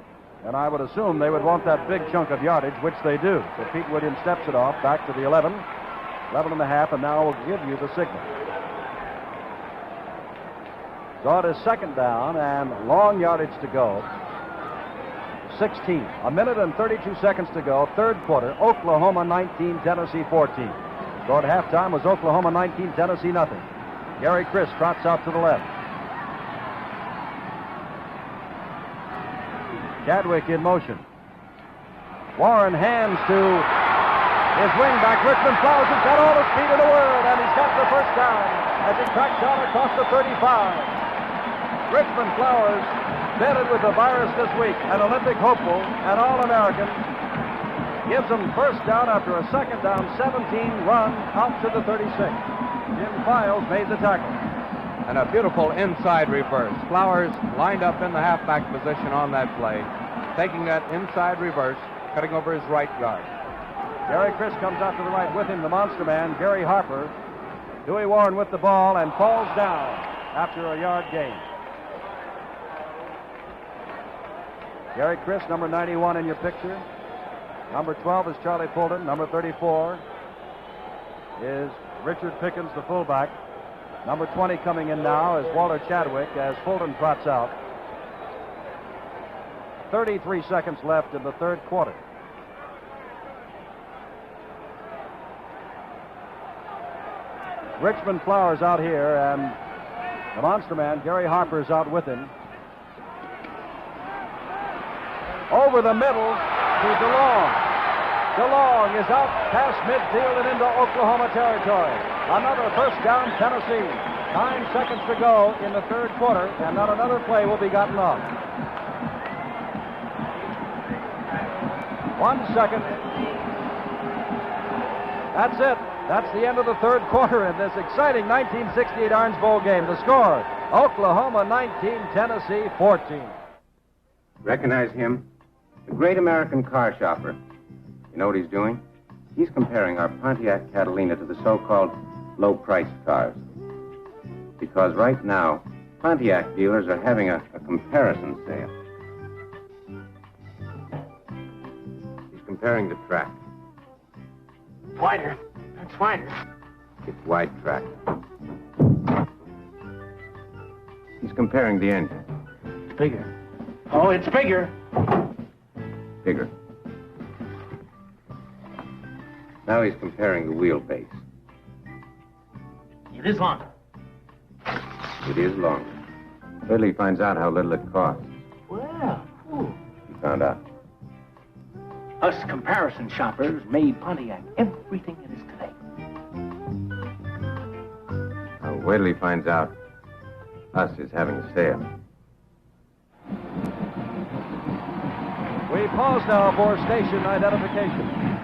and I would assume they would want that big chunk of yardage, which they do. So Pete Williams steps it off back to the 11, 11 and a half, and now we'll give you the signal. So it is second down and long yardage to go. 16. A minute and 32 seconds to go. Third quarter. Oklahoma 19, Tennessee 14. So at halftime was Oklahoma 19, Tennessee nothing. Gary Crisp trots out to the left. Chadwick in motion. Warren hands to his wingback. Richmond Flowers has got all the speed in the world, and he's got the first down as he tracks down across the 35. Richmond Flowers, vetted with the virus this week, an Olympic hopeful, an All-American, gives them first down after a second down, 17 run out to the 36. Jim Files made the tackle. And a beautiful inside reverse. Flowers lined up in the halfback position on that play, taking that inside reverse, cutting over his right guard. Gary Crisp comes out to the right with him, the monster man, Gary Harper. Dewey Warren with the ball and falls down after a yard gain. Gary Crisp, number 91 in your picture. Number 12 is Charlie Fulton. Number 34 is Richard Pickens, the fullback. Number 20 coming in now is Walter Chadwick as Fulton trots out. 33 seconds left in the third quarter. Richmond Flowers out here, and the monster man, Gary Harper, is out with him. Over the middle to DeLong. DeLong is out past midfield and into Oklahoma territory. Another first down, Tennessee. 9 seconds to go in the third quarter, and not another play will be gotten off. 1 second. That's it. That's the end of the third quarter in this exciting 1968 Orange Bowl game. The score, Oklahoma 19, Tennessee 14. Recognize him? The great American car shopper. You know what he's doing? He's comparing our Pontiac Catalina to the so-called low-priced cars. Because right now, Pontiac dealers are having a comparison sale. He's comparing the track. Wider. That's wider. It's wide track. He's comparing the engine. Bigger. Oh, it's bigger. Bigger. Now he's comparing the wheelbase. It is longer. It is longer. Wait till he finds out how little it costs. Well, He found out. Us comparison shoppers made Pontiac everything it is today. Now, wait till he finds out us is having a sale. We pause now for station identification.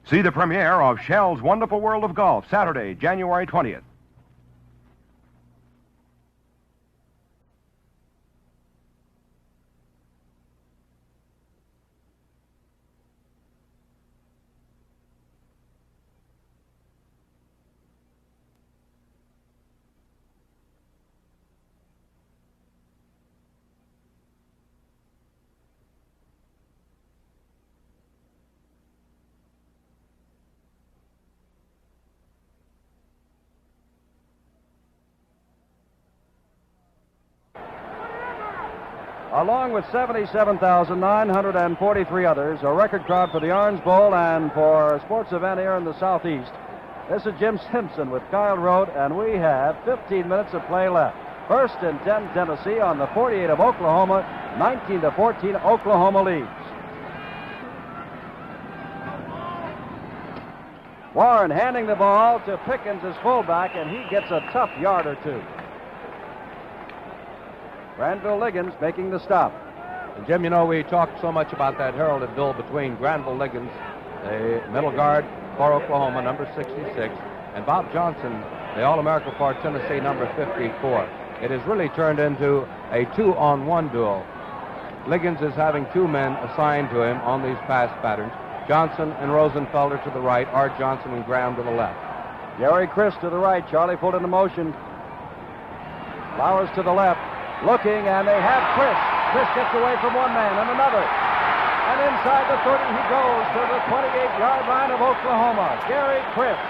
See the premiere of Shell's Wonderful World of Golf, Saturday, January 20th. Along with 77,943 others, a record crowd for the Orange Bowl and for a sports event here in the Southeast. This is Jim Simpson with Kyle Rote, and we have 15 minutes of play left. First and 10, Tennessee on the 48 of Oklahoma, 19-14, Oklahoma leads. Warren handing the ball to Pickens as fullback, and he gets a tough yard or two. Granville Liggins making the stop. And Jim, you know, we talked so much about that heralded duel between Granville Liggins, the middle guard for Oklahoma, number 66, and Bob Johnson, the All-America for Tennessee, number 54. It has really turned into a 2-on-1 duel. Liggins is having two men assigned to him on these pass patterns. Johnson and Rosenfelder to the right, Art Johnson and Graham to the left. Gary Chris to the right, Charlie pulled into motion. Flowers to the left. Looking, and they have Chris. Chris gets away from one man and another. And inside the 30, he goes to the 28-yard line of Oklahoma. Gary Chris,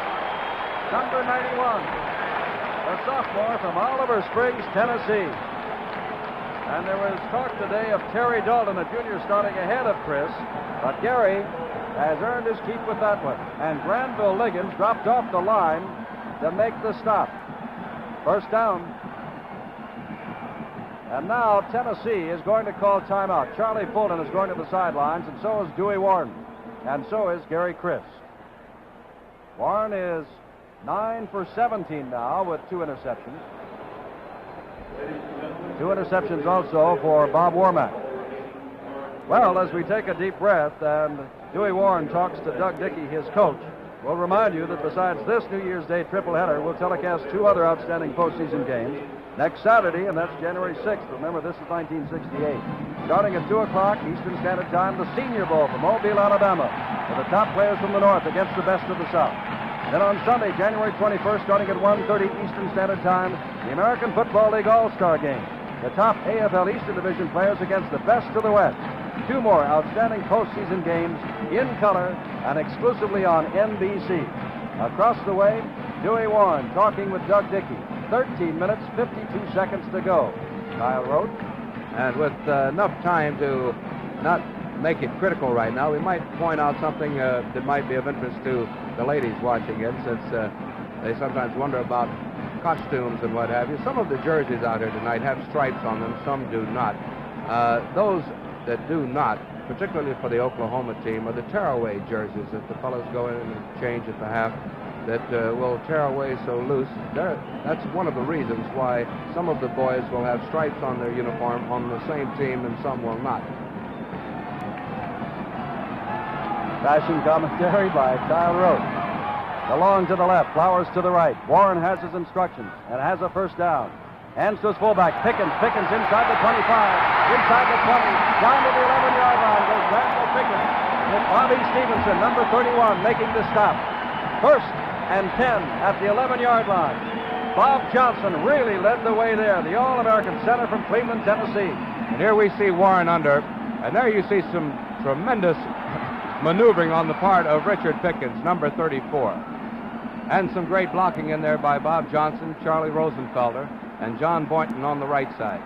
number 91, a sophomore from Oliver Springs, Tennessee. And there was talk today of Terry Dalton, a junior, starting ahead of Chris. But Gary has earned his keep with that one. And Granville Liggins dropped off the line to make the stop. First down. And now Tennessee is going to call timeout. Charlie Fulton is going to the sidelines, and so is Dewey Warren. And so is Gary Chris. Warren is 9 for 17 now with 2 interceptions. 2 interceptions also for Bob Womack. Well, as we take a deep breath and Dewey Warren talks to Doug Dickey, his coach, we'll remind you that besides this New Year's Day tripleheader, we'll telecast 2 other outstanding postseason games. Next Saturday, and that's January 6th. Remember, this is 1968. Starting at 2 o'clock Eastern Standard Time, the Senior Bowl from Mobile, Alabama, with the top players from the North against the best of the South. Then on Sunday, January 21st, starting at 1:30 Eastern Standard Time, the American Football League All-Star Game. The top AFL Eastern Division players against the best of the West. 2 more outstanding postseason games in color and exclusively on NBC. Across the way, Dewey Warren talking with Doug Dickey. 13 minutes, 52 seconds to go. Kyle Rote. And with enough time to not make it critical right now, we might point out something that might be of interest to the ladies watching it, since they sometimes wonder about costumes and what have you. Some of the jerseys out here tonight have stripes on them, some do not. Those that do not, particularly for the Oklahoma team, are the tearaway jerseys that the fellows go in and change at the half, that will tear away so loose. That's one of the reasons why some of the boys will have stripes on their uniform on the same team and some will not. Fashion commentary by Kyle Rote. DeLong to the left, Flowers to the right. Warren has his instructions and has a first down. Hands to his fullback, Pickens inside the 25, inside the 20, down to the 11-yard line goes Granville Pickens with Bobby Stevenson, number 31, making the stop. First and 10 at the 11-yard line. Bob Johnson really led the way there, the All-American center from Cleveland, Tennessee. And here we see Warren under, and there you see some tremendous maneuvering on the part of Richard Pickens, number 34. And some great blocking in there by Bob Johnson, Charlie Rosenfelder, and John Boynton on the right side.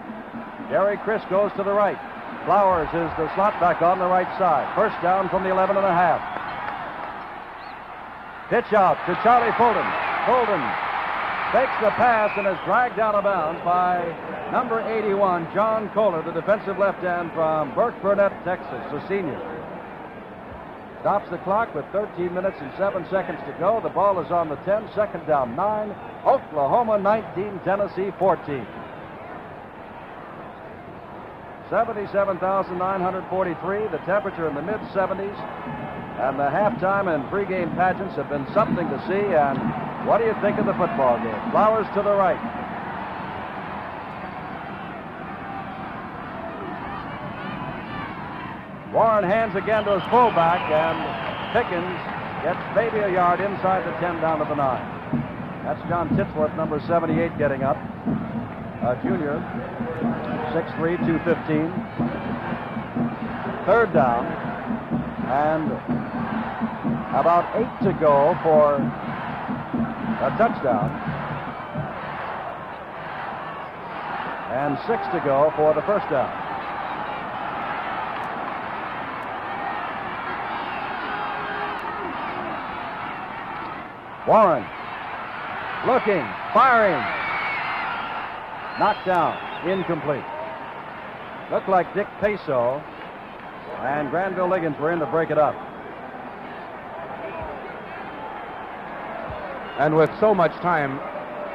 Gary Chris goes to the right. Flowers is the slot back on the right side. First down from the 11.5. Pitch out to Charlie Fulton. Fulton fakes the pass and is dragged out of bounds by number 81, John Kohler, the defensive left end from Burke Burnett, Texas, the senior. stops the clock with 13 minutes and 7 seconds to go. The ball is on the 10, second down 9. Oklahoma 19, Tennessee 14. 77,943, the temperature in the mid-70s, and the halftime and pregame pageants have been something to see. And what do you think of the football game? Flowers to the right. Warren hands again to his fullback, and Pickens gets maybe a yard inside the 10 down to the 9. That's John Titsworth, number 78, getting up. A junior, 6'3", 215. Third down, and about 8 to go for a touchdown, and 6 to go for the first down. Warren, looking, firing, knocked down, incomplete. Looked like Dick Peso and Granville Liggins were in to break it up. And with so much time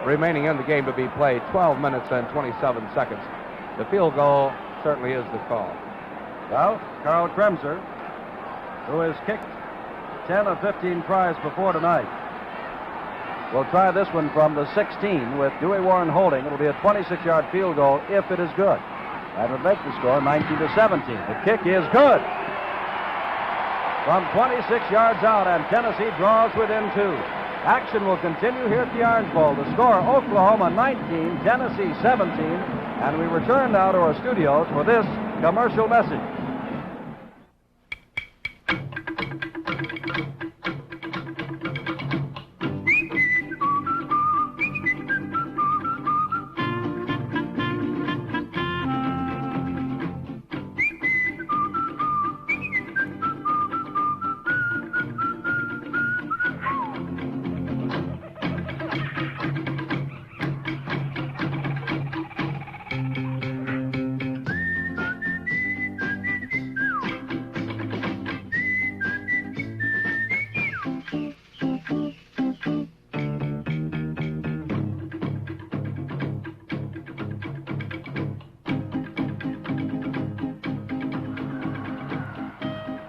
remaining in the game to be played, 12 minutes and 27 seconds, the field goal certainly is the call. Well, Carl Kremser, who has kicked 10 of 15 tries before tonight, will try this one from the 16 with Dewey Warren holding. It'll be a 26-yard field goal if it is good. That would make the score 19-17. The kick is good. From 26 yards out, and Tennessee draws within 2. Action will continue here at the Orange Bowl. The score, Oklahoma 19, Tennessee 17. And we return now to our studios for this commercial message.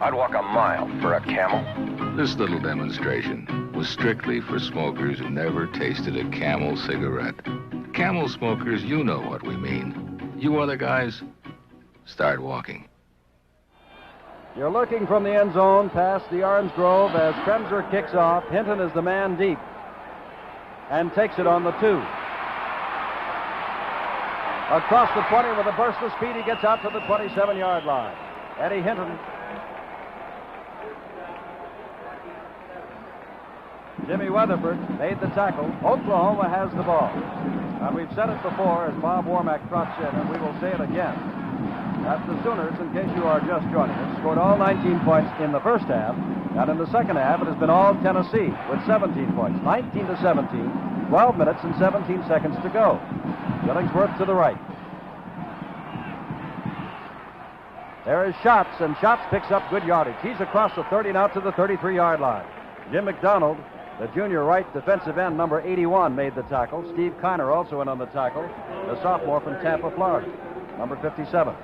I'd walk a mile for a camel. This little demonstration was strictly for smokers who never tasted a Camel cigarette. Camel smokers, you know what we mean. You other guys, start walking. You're looking from the end zone past the Orange Grove as Kremser kicks off. Hinton is the man deep and takes it on the 2. Across the 20 with a burst of speed, he gets out to the 27-yard line. Eddie Hinton. Jimmy Weatherford made the tackle. Oklahoma has the ball. And we've said it before as Bob Warmack trots in, and we will say it again, that the Sooners, in case you are just joining us, scored all 19 points in the first half, and in the second half it has been all Tennessee with 17 points. 19-17, 12 minutes and 17 seconds to go. Billingsworth to the right. There is Schatz, and Schatz picks up good yardage. He's across the 30 now to the 33-yard line. Jim McDonald, the junior right defensive end, number 81, made the tackle. Steve Kiner also in on the tackle, the sophomore from Tampa, Florida, number 57.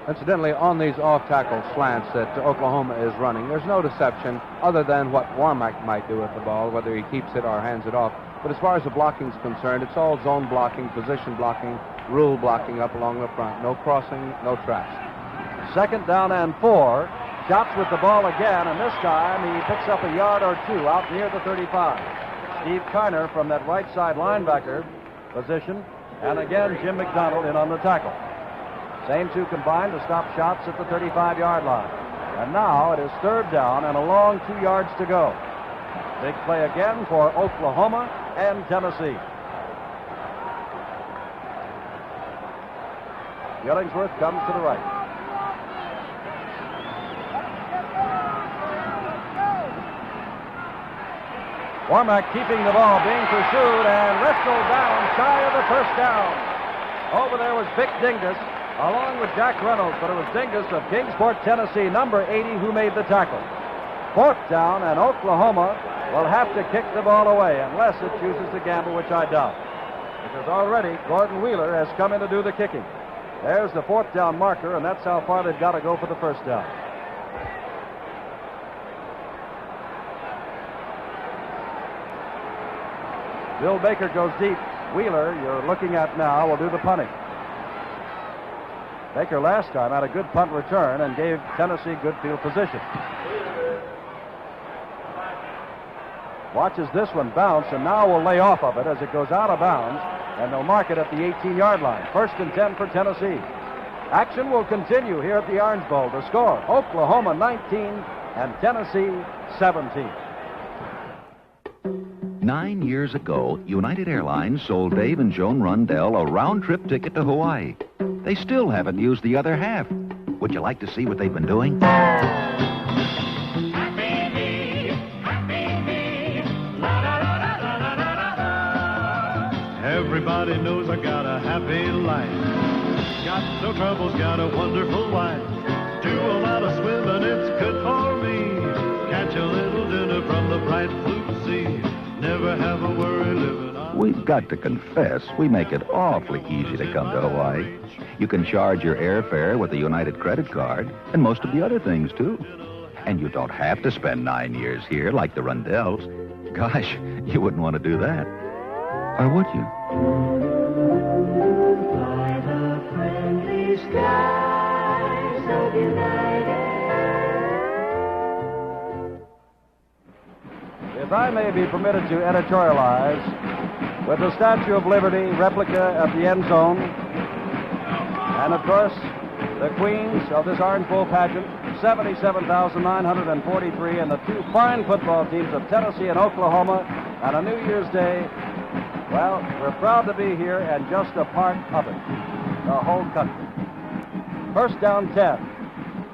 Incidentally, on these off-tackle slants that Oklahoma is running, there's no deception other than what Warmack might do with the ball, whether he keeps it or hands it off. But as far as the blocking is concerned, it's all zone blocking, position blocking, rule blocking up along the front. No crossing, no traps. Second down and 4. Schatz with the ball again, and this time he picks up a yard or 2 out near the 35. Steve Kiner from that right side linebacker position, and again Jim McDonald in on the tackle. Same 2 combined to stop Schatz at the 35-yard line. And now it is third down and a long 2 yards to go. Big play again for Oklahoma and Tennessee. Billingsworth comes to the right. Warmack keeping the ball, being pursued, and wrestled down shy of the first down. Over there was Vic Dingus, along with Jack Reynolds, but it was Dingus of Kingsport, Tennessee, number 80, who made the tackle. 4th down, and Oklahoma will have to kick the ball away unless it chooses to gamble, which I doubt. Because already Gordon Wheeler has come in to do the kicking. There's the 4th down marker, and that's how far they've got to go for the 1st down. Bill Baker goes deep. Wheeler, you're looking at now, will do the punting. Baker last time had a good punt return and gave Tennessee good field position. Watches this one bounce, and now will lay off of it as it goes out of bounds, and they'll mark it at the 18-yard line. 1st and 10 for Tennessee. Action will continue here at the Orange Bowl. The score, Oklahoma 19 and Tennessee 17. 9 years ago, United Airlines sold Dave and Joan Rundell a round-trip ticket to Hawaii. They still haven't used the other half. Would you like to see what they've been doing? Everybody knows I got a happy life. Got no troubles, got a wonderful wife. Do a lot of swimming, it's good for me. Catch a little dinner from the bright blue sea. Never have a worry living on. We've got to confess, we make it awfully easy to come to Hawaii. You can charge your airfare with a United credit card, and most of the other things, too. And you don't have to spend 9 years here like the Rundells. Gosh, you wouldn't want to do that. Or would you? By the friendly skies of United. If I may be permitted to editorialize, with the Statue of Liberty replica at the end zone, and of course, the queens of this Orange Bowl pageant, 77,943, and the 2 fine football teams of Tennessee and Oklahoma, and a New Year's Day, well, we're proud to be here and just a part of it, the whole country. 1st down 10.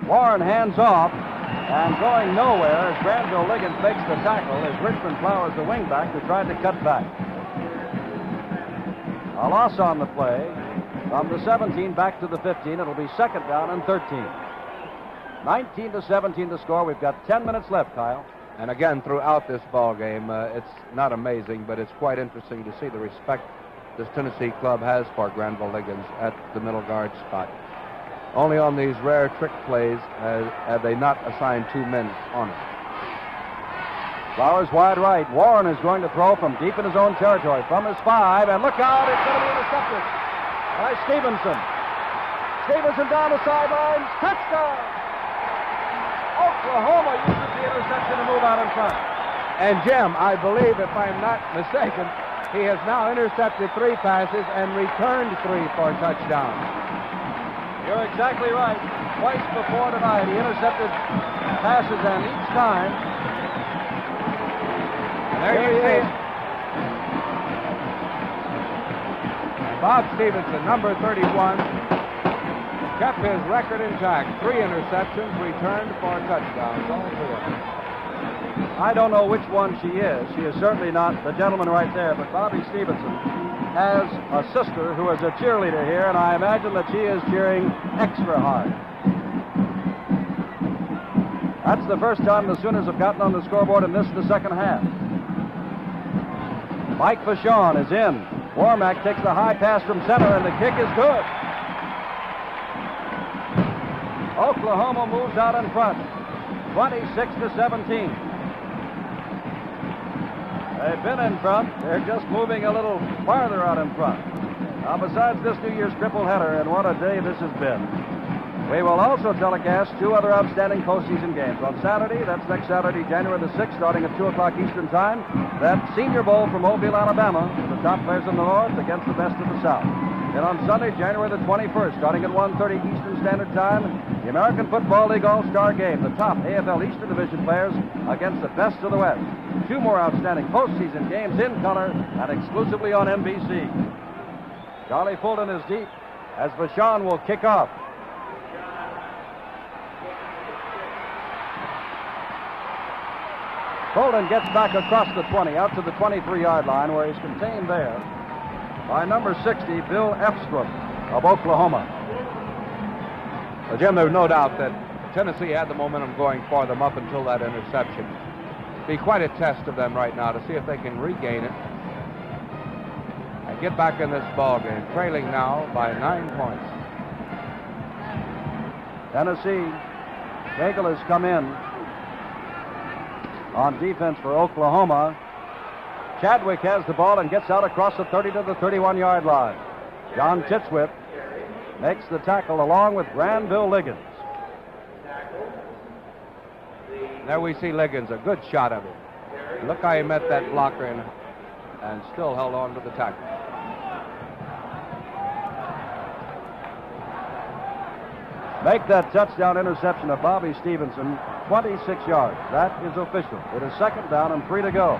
Warren hands off, and going nowhere as Granville Liggins makes the tackle as Richmond Flowers, the wingback, who tried to cut back. A loss on the play. From the 17 back to the 15, it'll be 2nd down and 13. 19-17 the score. We've got 10 minutes left, Kyle. And again, throughout this ball game, it's not amazing, but it's quite interesting to see the respect this Tennessee club has for Granville Liggins at the middle guard spot. Only on these rare trick plays have they not assigned 2 men on it. Flowers wide right. Warren is going to throw from deep in his own territory, from his 5, and look out, it's going to be intercepted by Stevenson. Stevenson down the sidelines, touchdown! Oklahoma uses the interception to move out in front. And Jim, I believe, if I'm not mistaken, he has now intercepted 3 passes and returned 3 for touchdowns. You're exactly right. Twice before tonight, he intercepted passes, and each time. And there you see it. Bob Stevenson, number 31, kept his record intact. 3 interceptions, returned for touchdowns, all 4. I don't know which one she is. She is certainly not the gentleman right there, but Bobby Stevenson has a sister who is a cheerleader here, and I imagine that she is cheering extra hard. That's the first time the Sooners have gotten on the scoreboard in this, the second half. Mike Vachon is in. Warmack takes the high pass from center, and the kick is good. Oklahoma moves out in front, 26-17. They've been in front. They're just moving a little farther out in front. Now, besides this New Year's triple header, and what a day this has been, we will also telecast 2 other outstanding postseason games. On Saturday, that's next Saturday, January the 6th, starting at 2 o'clock Eastern Time, that Senior Bowl from Mobile, Alabama, with the top players in the North against the best of the South. Then on Sunday, January the 21st, starting at 1:30 Eastern Standard Time, the American Football League All-Star Game, the top AFL Eastern Division players against the best of the West. 2 more outstanding postseason games in color and exclusively on NBC. Charlie Fulton is deep as Vachon will kick off. Fulton gets back across the 20, out to the 23-yard line, where he's contained there by number 60, Bill Efstrom of Oklahoma. Well, Jim, there's no doubt that Tennessee had the momentum going for them up until that interception. Be quite a test of them right now to see if they can regain it and get back in this ball game, trailing now by 9 points. Tennessee, Cagle has come in on defense for Oklahoma. Chadwick has the ball and gets out across the 30 to the 31-yard line. John Titswip makes the tackle along with Granville Liggins. There we see Liggins, a good shot of it. Look how he met that blocker and still held on to the tackle. Make that touchdown interception of Bobby Stevenson, 26 yards. That is official. It is second down and 3 to go.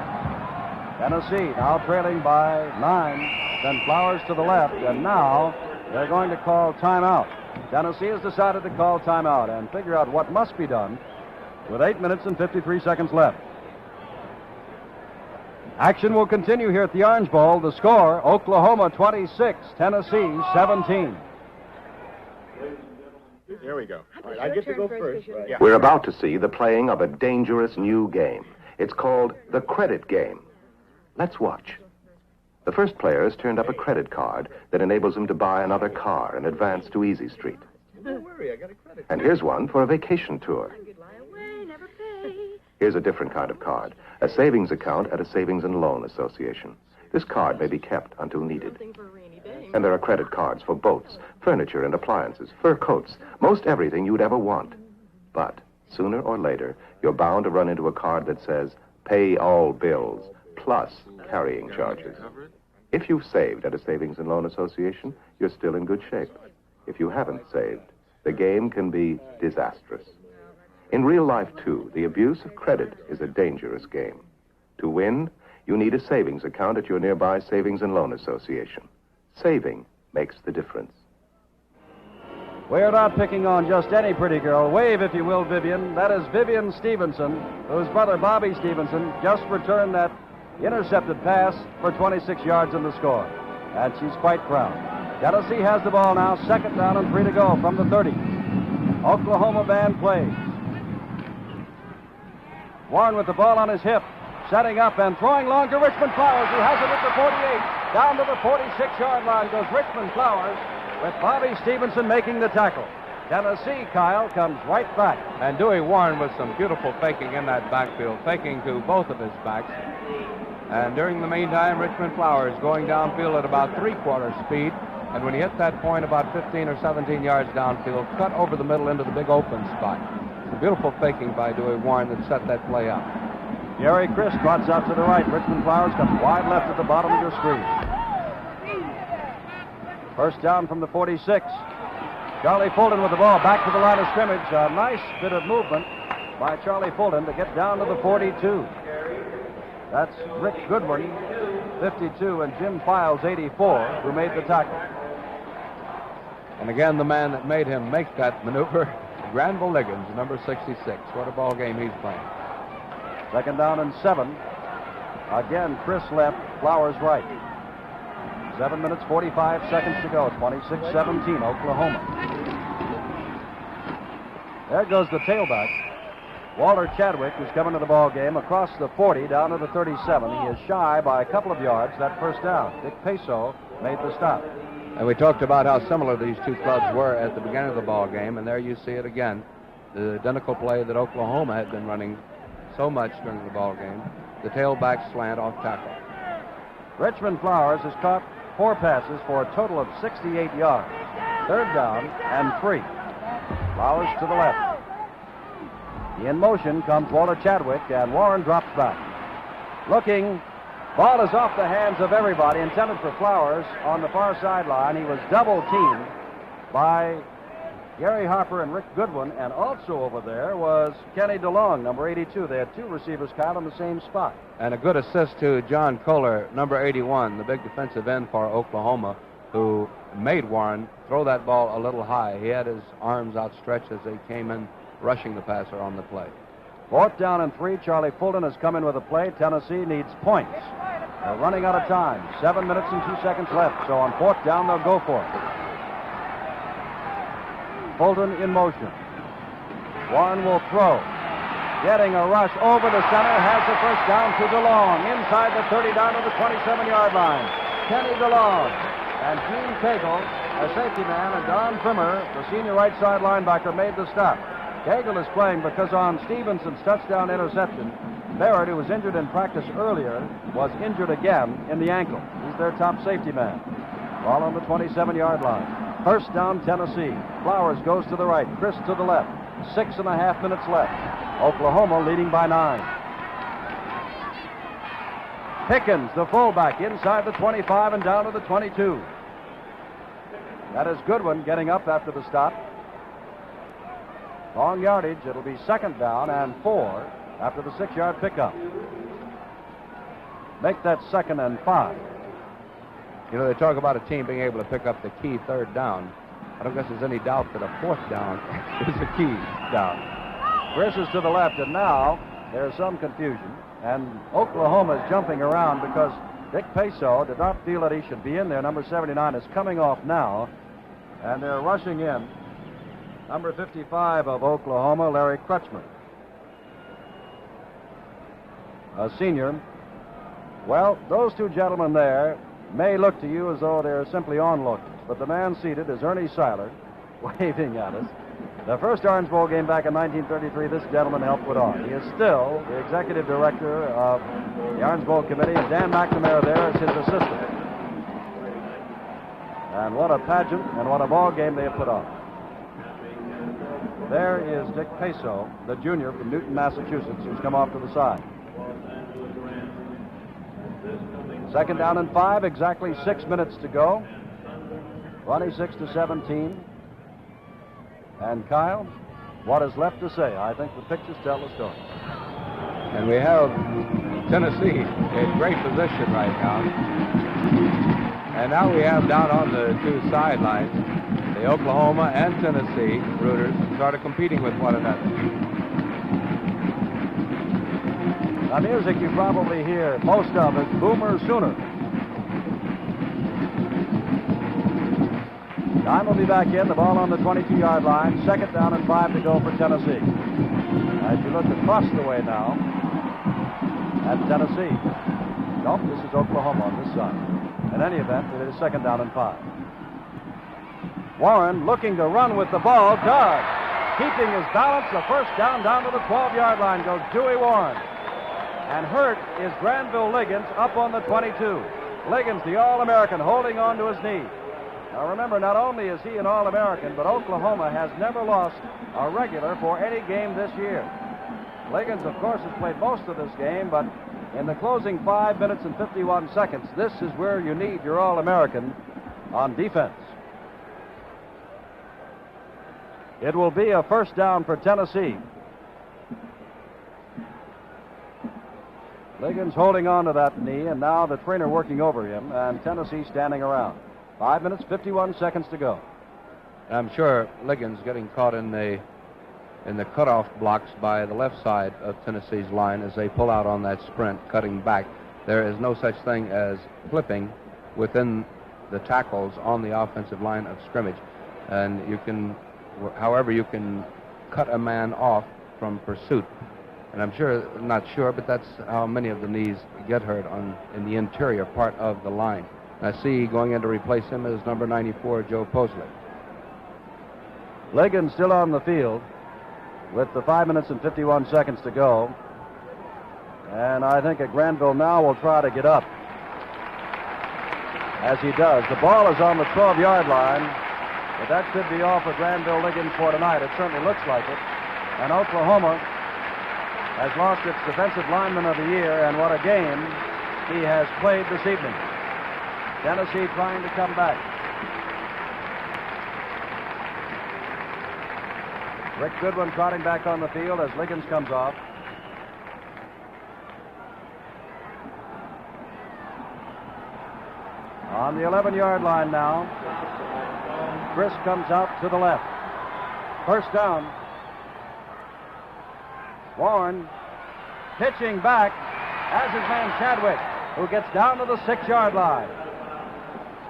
Tennessee now trailing by 9. Then Flowers to the left, and now they're going to call timeout. Tennessee has decided to call timeout and figure out what must be done with 8 minutes and 53 seconds left. Action will continue here at the Orange Bowl. The score, Oklahoma 26, Tennessee 17. Here we go. All right, I get to go first. Right? Yeah. We're about to see the playing of a dangerous new game. It's called the credit game. Let's watch. The first player has turned up a credit card that enables him to buy another car and advance to Easy Street. Don't worry, I got a credit. And here's one for a vacation tour. Here's a different kind of card, a savings account at a savings and loan association. This card may be kept until needed. And there are credit cards for boats, furniture and appliances, fur coats, most everything you'd ever want. But sooner or later, you're bound to run into a card that says, pay all bills, plus carrying charges. If you've saved at a savings and loan association, you're still in good shape. If you haven't saved, the game can be disastrous. In real life, too, the abuse of credit is a dangerous game. To win, you need a savings account at your nearby savings and loan association. Saving makes the difference. We're not picking on just any pretty girl. Wave, if you will, Vivian. That is Vivian Stevenson, whose brother Bobby Stevenson just returned that intercepted pass for 26 yards in the score. And she's quite proud. Tennessee has the ball now, second down and 3 to go from the 30. Oklahoma band plays. Warren with the ball on his hip, setting up and throwing long to Richmond Flowers, who has it at the 48. Down to the 46-yard line goes Richmond Flowers, with Bobby Stevenson making the tackle. Tennessee, Kyle, comes right back. And Dewey Warren with some beautiful faking in that backfield, faking to both of his backs. And during the meantime, Richmond Flowers going downfield at about three-quarter speed. And when he hit that point about 15 or 17 yards downfield, cut over the middle into the big open spot. A beautiful faking by Dewey Warren that set that play up. Gary Chris trots out to the right. Richmond Flowers comes wide left at the bottom of your screen. First down from the 46. Charlie Fulton with the ball back to the line of scrimmage. A nice bit of movement by Charlie Fulton to get down to the 42. That's Rick Goodwin, 52, and Jim Files, 84, who made the tackle. And again, the man that made him make that maneuver, Granville Liggins, number 66. What a ball game he's playing. Second down and 7. Again, Chris left, Flowers right. 7 minutes, 45 seconds to go. 26-17, Oklahoma. There goes the tailback. Walter Chadwick, who's coming to the ball game across the 40 down to the 37. He is shy by a couple of yards that first down. Dick Peso made the stop. And we talked about how similar these two clubs were at the beginning of the ball game, and there you see it again. The identical play that Oklahoma had been running so much during the ball game. The tailback slant off tackle. Richmond Flowers has caught 4 passes for a total of 68 yards. Third down and 3. Flowers to the left. In motion comes Walter Chadwick, and Warren drops back. Looking, ball is off the hands of everybody, intended for Flowers on the far sideline. He was double-teamed by Gary Harper and Rick Goodwin, and also over there was Kenny DeLong, number 82. They had 2 receivers, Kyle, in the same spot. And a good assist to John Kohler, number 81, the big defensive end for Oklahoma, who made Warren throw that ball a little high. He had his arms outstretched as they came in, rushing the passer on the play. Fourth down and 3. Charlie Fulton has come in with a play. Tennessee needs points. They're running out of time. 7 minutes and 2 seconds left. So on fourth down, they'll go for it. Fulton in motion. Warren will throw. Getting a rush over the center, has the first down to DeLong. Inside the 30, down to the 27-yard line. Kenny DeLong and Gene Cagle, a safety man, and Don Trimmer, the senior right side linebacker, made the stop. Cagle is playing because on Stevenson's touchdown interception, Barrett, who was injured in practice earlier, was injured again in the ankle. He's their top safety man. Ball on the 27-yard line. First down, Tennessee. Flowers goes to the right, Chris to the left. 6.5 minutes left. Oklahoma leading by 9. Pickens, the fullback, inside the 25 and down to the 22. That is Goodwin getting up after the stop. Long yardage. It'll be second down and 4 after the 6-yard pickup. Make that 2nd and 5. You know, they talk about a team being able to pick up the key third down. I don't guess there's any doubt that a 4th down is a key down. Chris is to the left, and now there's some confusion. And Oklahoma is jumping around because Dick Peso did not feel that he should be in there. Number 79 is coming off now, and they're rushing in. Number 55 of Oklahoma, Larry Crutchman, a senior. Well, those two gentlemen there may look to you as though they're simply onlookers, but the man seated is Ernie Seiler, waving at us. The first Orange Bowl game back in 1933, this gentleman helped put on. He is still the executive director of the Orange Bowl committee, and Dan McNamara there is his assistant. And what a pageant and what a ball game they have put on. There is Dick Peso, the junior from Newton, Massachusetts, who's come off to the side. Second down and 5, exactly 6 minutes to go. 26-17. And Kyle, what is left to say? I think the pictures tell the story. And we have Tennessee in great position right now. And now we have down on the two sidelines, the Oklahoma and Tennessee rooters started competing with one another. The music you probably hear most of is Boomer Sooner. Time will be back in. The ball on the 22-yard line. Second down and 5 to go for Tennessee. As you look across the way now at Tennessee. Nope, this is Oklahoma on this side. In any event, it is second down and 5. Warren looking to run with the ball. Does. Keeping his balance. The first down to the 12-yard line goes Dewey Warren. And hurt is Granville Liggins up on the 22. Liggins, the All-American, holding on to his knee. Now remember, not only is he an All-American, but Oklahoma has never lost a regular for any game this year. Liggins, of course, has played most of this game, but in the closing 5 minutes and 51 seconds, this is where you need your All-American on defense. It will be a first down for Tennessee. Liggins holding on to that knee, and now the trainer working over him, and Tennessee standing around. 5 minutes, 51 seconds to go. I'm sure Liggins getting caught in the cutoff blocks by the left side of Tennessee's line as they pull out on that sprint, cutting back. There is no such thing as flipping within the tackles on the offensive line of scrimmage. And you can, however, you can cut a man off from pursuit. And I'm not sure, but that's how many of the knees get hurt in the interior part of the line. I see going in to replace him is number 94, Joe Posley. Liggins still on the field with the 5 minutes and 51 seconds to go. And I think at Granville now will try to get up. As he does. The ball is on the 12-yard line, but that should be all for Granville Liggins for tonight. It certainly looks like it. And Oklahoma has lost its defensive lineman of the year, and what a game he has played this evening. Tennessee trying to come back. Rick Goodwin trotting back on the field as Liggins comes off. On the 11-yard line now. Chris comes out to the left. First down. Warren pitching back as his man Chadwick, who gets down to the 6-yard line.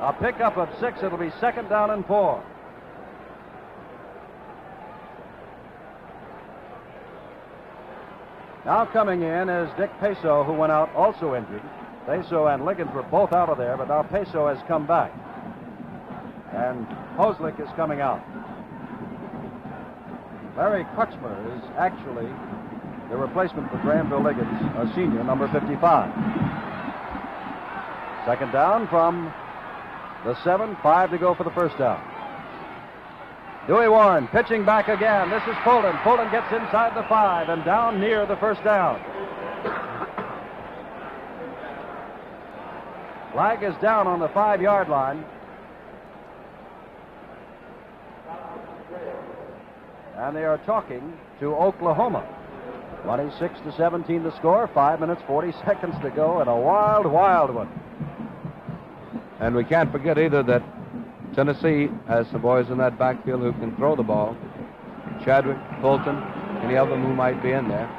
A pickup of 6. It'll be second down and 4. Now coming in is Dick Peso, who went out also injured. Peso and Liggins were both out of there, but now Peso has come back. And Hoslick is coming out. Larry Krutzmer is actually the replacement for Granville Liggins, a senior, number 55. Second down from the 7, 5 to go for the first down. Dewey Warren pitching back again. This is Fulton. Fulton gets inside the 5 and down near the first down. Flag is down on the 5-yard line. And they are talking to Oklahoma. 26-17 the score, 5 minutes, 40 seconds to go, and a wild, wild one. And we can't forget either that Tennessee has some boys in that backfield who can throw the ball. Chadwick, Fulton, any of them who might be in there.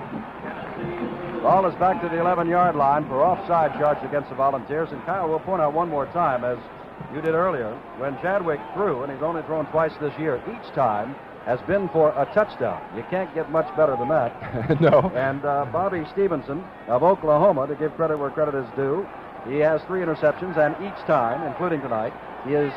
Ball is back to the 11-yard line for offside charge against the Volunteers. And Kyle, we'll point out one more time, as you did earlier, when Chadwick threw, and he's only thrown twice this year, each time has been for a touchdown. You can't get much better than that. No. And Bobby Stevenson of Oklahoma, to give credit where credit is due, he has 3 interceptions, and each time, including tonight, he has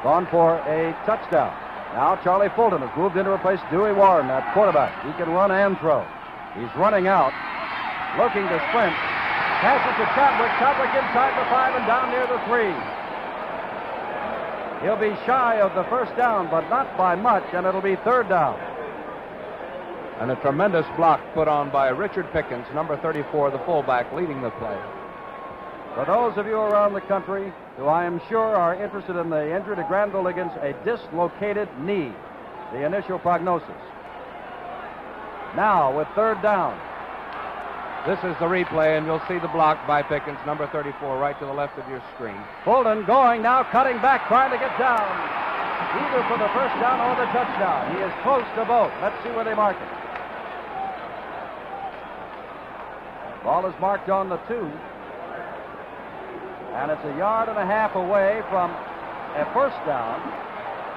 gone for a touchdown. Now Charlie Fulton has moved in to replace Dewey Warren at quarterback. He can run and throw. He's running out, looking to sprint. Passes to Chadwick. Chadwick inside the 5 and down near the 3. He'll be shy of the first down, but not by much, and it'll be third down. And a tremendous block put on by Richard Pickens, number 34, the fullback, leading the play. For those of you around the country who I am sure are interested in the injury to Granville Liggins, a dislocated knee, the initial prognosis. Now with third down. This is the replay, and you'll see the block by Pickens, number 34, right to the left of your screen. Fulton going now, cutting back, trying to get down, either for the first down or the touchdown. He is close to both. Let's see where they mark it. Ball is marked on the 2. And it's 1.5 yards away from a first down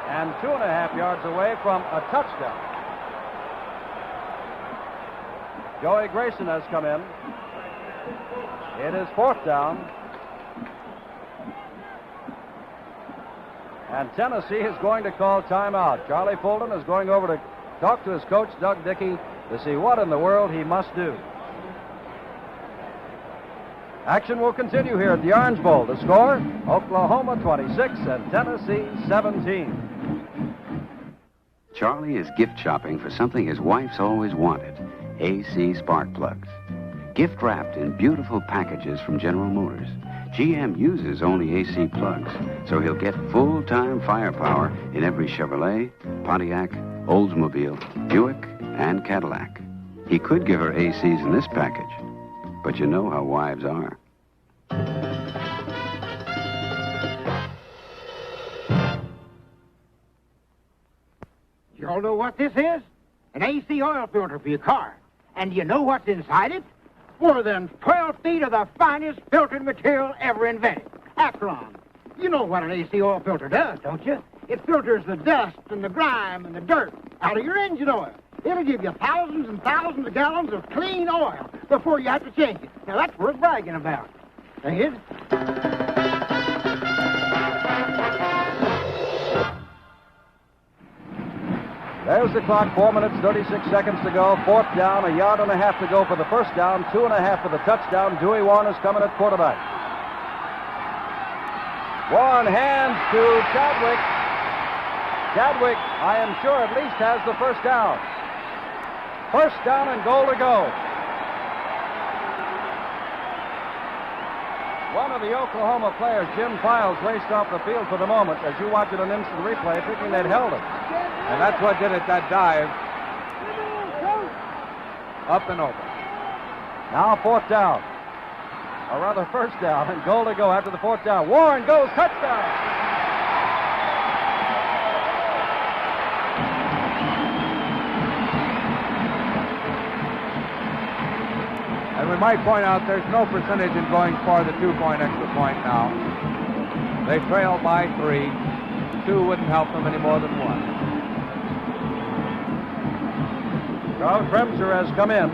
and 2.5 yards away from a touchdown. Joey Grayson has come in. It is fourth down. And Tennessee is going to call timeout. Charlie Fulton is going over to talk to his coach, Doug Dickey, to see what in the world he must do. Action will continue here at the Orange Bowl. The score, Oklahoma 26 and Tennessee 17. Charlie is gift shopping for something his wife's always wanted, AC spark plugs. Gift wrapped in beautiful packages from General Motors. GM uses only AC plugs, so he'll get full-time firepower in every Chevrolet, Pontiac, Oldsmobile, Buick, and Cadillac. He could give her ACs in this package, but you know how wives are. You all know what this is? An AC oil filter for your car. And you know what's inside it? More than 12 feet of the finest filtered material ever invented. Acron. You know what an AC oil filter does, don't you? It filters the dust and the grime and the dirt out of your engine oil. It'll give you thousands and thousands of gallons of clean oil before you have to change it. Now, that's worth bragging about. Ain't it? There's the clock, 4 minutes, 36 seconds to go. Fourth down, 1.5 yards to go for the first down, 2.5 for the touchdown. Dewey Warren is coming at quarterback. Warren hands to Chadwick. Chadwick, I am sure, at least has the first down. First down and goal to go. One of the Oklahoma players, Jim Files, raced off the field for the moment as you watch it on instant replay, thinking they'd held him. And that's what did it, that dive. Up and over. Now fourth down. Or rather first down and goal to go after the fourth down. Warren goes, touchdown! And we might point out there's no percentage in going for the 2-point extra point now. They trail by 3. 2 wouldn't help them any more than 1. Charles Kremser has come in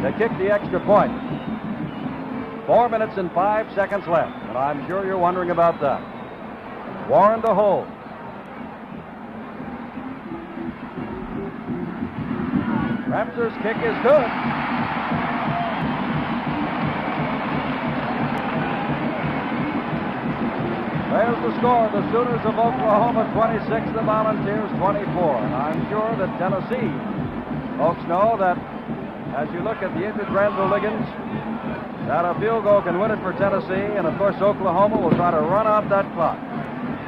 to kick the extra point. 4 minutes and 5 seconds left, and I'm sure you're wondering about that. Warren to hold. Kremser's kick is good. There's the score. The Sooners of Oklahoma 26, the Volunteers 24. And I'm sure that Tennessee folks know that as you look at the injured Granville Liggins, that a field goal can win it for Tennessee, and of course Oklahoma will try to run out that clock.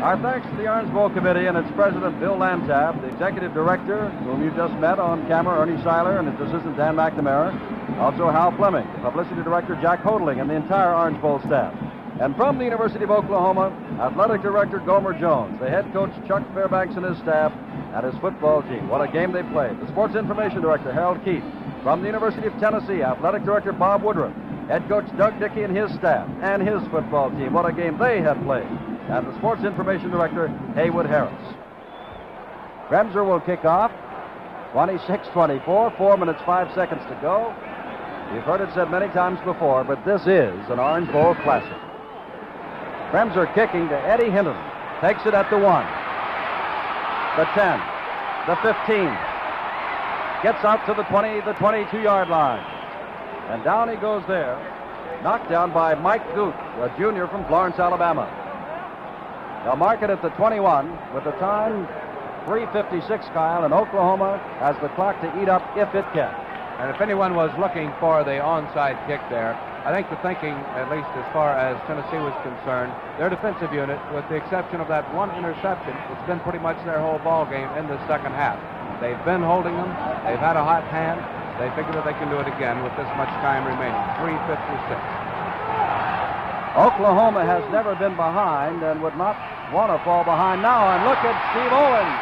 Our thanks to the Orange Bowl Committee and its president, Bill Lantab, the executive director, whom you just met on camera, Ernie Seiler, and his assistant, Dan McNamara, also Hal Fleming, the publicity director, Jack Hodling, and the entire Orange Bowl staff. And from the University of Oklahoma, athletic director Gomer Jones, the head coach Chuck Fairbanks and his staff, and his football team. What a game they played. The sports information director, Harold Keith. From the University of Tennessee, athletic director Bob Woodruff, head coach Doug Dickey and his staff, and his football team. What a game they had played. And the sports information director, Haywood Harris. Kremser will kick off. 26-24, 4 minutes, 5 seconds to go. You've heard it said many times before, but this is an Orange Bowl classic. Kremser kicking to Eddie Hinton. Takes it at the 1, the 10, the 15. Gets out to the 20, the 22-yard line. And down he goes there. Knocked down by Mike Goot, a junior from Florence, Alabama. They'll mark it at the 21 with the time 3:56, Kyle, and Oklahoma has the clock to eat up if it can. And if anyone was looking for the onside kick there, I think the thinking, at least as far as Tennessee was concerned, their defensive unit, with the exception of that one interception, it's been pretty much their whole ball game in the second half. They've been holding them. They've had a hot hand. They figure that they can do it again with this much time remaining. 3:56. Oklahoma has never been behind and would not want to fall behind now. And look at Steve Owens.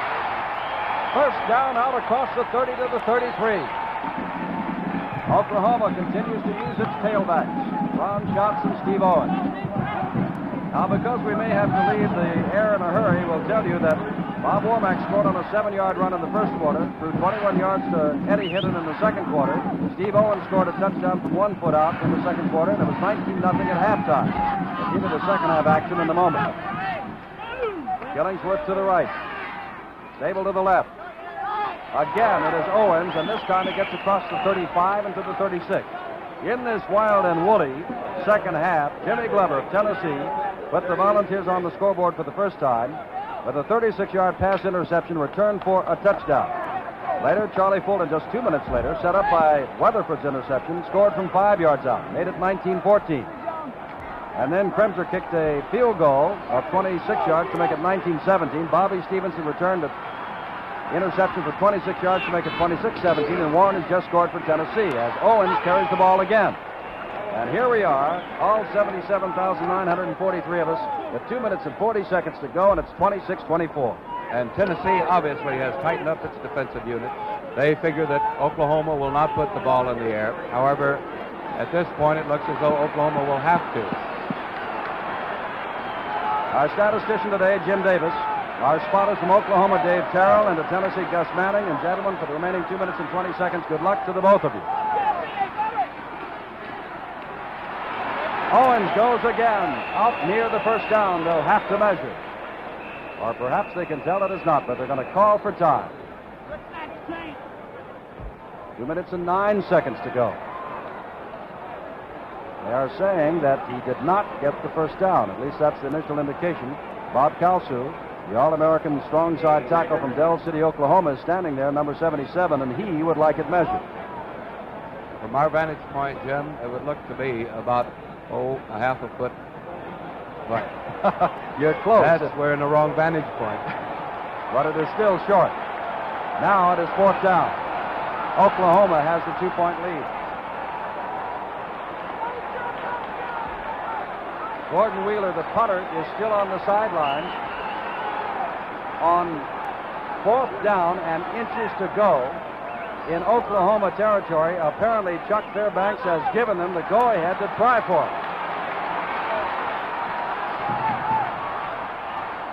First down out across the 30 to the 33. Oklahoma continues to use its tailbacks, Ron Schatz and Steve Owens. Now, because we may have to leave the air in a hurry, we'll tell you that Bob Womack scored on a 7-yard run in the first quarter, threw 21 yards to Eddie Hinton in the second quarter. Steve Owens scored a touchdown from 1 foot out in the second quarter, and it was 19-0 at halftime. We'll give you the second half action in a moment. Killingsworth to the right. Sable to the left. Again, it is Owens, and this time it gets across the 35 and to the 36. In this wild and woolly second half, Jimmy Glover of Tennessee put the Volunteers on the scoreboard for the first time with a 36-yard pass interception returned for a touchdown. Later, Charlie Fulton, just 2 minutes later, set up by Weatherford's interception, scored from 5 yards out, made it 19-14. And then Kremser kicked a field goal of 26 yards to make it 19-17. Bobby Stevenson returned a interception for 26 yards to make it 26-17, and Warren has just scored for Tennessee as Owens carries the ball again. And here we are, all 77,943 of us, with 2 minutes and 40 seconds to go, and it's 26-24. And Tennessee obviously has tightened up its defensive unit. They figure that Oklahoma will not put the ball in the air. However, at this point, it looks as though Oklahoma will have to. Our statistician today, Jim Davis. Our spotters from Oklahoma, Dave Terrell, and to Tennessee, Gus Manning. And gentlemen, for the remaining 2 minutes and 20 seconds, good luck to the both of you. Owens goes again, out near the first down. They'll have to measure. Or perhaps they can tell it is not, but they're going to call for time. 2 minutes and 9 seconds to go. They are saying that he did not get the first down. At least that's the initial indication. Bob Kalsu, the All-American strong side tackle from Del City, Oklahoma, is standing there, number 77, and he would like it measured. From our vantage point, Jim, it would look to be about, a half a foot. But you're close. That's we're in the wrong vantage point. But it is still short. Now it is fourth down. Oklahoma has the 2-point lead. Gordon Wheeler, the punter, is still on the sidelines. On fourth down and inches to go in Oklahoma territory, apparently Chuck Fairbanks has given them the go-ahead to try for it.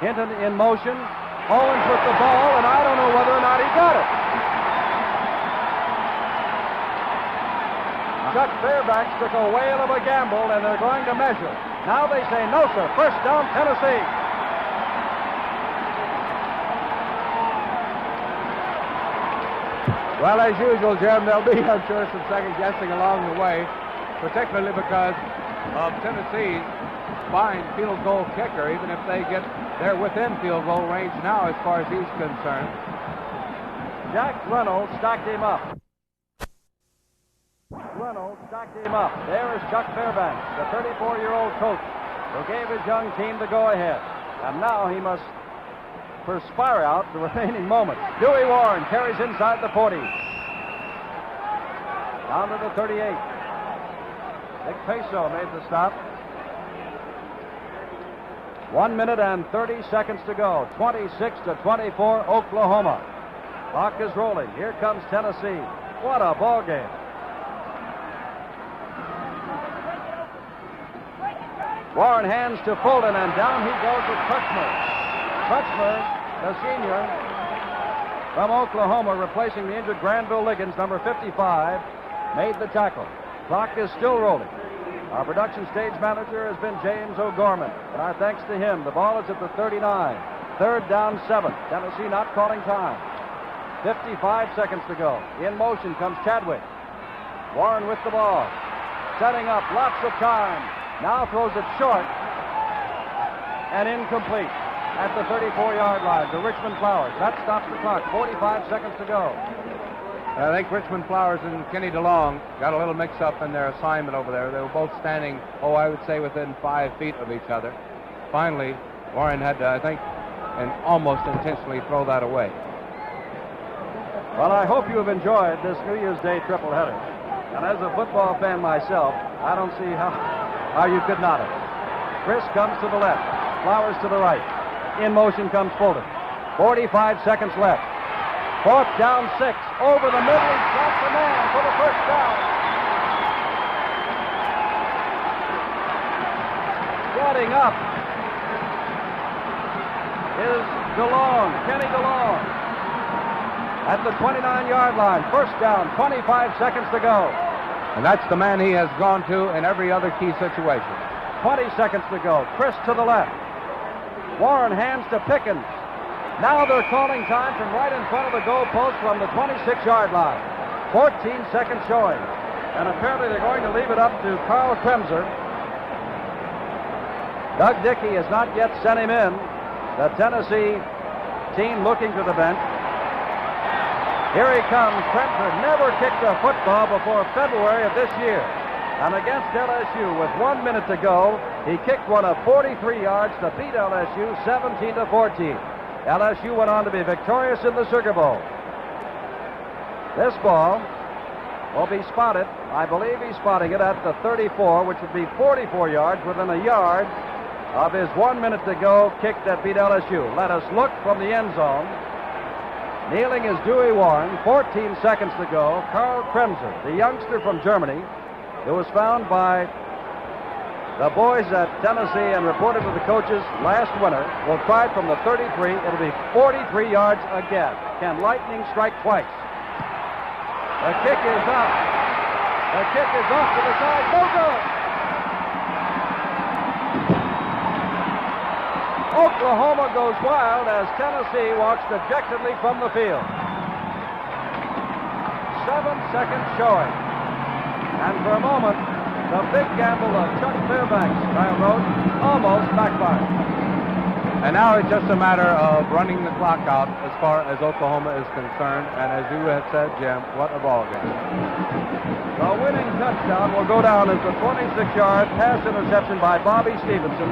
Hinton in motion. Owens with the ball, and I don't know whether or not he got it. Chuck Fairbanks took a whale of a gamble, and they're going to measure. Now they say, no, sir. First down, Tennessee. Well, as usual, Jim, there'll be, I'm sure, some second guessing along the way, particularly because of Tennessee's fine field goal kicker, even if they're within field goal range now as far as he's concerned. Jack Reynolds stacked him up. There is Chuck Fairbanks, the 34-year-old coach who gave his young team the go-ahead. And now he must perspire out the remaining moments. Dewey Warren carries inside the 40. Down to the 38. Nick Peso made the stop. 1 minute and 30 seconds to go. 26-24, Oklahoma. Clock is rolling. Here comes Tennessee. What a ball game. Warren hands to Fulton, and down he goes with Crutchmer. Crutchmer, the senior from Oklahoma, replacing the injured Granville Liggins, number 55, made the tackle. Clock is still rolling. Our production stage manager has been James O'Gorman, and our thanks to him. The ball is at the 39. Third down, 7. Tennessee not calling time. 55 seconds to go. In motion comes Chadwick. Warren with the ball. Setting up, lots of time. Now throws it short and incomplete at the 34-yard line to Richmond Flowers. That stops the clock. 45 seconds to go. I think Richmond Flowers and Kenny DeLong got a little mix-up in their assignment over there. They were both standing, I would say within 5 feet of each other. Finally, Warren had to, I think, and almost intentionally throw that away. Well, I hope you have enjoyed this New Year's Day tripleheader. And as a football fan myself, I don't see how you could not have. Chris comes to the left. Flowers to the right. In motion comes Fulton. 45 seconds left. Fourth down, 6. Over the middle. He's got the man for the first down. Getting up is DeLong, Kenny DeLong. At the 29-yard line. First down, 25 seconds to go. And that's the man he has gone to in every other key situation. 20 seconds to go. Chris to the left. Warren hands to Pickens. Now they're calling time from right in front of the goalpost from the 26-yard line. 14 seconds showing. And apparently they're going to leave it up to Carl Kremser. Doug Dickey has not yet sent him in. The Tennessee team looking to the bench. Here he comes. Kremser never kicked a football before February of this year. And against LSU, with 1 minute to go, he kicked one of 43 yards to beat LSU 17-14. LSU went on to be victorious in the Sugar Bowl. This ball will be spotted. I believe he's spotting it at the 34, which would be 44 yards within a yard of his 1 minute to go kick that beat LSU. Let us look from the end zone. Kneeling is Dewey Warren. 14 seconds to go. Carl Kremser, the youngster from Germany, who was found by the boys at Tennessee and reported to the coaches last winter, will try it from the 33. It'll be 43 yards again. Can lightning strike twice? The kick is up. The kick is off to the side. No good. Oklahoma goes wild as Tennessee walks dejectedly from the field. 7 seconds showing. And for a moment, the big gamble of Chuck Fairbanks, Kyle Rhodes, almost backfired. And now it's just a matter of running the clock out as far as Oklahoma is concerned. And as you have said, Jim, what a ball game. The winning touchdown will go down as the 26-yard pass interception by Bobby Stevenson.